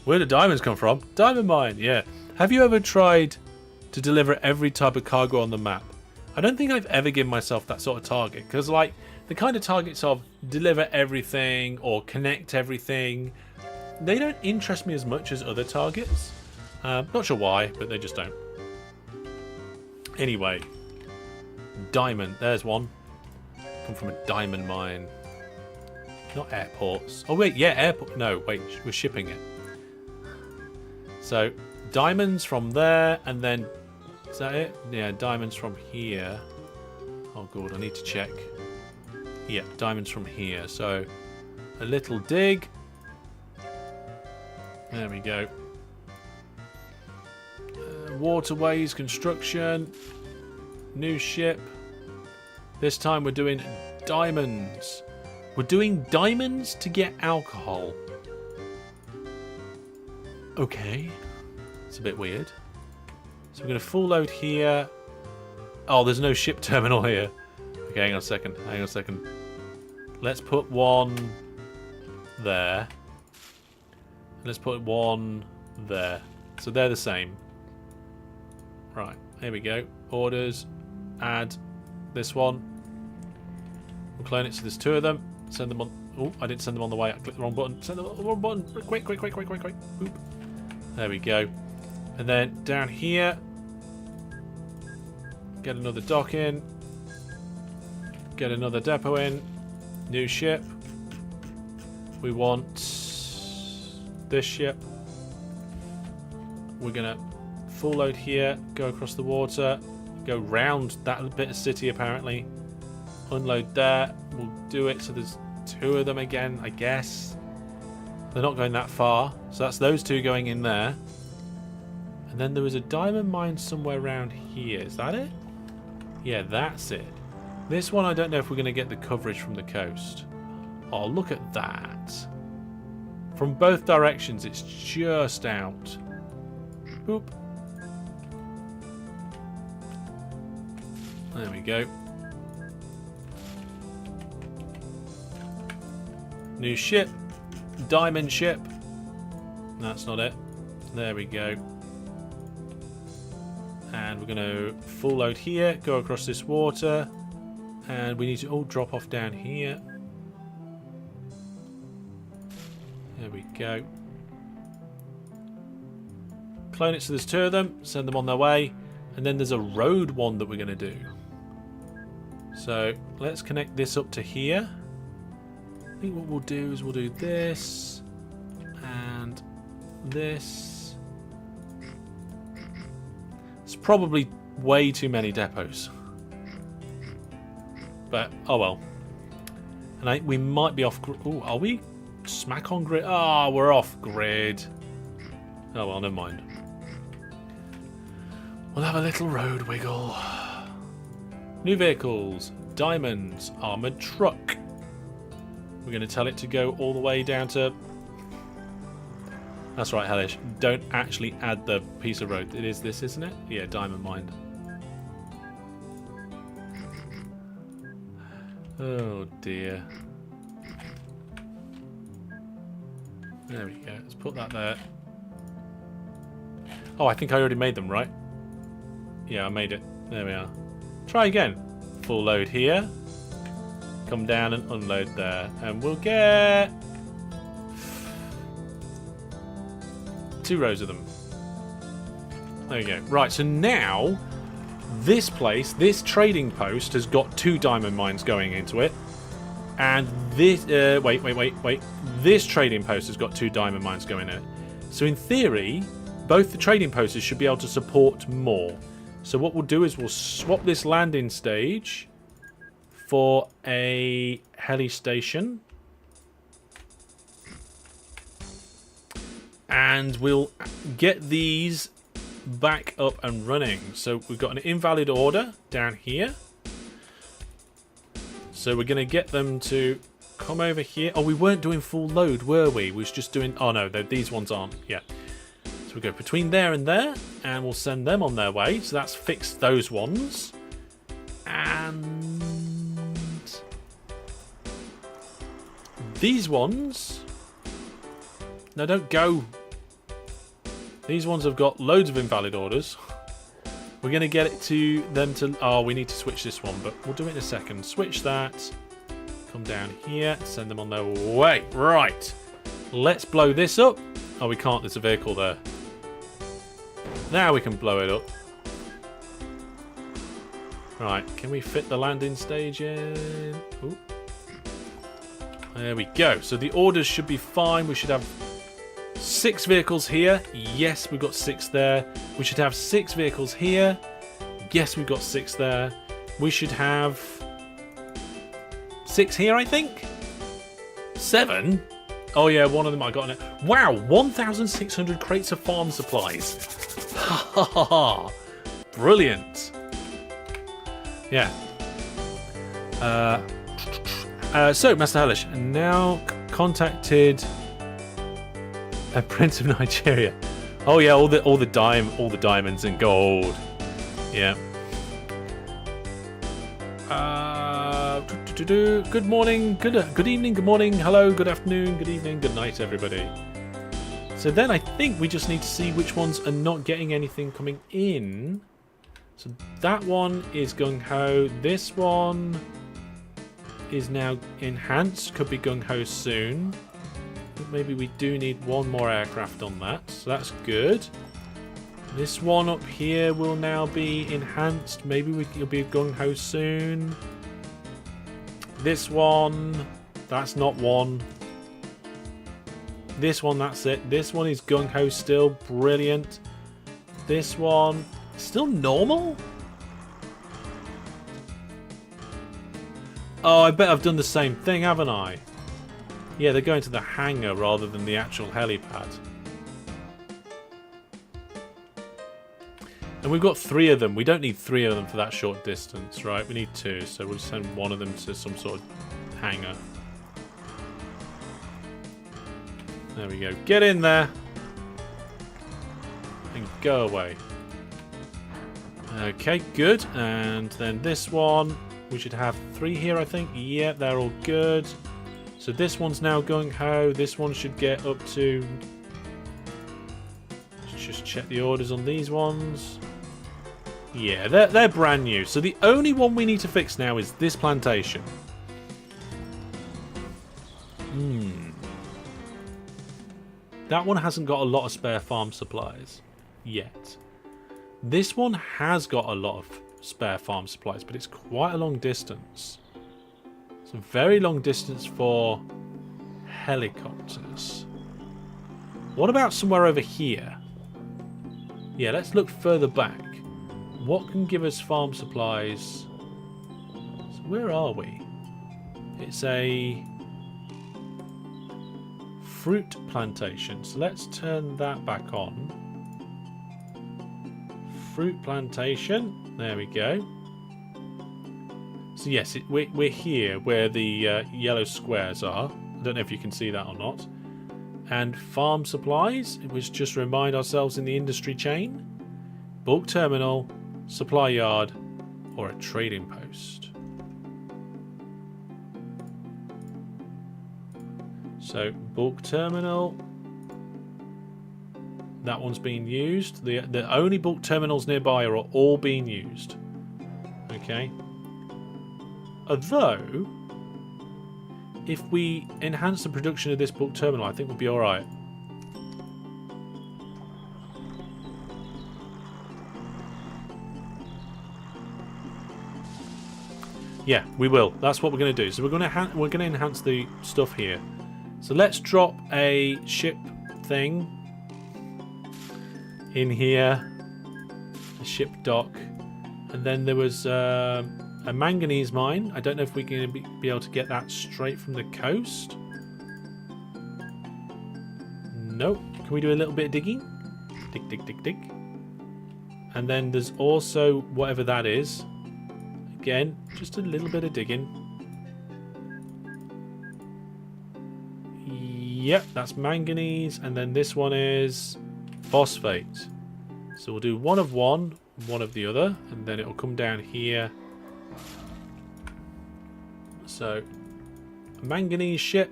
Where do diamonds come from? Diamond mine, yeah. Have you ever tried to deliver every type of cargo on the map? I don't think I've ever given myself that sort of target. Because, like, the kind of targets of deliver everything or connect everything, they don't interest me as much as other targets. Not sure why, but they just don't. Anyway. Diamond. There's one. Come from a diamond mine. Not airports. Oh, wait. Yeah, airport. No, wait. We're shipping it. So, diamonds from there, and then... Is that it? Yeah, diamonds from here. Oh, God, I need to check. Yeah, diamonds from here. So, a little dig. There we go. Waterways, construction. New ship. This time we're doing diamonds. We're doing diamonds to get alcohol. Okay. It's a bit weird. So we're going to full load here. Oh, there's no ship terminal here. Okay, hang on a second. Hang on a second. Let's put one there. Let's put one there. So they're the same. Right, here we go. Orders. Add this one. We'll clone it so there's 2 of them. Send them on. Oh, I didn't send them on the way. I clicked the wrong button. Send them on the wrong button. Quick, quick, quick, quick, quick, quick. Boop. There we go. And then down here, get another dock in. Get another depot in. New ship. We want this ship. We're going to full load here. Go across the water. Go round that bit of city apparently. Unload there. We'll do it so there's 2 of them again, I guess. They're not going that far. So that's those 2 going in there. And then there was a diamond mine somewhere around here. Is that it? Yeah, that's it. This one, I don't know if we're going to get the coverage from the coast. Oh, look at that. From both directions, it's just out. Boop. There we go. New ship. Diamond ship. That's not it. There we go. And we're going to full load here, go across this water, and we need to all drop off down here. There we go. Clone it so there's 2 of them, send them on their way, and then there's a road one that we're going to do. So let's connect this up to here. I think what we'll do is we'll do this and this. It's probably way too many depots. But, oh well. And we might be off... Oh, are we smack on grid? Ah, we're off grid. Oh well, never mind. We'll have a little road wiggle. New vehicles. Diamonds. Armoured truck. We're going to tell it to go all the way down to... That's right, Hellish. Don't actually add the piece of road. It is this, isn't it? Yeah, diamond mine. Oh dear. There we go. Let's put that there. Oh, I think I already made them, right? Yeah, I made it. There we are. Try again. Full load here. Come down and unload there. And we'll get 2 rows of them. There we go. Right, so now this place, this trading post has got 2 diamond mines going into it. And this... wait. This trading post has got 2 diamond mines going in it. So in theory, both the trading posts should be able to support more. So what we'll do is we'll swap this landing stage for a heli station. And we'll get these back up and running. So we've got an invalid order down here. So we're going to get them to come over here. Oh, we weren't doing full load, were we? We was just doing... Oh, no, these ones aren't. Yeah. So we go between there and there, and we'll send them on their way. So that's fixed those ones. And these ones... No, don't go. These ones have got loads of invalid orders. We're going to get it to them to... Oh, we need to switch this one, but we'll do it in a second. Switch that. Come down here. Send them on their way. Right. Let's blow this up. Oh, we can't. There's a vehicle there. Now we can blow it up. Right. Can we fit the landing stage in? Ooh. There we go. So the orders should be fine. We should have 6 vehicles here. Yes, we've got 6 there. We should have 6 vehicles here. Yes, we've got 6 there. We should have 6 here, I think. 7? Oh yeah, one of them I got in it. Wow, 1,600 crates of farm supplies. Ha ha ha. Brilliant. Yeah. So, Master Hellish, now contacted a Prince of Nigeria. Oh yeah, all the diamonds and gold. Yeah. Good morning, good evening, good morning, hello, good afternoon, good evening, good night, everybody. So then I think we just need to see which ones are not getting anything coming in. So that one is gung ho. This one is now enhanced. Could be gung ho soon. Maybe we do need one more aircraft on that, so that's good. This one up here will now be enhanced. Maybe it'll be gung-ho soon. This one, that's not one. This one, that's it. This one is gung-ho still. Brilliant. This one, still normal? Oh, I bet I've done the same thing, haven't I? Yeah, they're going to the hangar rather than the actual helipad. And we've got 3 of them. We don't need 3 of them for that short distance, right? We need 2, so we'll send one of them to some sort of hangar. There we go. Get in there. And go away. Okay, good. And then this one, we should have 3 here, I think. Yeah, they're all good. So this one's now going ho. This one should get up to... Let's just check the orders on these ones. Yeah, they're brand new. So the only one we need to fix now is this plantation. That one hasn't got a lot of spare farm supplies yet. This one has got a lot of spare farm supplies, but it's quite a long distance. It's a very long distance for helicopters. What about somewhere over here? Yeah, let's look further back. What can give us farm supplies? So where are we? It's a fruit plantation. So let's turn that back on. Fruit plantation. There we go. So yes, we're here where the yellow squares are. I don't know if you can see that or not. And farm supplies, it was just remind ourselves in the industry chain. Bulk terminal, supply yard, or a trading post. So bulk terminal. That one's being used. The only bulk terminals nearby are all being used. Okay. Although, if we enhance the production of this bulk terminal, I think we'll be alright. Yeah, we will. That's what we're going to do. So we're going to enhance the stuff here. So let's drop a ship thing in here, a ship dock, and then there was a manganese mine. I don't know if we're going to be able to get that straight from the coast. Nope. Can we do a little bit of digging? Dig, dig, dig, dig. And then there's also whatever that is. Again, just a little bit of digging. Yep, that's manganese, and then this one is phosphate. So we'll do one of one, one of the other, and then it'll come down here. So, manganese ship,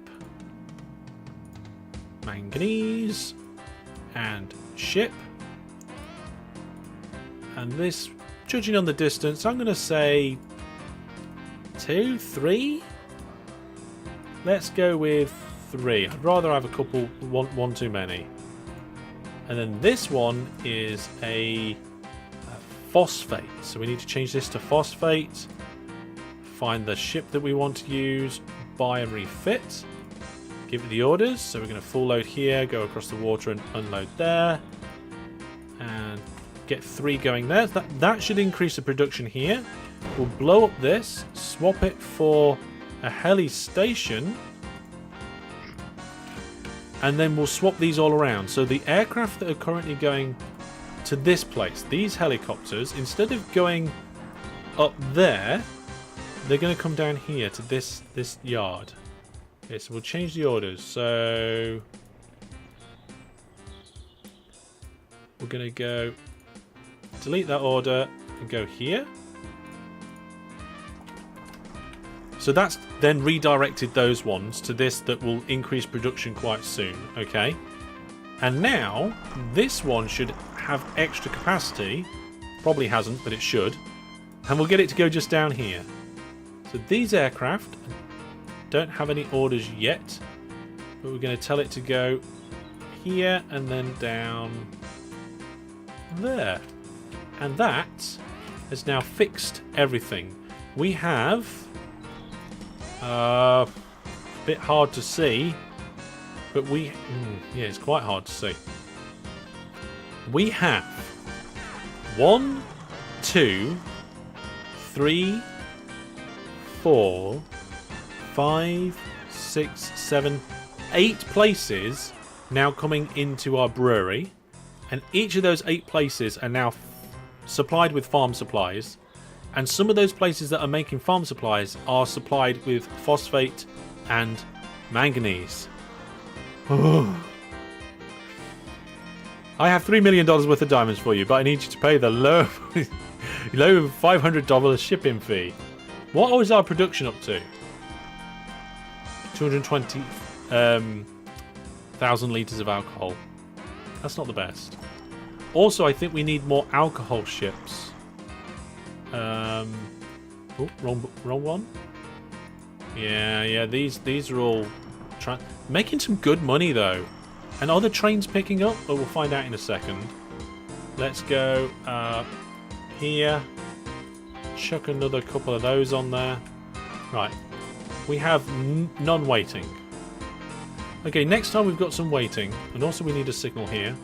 manganese, and ship. And this, judging on the distance, I'm going to say 2, 3. Let's go with 3. I'd rather have a couple, one too many. And then this one is a phosphate. So we need to change this to phosphate. Find the ship that we want to use. Buy and refit. Give it the orders. So we're going to full load here. Go across the water and unload there. And get 3 going there. That should increase the production here. We'll blow up this. Swap it for a heli station. And then we'll swap these all around. So the aircraft that are currently going to this place, these helicopters, instead of going up there, they're going to come down here to this yard. Okay, so we'll change the orders. So we're going to go delete that order and go here. So that's then redirected those ones to this that will increase production quite soon, okay? And now, this one should have extra capacity. Probably hasn't, but it should. And we'll get it to go just down here. So these aircraft don't have any orders yet. But we're going to tell it to go here and then down there. And that has now fixed everything. We have... a bit hard to see, but we... yeah, it's quite hard to see. We have 1, 2, 3, 4, 5, 6, 7, 8 places now coming into our brewery, and each of those 8 places are now supplied with farm supplies. And some of those places that are making farm supplies are supplied with phosphate and manganese. I have $3 million worth of diamonds for you, but I need you to pay the low $500 shipping fee. What was our production up to? 220,000 litres of alcohol. That's not the best. Also, I think we need more alcohol ships. Oh, wrong one. Yeah. These are all making some good money though. And are the trains picking up? But we'll find out in a second. Let's go here. Chuck another couple of those on there. Right. We have none waiting. Okay, next time we've got some waiting, and also we need a signal here.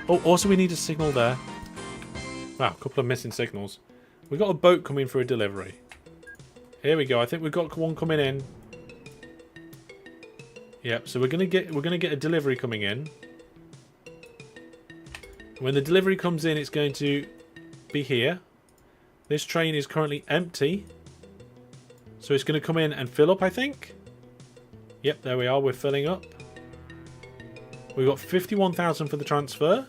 Oh, also we need a signal there. Wow, a couple of missing signals. We've got a boat coming for a delivery. Here we go. I think we've got one coming in. Yep. So we're gonna get a delivery coming in. When the delivery comes in, it's going to be here. This train is currently empty, so it's going to come in and fill up. I think. Yep. There we are. We're filling up. We've got 51,000 for the transfer,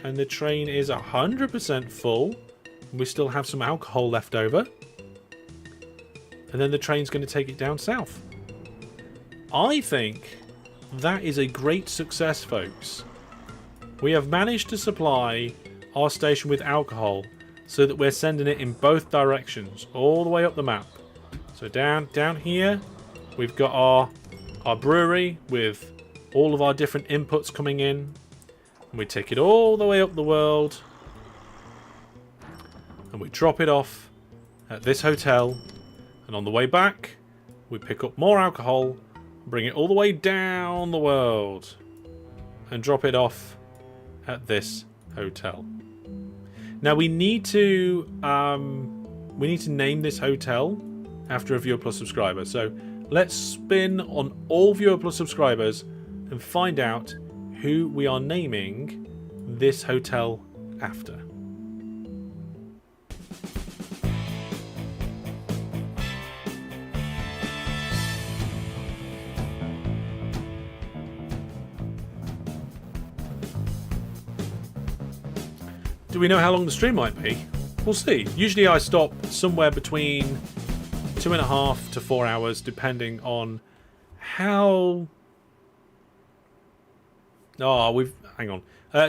and the train is 100% full. We still have some alcohol left over. And then the train's going to take it down south. I think that is a great success, folks. We have managed to supply our station with alcohol so that we're sending it in both directions, all the way up the map. So down here, we've got our brewery with all of our different inputs coming in. And we take it all the way up the world. And we drop it off at this hotel. And on the way back, we pick up more alcohol, bring it all the way down the world, and drop it off at this hotel. Now we need to name this hotel after a Viewer Plus subscriber. So let's spin on all Viewer Plus subscribers and find out who we are naming this hotel after. Do we know how long the stream might be? We'll see. Usually I stop somewhere between 2.5 to 4 hours, depending on how... hang on.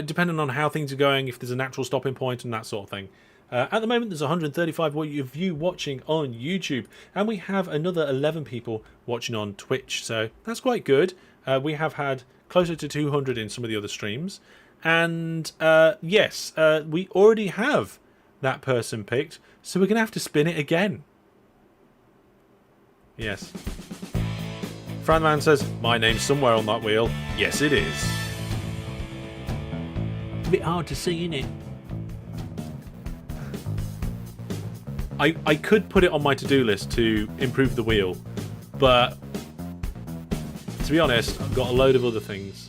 Depending on how things are going, if there's a natural stopping point and that sort of thing. At the moment, there's 135 of you watching on YouTube, and we have another 11 people watching on Twitch, so that's quite good. We have had closer to 200 in some of the other streams. And yes, we already have that person picked, so we're going to have to spin it again. Yes. Franman says, my name's somewhere on that wheel. Yes, it is. A bit hard to see, innit? I could put it on my to-do list to improve the wheel, but to be honest, I've got a load of other things.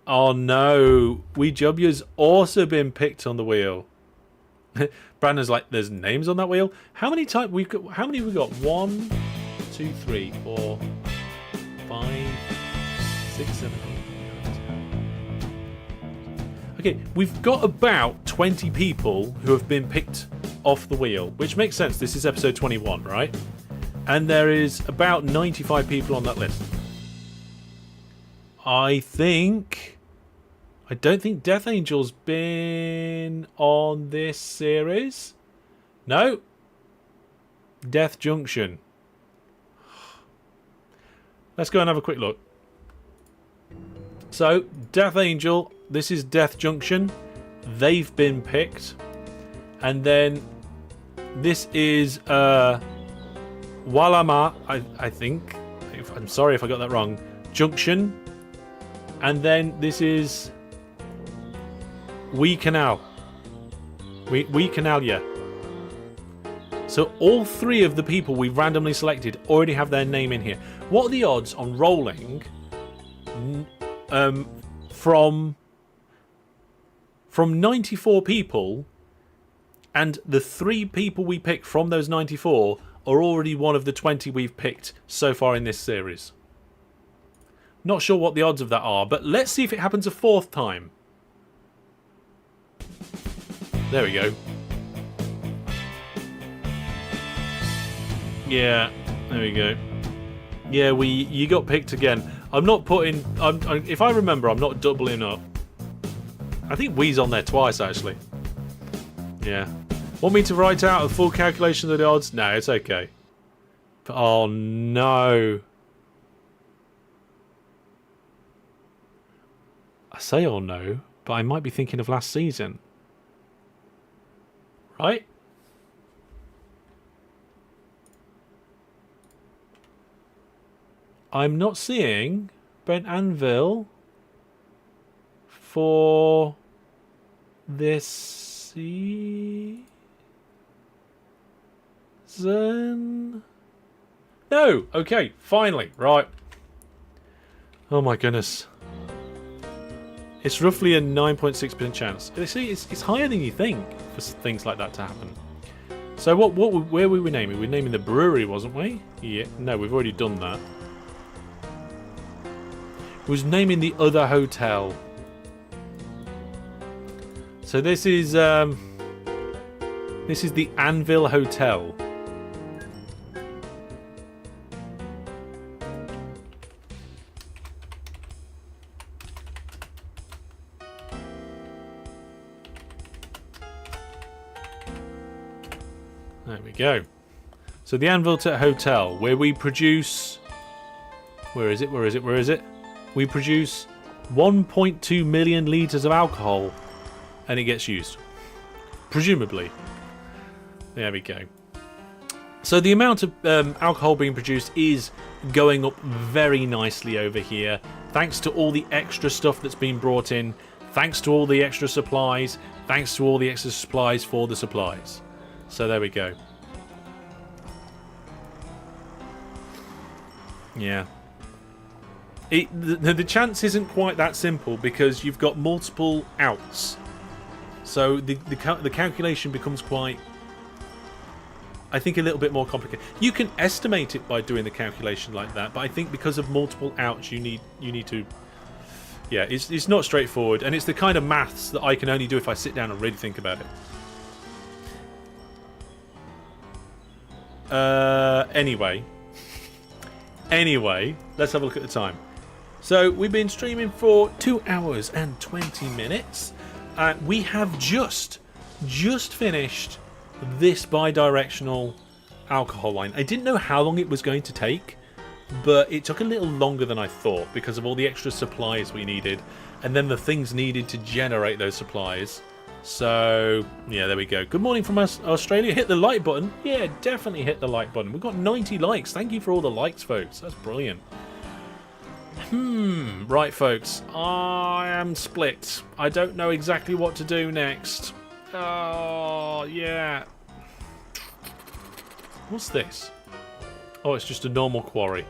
Oh no, Weejuby's also been picked on the wheel. Brandon's like, there's names on that wheel. How many times we've got? How many we got? 1, 2, 3, 4, 5, 6, 7, 8, 9, 10. Okay, we've got about 20 people who have been picked off the wheel, which makes sense. This is episode 21, right? And there is about 95 people on that list. I don't think Death Angel's been on this series. No. Death Junction. Let's go and have a quick look. So, Death Angel, this is Death Junction. They've been picked. And then this is Walama, I think. I'm sorry if I got that wrong. Junction. And then this is We Canal. We Canal, yeah. So all three of the people we randomly selected already have their name in here. What are the odds on rolling from 94 people, and the 3 people we picked from those 94 are already one of the 20 we've picked so far in this series? Not sure what the odds of that are, but let's see if it happens a 4th time. There we go. Yeah, there we go. Yeah, you got picked again. I'm not putting... if I remember, I'm not doubling up. I think Wee's on there twice, actually. Yeah. Want me to write out a full calculation of the odds? No, it's okay. Oh, no. I say oh no, but I might be thinking of last season. Right? I'm not seeing Brent Anvil for this season. No! Okay, finally. Right. Oh my goodness. It's roughly a 9.6% chance. See, it's higher than you think for things like that to happen. So where were we naming? We were naming the brewery, wasn't we? Yeah. No, we've already done that. We was naming the other hotel. So this is the Anvil Hotel. There we go. So the Anviltet Hotel, where we produce... Where is it? Where is it? Where is it? We produce 1.2 million litres of alcohol, and it gets used. Presumably. There we go. So the amount of alcohol being produced is going up very nicely over here, thanks to all the extra stuff that's been brought in, thanks to all the extra supplies, thanks to all the extra supplies for the supplies. So there we go. Yeah. The chance isn't quite that simple because you've got multiple outs. So the calculation becomes quite, I think, a little bit more complicated. You can estimate it by doing the calculation like that, but I think because of multiple outs, you need to. Yeah, it's not straightforward, and it's the kind of maths that I can only do if I sit down and really think about it. Anyway, let's have a look at the time. So we've been streaming for 2 hours and 20 minutes. We have just finished this bidirectional alcohol line. I didn't know how long it was going to take, but it took a little longer than I thought because of all the extra supplies we needed, and then the things needed to generate those supplies. So, yeah, there we go. Good morning from Australia. Hit the like button. Yeah, definitely hit the like button. We've got 90 likes. Thank you for all the likes, folks. That's brilliant. Right, folks. I am split. I don't know exactly what to do next. Oh, yeah. What's this? Oh, it's just a normal quarry.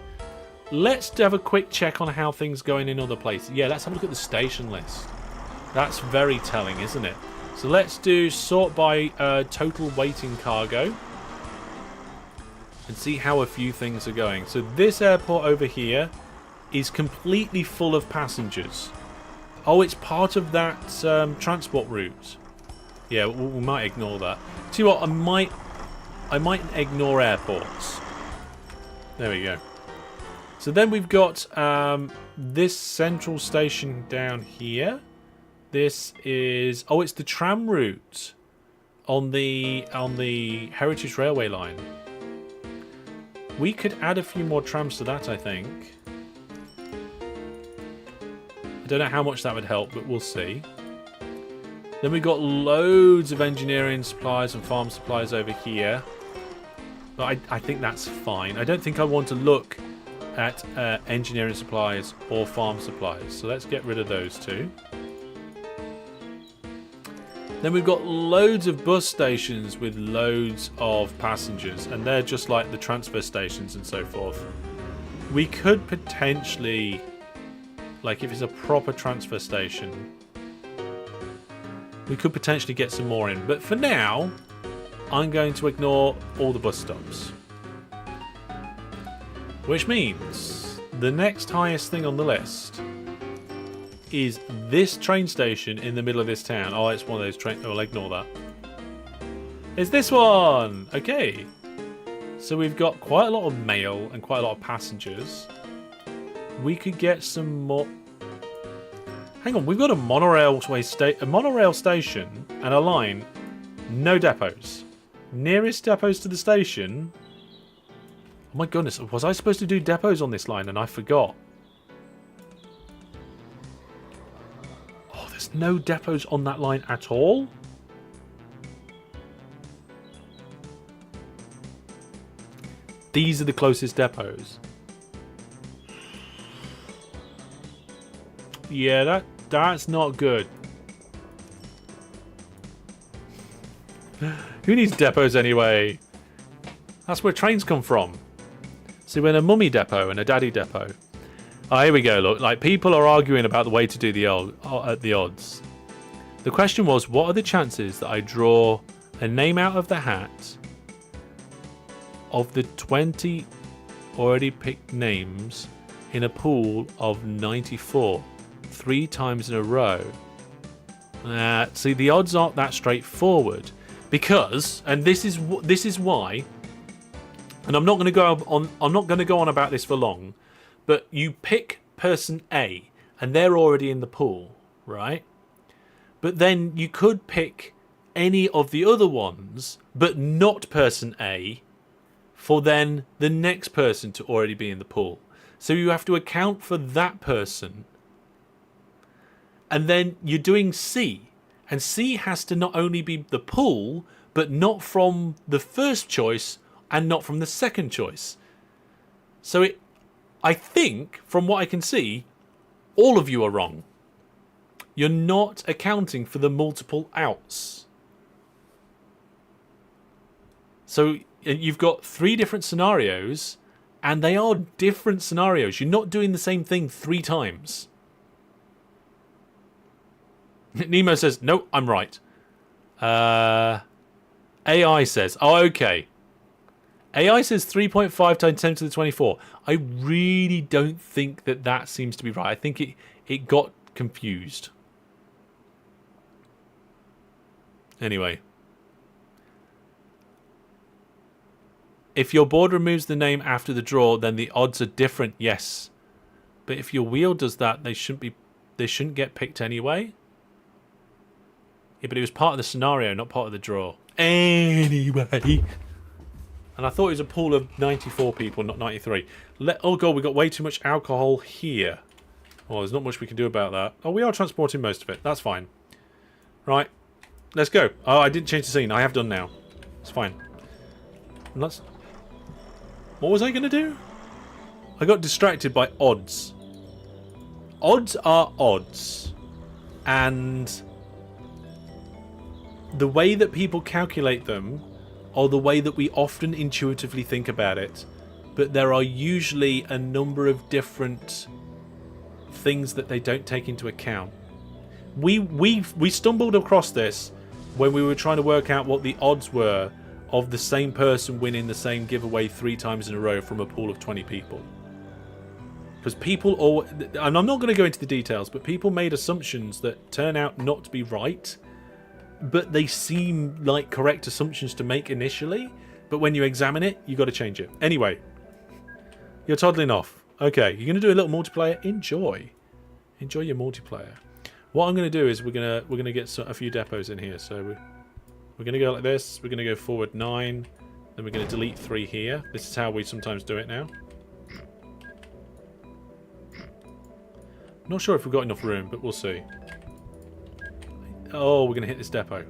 Let's have a quick check on how things are going in other places. Yeah, let's have a look at the station list. That's very telling, isn't it? So let's do sort by total waiting cargo and see how a few things are going. So this airport over here is completely full of passengers. Oh, it's part of that transport route. Yeah, we might ignore that. See what? I might ignore airports. There we go. So then we've got this central station down here. This is... Oh, it's the tram route on the Heritage Railway line. We could add a few more trams to that, I think. I don't know how much that would help, but we'll see. Then we've got loads of engineering supplies and farm supplies over here. But I think that's fine. I don't think I want to look at engineering supplies or farm supplies. So let's get rid of those two. Then we've got loads of bus stations with loads of passengers. And they're just like the transfer stations and so forth. We could potentially... Like, if it's a proper transfer station, we could potentially get some more in. But for now, I'm going to ignore all the bus stops. Which means the next highest thing on the list is this train station in the middle of this town. Oh, it's one of those trains. Oh, I'll ignore that. It's this one! Okay. So we've got quite a lot of mail and quite a lot of passengers. We could get some more... Hang on, we've got a monorail station and a line. No depots. Nearest depots to the station... Oh my goodness, was I supposed to do depots on this line and I forgot? Oh, there's no depots on that line at all? These are the closest depots. Yeah, that's not good. Who needs depots anyway? That's where trains come from. See, we're in a mummy depot and a daddy depot. Oh, here we go, look. Like, people are arguing about the way to do the odds. The question was, what are the chances that I draw a name out of the hat of the 20 already picked names in a pool of 94? 3 times in a row. See, the odds aren't that straightforward because, and this is why, and I'm not going to go on. I'm not going to go on about this for long, but you pick person A, and they're already in the pool, right? But then you could pick any of the other ones, but not person A, for then the next person to already be in the pool. So you have to account for that person. And then you're doing C. And C has to not only be the pool, but not from the first choice and not from the second choice. So I think, from what I can see, all of you are wrong. You're not accounting for the multiple outs. So you've got 3 different scenarios, and they are different scenarios. You're not doing the same thing 3 times. Nemo says, no, I'm right. AI says, oh, okay. AI says 3.5 times 10 to the 24. I really don't think that seems to be right. I think it got confused. Anyway. If your board removes the name after the draw, then the odds are different, yes. But if your wheel does that, they shouldn't get picked anyway. Yeah, but it was part of the scenario, not part of the draw. Anyway. And I thought it was a pool of 94 people, not 93. Oh god, we got way too much alcohol here. Well, there's not much we can do about that. Oh, we are transporting most of it. That's fine. Right. Let's go. Oh, I didn't change the scene. I have done now. It's fine. What was I going to do? I got distracted by odds. Odds are odds. And the way that people calculate them are the way that we often intuitively think about it. But there are usually a number of different things that they don't take into account. We stumbled across this when we were trying to work out what the odds were of the same person winning the same giveaway 3 times in a row from a pool of 20 people. Because people, and I'm not going to go into the details, but people made assumptions that turn out not to be right, but they seem like correct assumptions to make initially, but when you examine it, you got to change it. Anyway, you're toddling off. Okay, you're going to do a little multiplayer. Enjoy your multiplayer. What I'm going to do is we're going to get a few depots in here. So we're going to go like this. We're going to go forward 9. Then we're going to delete 3 here. This is how we sometimes do it now. Not sure if we've got enough room, but we'll see. Oh, we're going to hit this depot.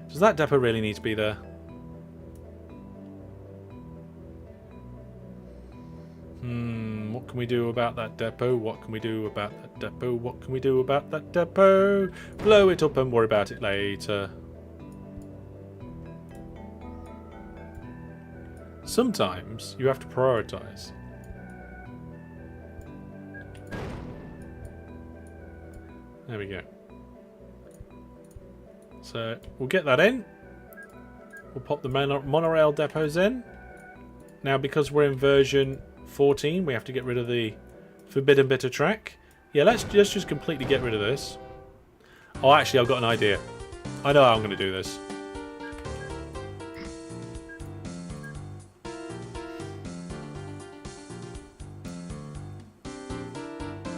Does that depot really need to be there? What can we do about that depot? What can we do about that depot? What can we do about that depot? Blow it up and worry about it later. Sometimes you have to prioritize. There we go. So we'll get that in. We'll pop the monorail depots in. Now, because we're in version 14, we have to get rid of the forbidden bit of track. Yeah, let's just completely get rid of this. Oh, actually, I've got an idea. I know how I'm going to do this.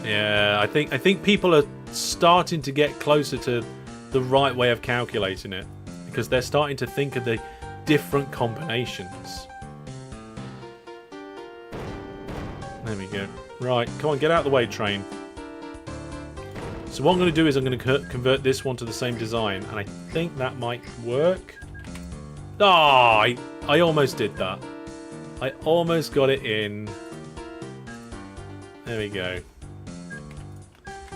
Yeah, I think people are starting to get closer to the right way of calculating it, because they're starting to think of the different combinations. There we go. Right, come on, get out of the way, train. So what I'm going to do is I'm going to convert this one to the same design, and I think that might work. Ah, I almost did that. I almost got it in. There we go.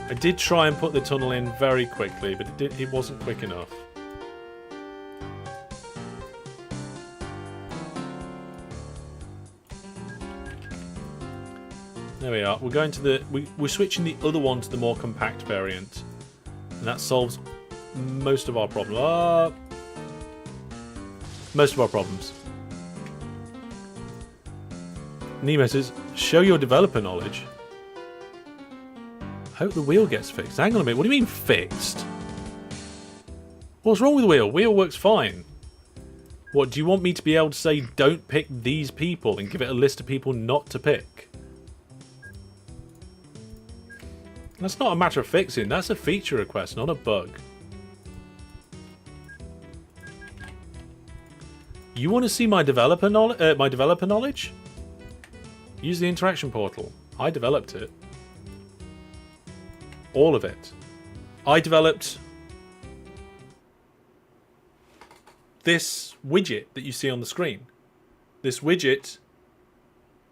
I did try and put the tunnel in very quickly, but it wasn't quick enough. There we are. We're going to the we're switching the other one to the more compact variant, and that solves most of our problems. Most of our problems. Nemo says, "Show your developer knowledge." Hope the wheel gets fixed. Hang on a minute. What do you mean fixed? What's wrong with the wheel? Wheel works fine. What, do you want me to be able to say don't pick these people and give it a list of people not to pick? That's not a matter of fixing. That's a feature request, not a bug. You want to see my developer knowledge? Use the interaction portal. I developed it. All of it. I developed this widget that you see on the screen. This widget,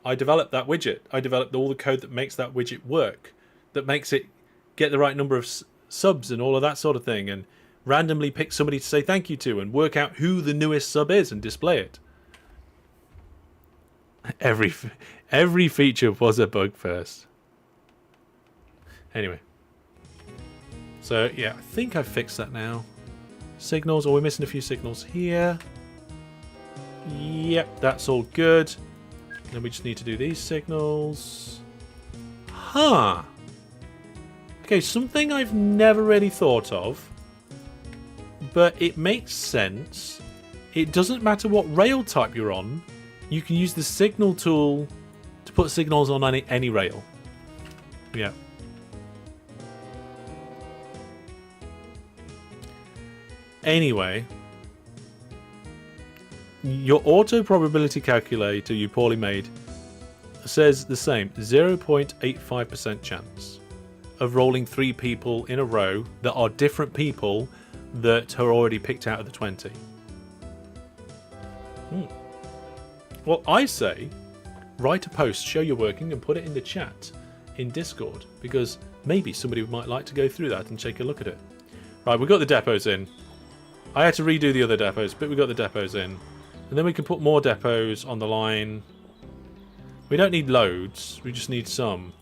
I developed that widget. I developed all the code that makes that widget work, that makes it get the right number of subs and all of that sort of thing, and randomly pick somebody to say thank you to and work out who the newest sub is and display it. Every feature was a bug first. Anyway. So, yeah, I think I've fixed that now. Signals, or we're missing a few signals here. Yep, that's all good. Then we just need to do these signals. Huh. Okay, something I've never really thought of, but it makes sense. It doesn't matter what rail type you're on. You can use the signal tool to put signals on any rail. Yeah. Anyway, your auto probability calculator you poorly made says the same, 0.85% chance of rolling 3 people in a row that are different people that are already picked out of the 20. Well, I say write a post, show you're working, and put it in the chat in Discord, because maybe somebody might like to go through that and take a look at it. Right, we've got the depots in. I had to redo the other depots, but we got the depots in. And then we can put more depots on the line. We don't need loads, we just need some.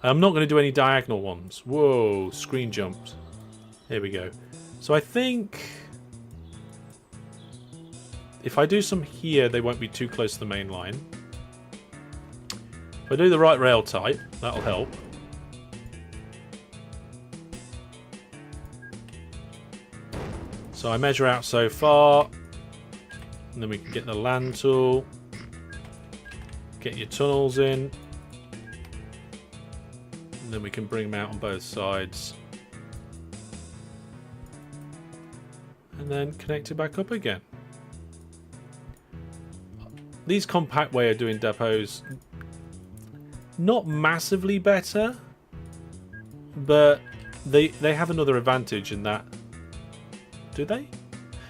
I'm not going to do any diagonal ones. Whoa, screen jumped. Here we go. So I think if I do some here, they won't be too close to the main line. If I do the right rail type, that'll help. So I measure out so far, and then we can get the land tool, get your tunnels in, and then we can bring them out on both sides, and then connect it back up again. These compact way of doing depots, not massively better, but they have another advantage in that. Do they?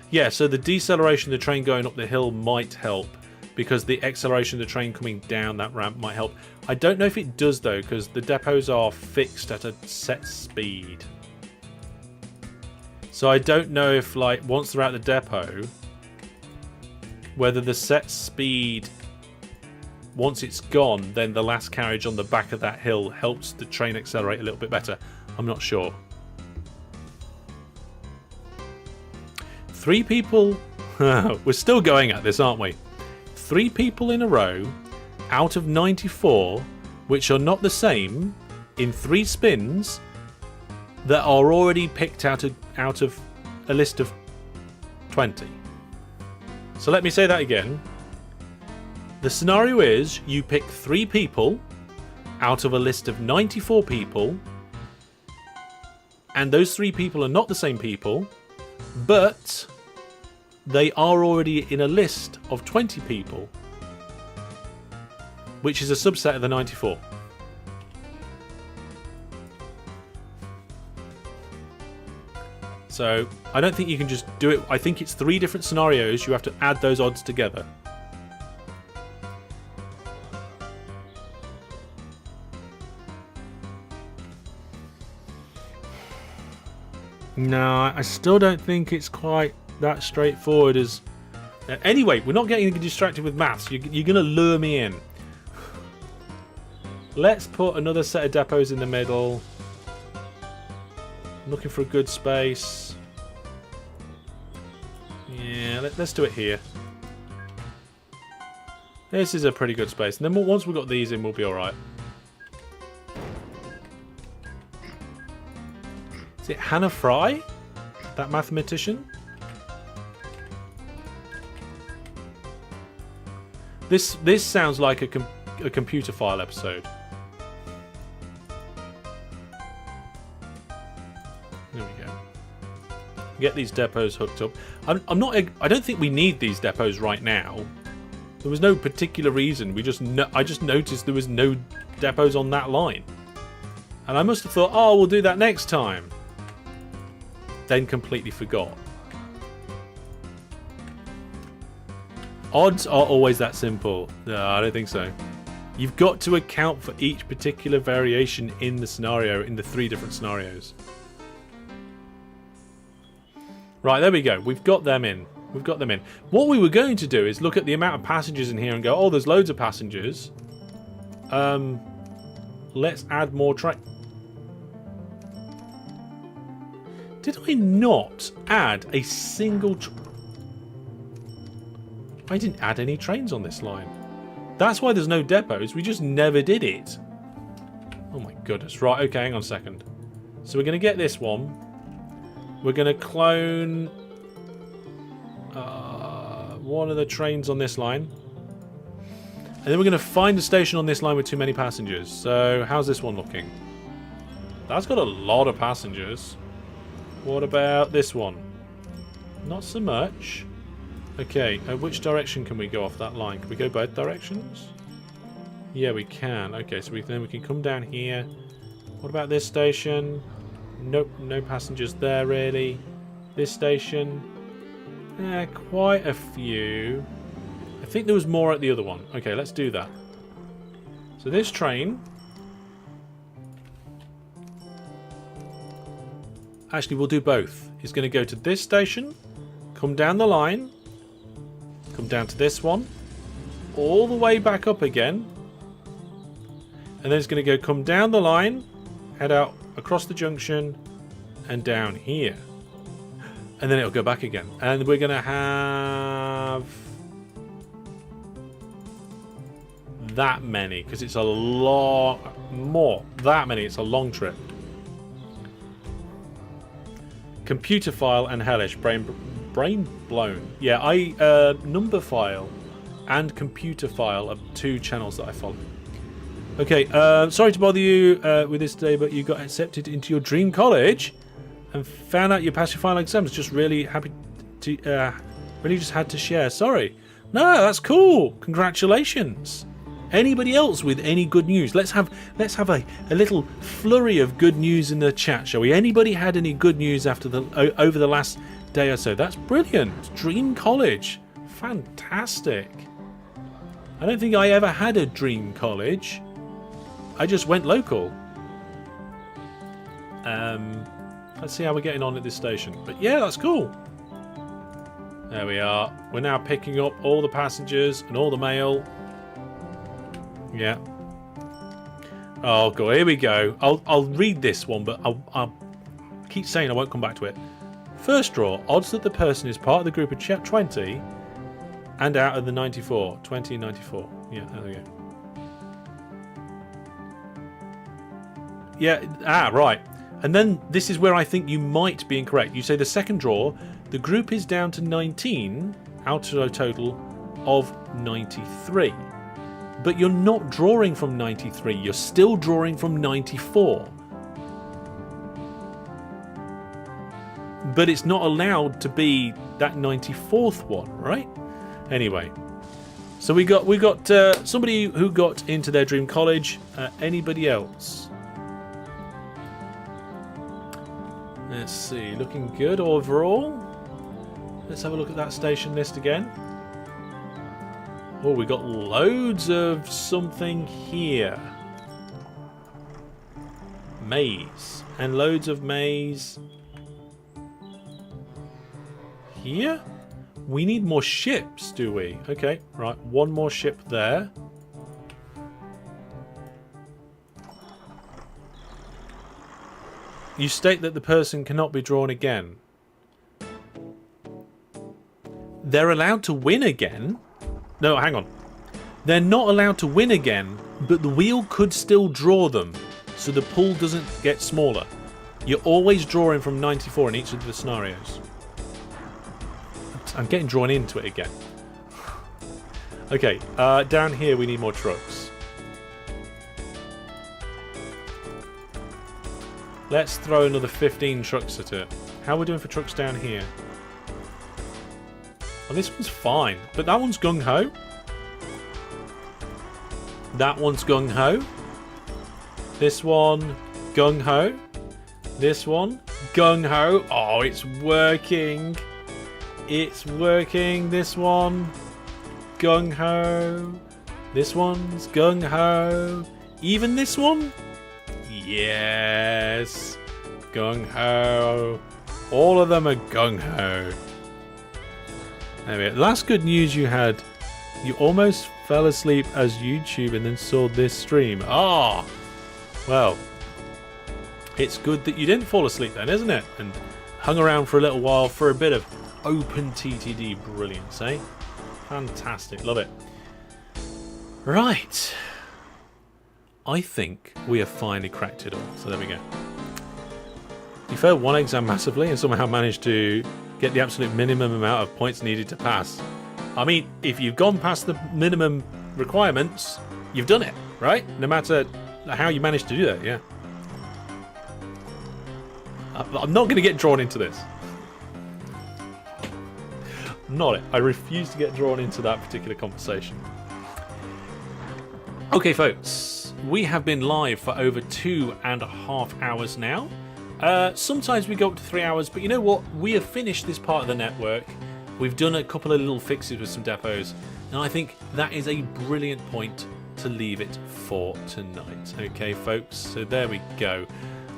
Yeah, so the deceleration of the train going up the hill might help, because the acceleration of the train coming down that ramp might help. I don't know if it does though, because the depots are fixed at a set speed. So I don't know if, like, once they're at the depot, whether the set speed, once it's gone, then the last carriage on the back of that hill helps the train accelerate a little bit better. I'm not sure. 3 people... We're still going at this, aren't we? 3 people in a row out of 94, which are not the same, in 3 spins, that are already picked out of a list of 20. So let me say that again. The scenario is you pick 3 people out of a list of 94 people, and those 3 people are not the same people, but they are already in a list of 20 people, which is a subset of the 94. So I don't think you can just do it. I think it's 3 different scenarios. You have to add those odds together. No, I still don't think it's quite that straightforward as... Anyway, we're not getting distracted with maths. You're going to lure me in. Let's put another set of depots in the middle. I'm looking for a good space. Yeah, let's do it here. This is a pretty good space. And then once we've got these in, we'll be alright. Is it Hannah Fry? That mathematician? This sounds like a computer file episode. Get these depots hooked up. I'm not. I don't think we need these depots right now. There was no particular reason. I just noticed there was no depots on that line, and I must have thought, oh, we'll do that next time. Then completely forgot. Odds are always that simple. No, I don't think so. You've got to account for each particular variation in the scenario, in the 3 different scenarios. Right, there we go. We've got them in. We've got them in. What we were going to do is look at the amount of passengers in here and go, oh, there's loads of passengers. Let's add more train. Did I not add a single... I didn't add any trains on this line. That's why there's no depots. We just never did it. Oh my goodness. Right, okay, hang on a second. So we're going to get this one. We're going to clone one of the trains on this line. And then we're going to find a station on this line with too many passengers. So how's this one looking? That's got a lot of passengers. What about this one? Not so much. Okay, which direction can we go off that line? Can we go both directions? Yeah, we can. Okay, so then we can come down here. What about this station? Nope, no passengers there really. This station? Quite a few. I think there was more at the other one. Okay, let's do that. So this train... Actually, we'll do both. It's going to go to this station, come down the line, come down to this one, all the way back up again, and then it's going to go come down the line, head out across the junction, and down here. And then it'll go back again. And we're going to have that many, because it's a lot more. That many. It's a long trip. Computer file and Hellish. Brain blown. Yeah, number file and computer file are 2 channels that I follow. Okay, sorry to bother you with this today, but you got accepted into your dream college and found out you passed your final exams. Just really happy to, really just had to share. Sorry. No, that's cool. Congratulations. Anybody else with any good news? Let's have a little flurry of good news in the chat, shall we? Anybody had any good news after over the last day or so? That's brilliant. Dream college. Fantastic. I don't think I ever had a dream college. I just went local. Let's see how we're getting on at this station. But yeah, that's cool. There we are. We're now picking up all the passengers and all the mail. Yeah. Oh god, here we go. I'll read this one, but I'll keep saying I won't come back to it. First draw, odds that the person is part of the group of 20 and out of the 94. 20 and 94. Yeah, there we go. Yeah, right. And then this is where I think you might be incorrect. You say the second draw, the group is down to 19 out of a total of 93. But you're not drawing from 93, you're still drawing from 94. But it's not allowed to be that 94th one, right? Anyway, so we got somebody who got into their dream college. Anybody else? Let's see, looking good overall. Let's have a look at that station list again. Oh, we got loads of something here. Maze. And loads of maze here. We need more ships, do we? Okay, right. One more ship there. You state that the person cannot be drawn again. They're allowed to win again. No, hang on. They're not allowed to win again, but the wheel could still draw them, so the pool doesn't get smaller. You're always drawing from 94 in each of the scenarios. I'm getting drawn into it again. Okay, down here we need more trucks. Let's throw another 15 trucks at it. How are we doing for trucks down here? Well, this one's fine, but that one's gung-ho. That one's gung-ho. This one, gung-ho. This one, gung-ho. Oh, it's working. It's working. This one, gung-ho. This one's gung-ho. Even this one? Yes. Gung-ho. All of them are gung-ho. There we go. Last good news you had, you almost fell asleep as YouTube and then saw this stream. Ah! Well, it's good that you didn't fall asleep then, isn't it? And hung around for a little while for a bit of OpenTTD brilliance, eh? Fantastic. Love it. Right. I think we have finally cracked it all. So there we go. You failed one exam massively and somehow managed to get the absolute minimum amount of points needed to pass. I mean, if you've gone past the minimum requirements, you've done it, right? No matter how you managed to do that, yeah. I'm not going to get drawn into this. Not it. I refuse to get drawn into that particular conversation. Okay, folks. We have been live for over 2.5 hours now. Sometimes we go up to 3 hours, but you know what? We have finished this part of the network. We've done a couple of little fixes with some depots, and I think that is a brilliant point to leave it for tonight. Okay, folks, so there we go.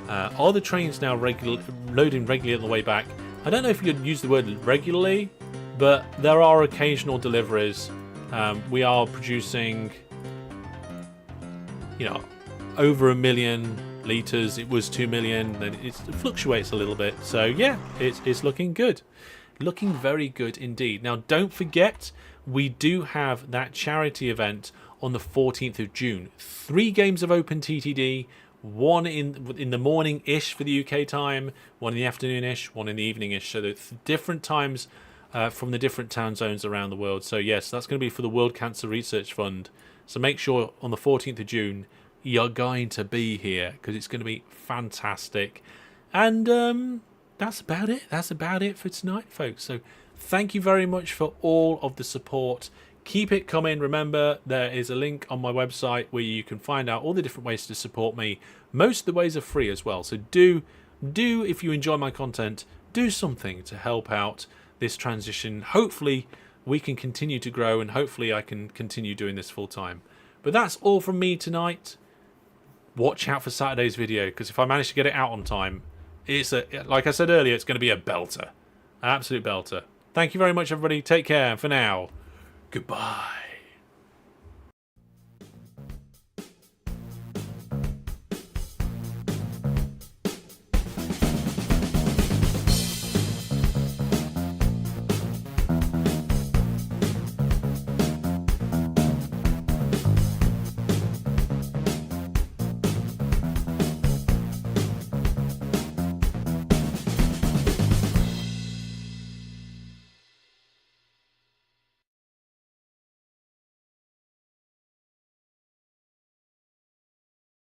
Are the trains now loading regularly on the way back? I don't know if you'd use the word regularly, but there are occasional deliveries. We are producing, you know, over 1 million litres. It was 2 million, and it fluctuates a little bit. So yeah, it's looking good. Looking very good indeed. Now don't forget, we do have that charity event on the 14th of June. 3 games of OpenTTD, one in the morning-ish for the UK time, one in the afternoon-ish, one in the evening-ish. So there's different times from the different time zones around the world. So yes, that's going to be for the World Cancer Research Fund. So make sure on the 14th of June you're going to be here, because it's going to be fantastic. And that's about it. That's about it for tonight, folks. So thank you very much for all of the support. Keep it coming. Remember, there is a link on my website where you can find out all the different ways to support me. Most of the ways are free as well. So do, if you enjoy my content, do something to help out this transition. Hopefully we can continue to grow, and hopefully I can continue doing this full time. But that's all from me tonight. Watch out for Saturday's video, because if I manage to get it out on time, it's like I said earlier, it's going to be a belter. Absolute belter. Thank you very much, everybody. Take care. And for now, goodbye.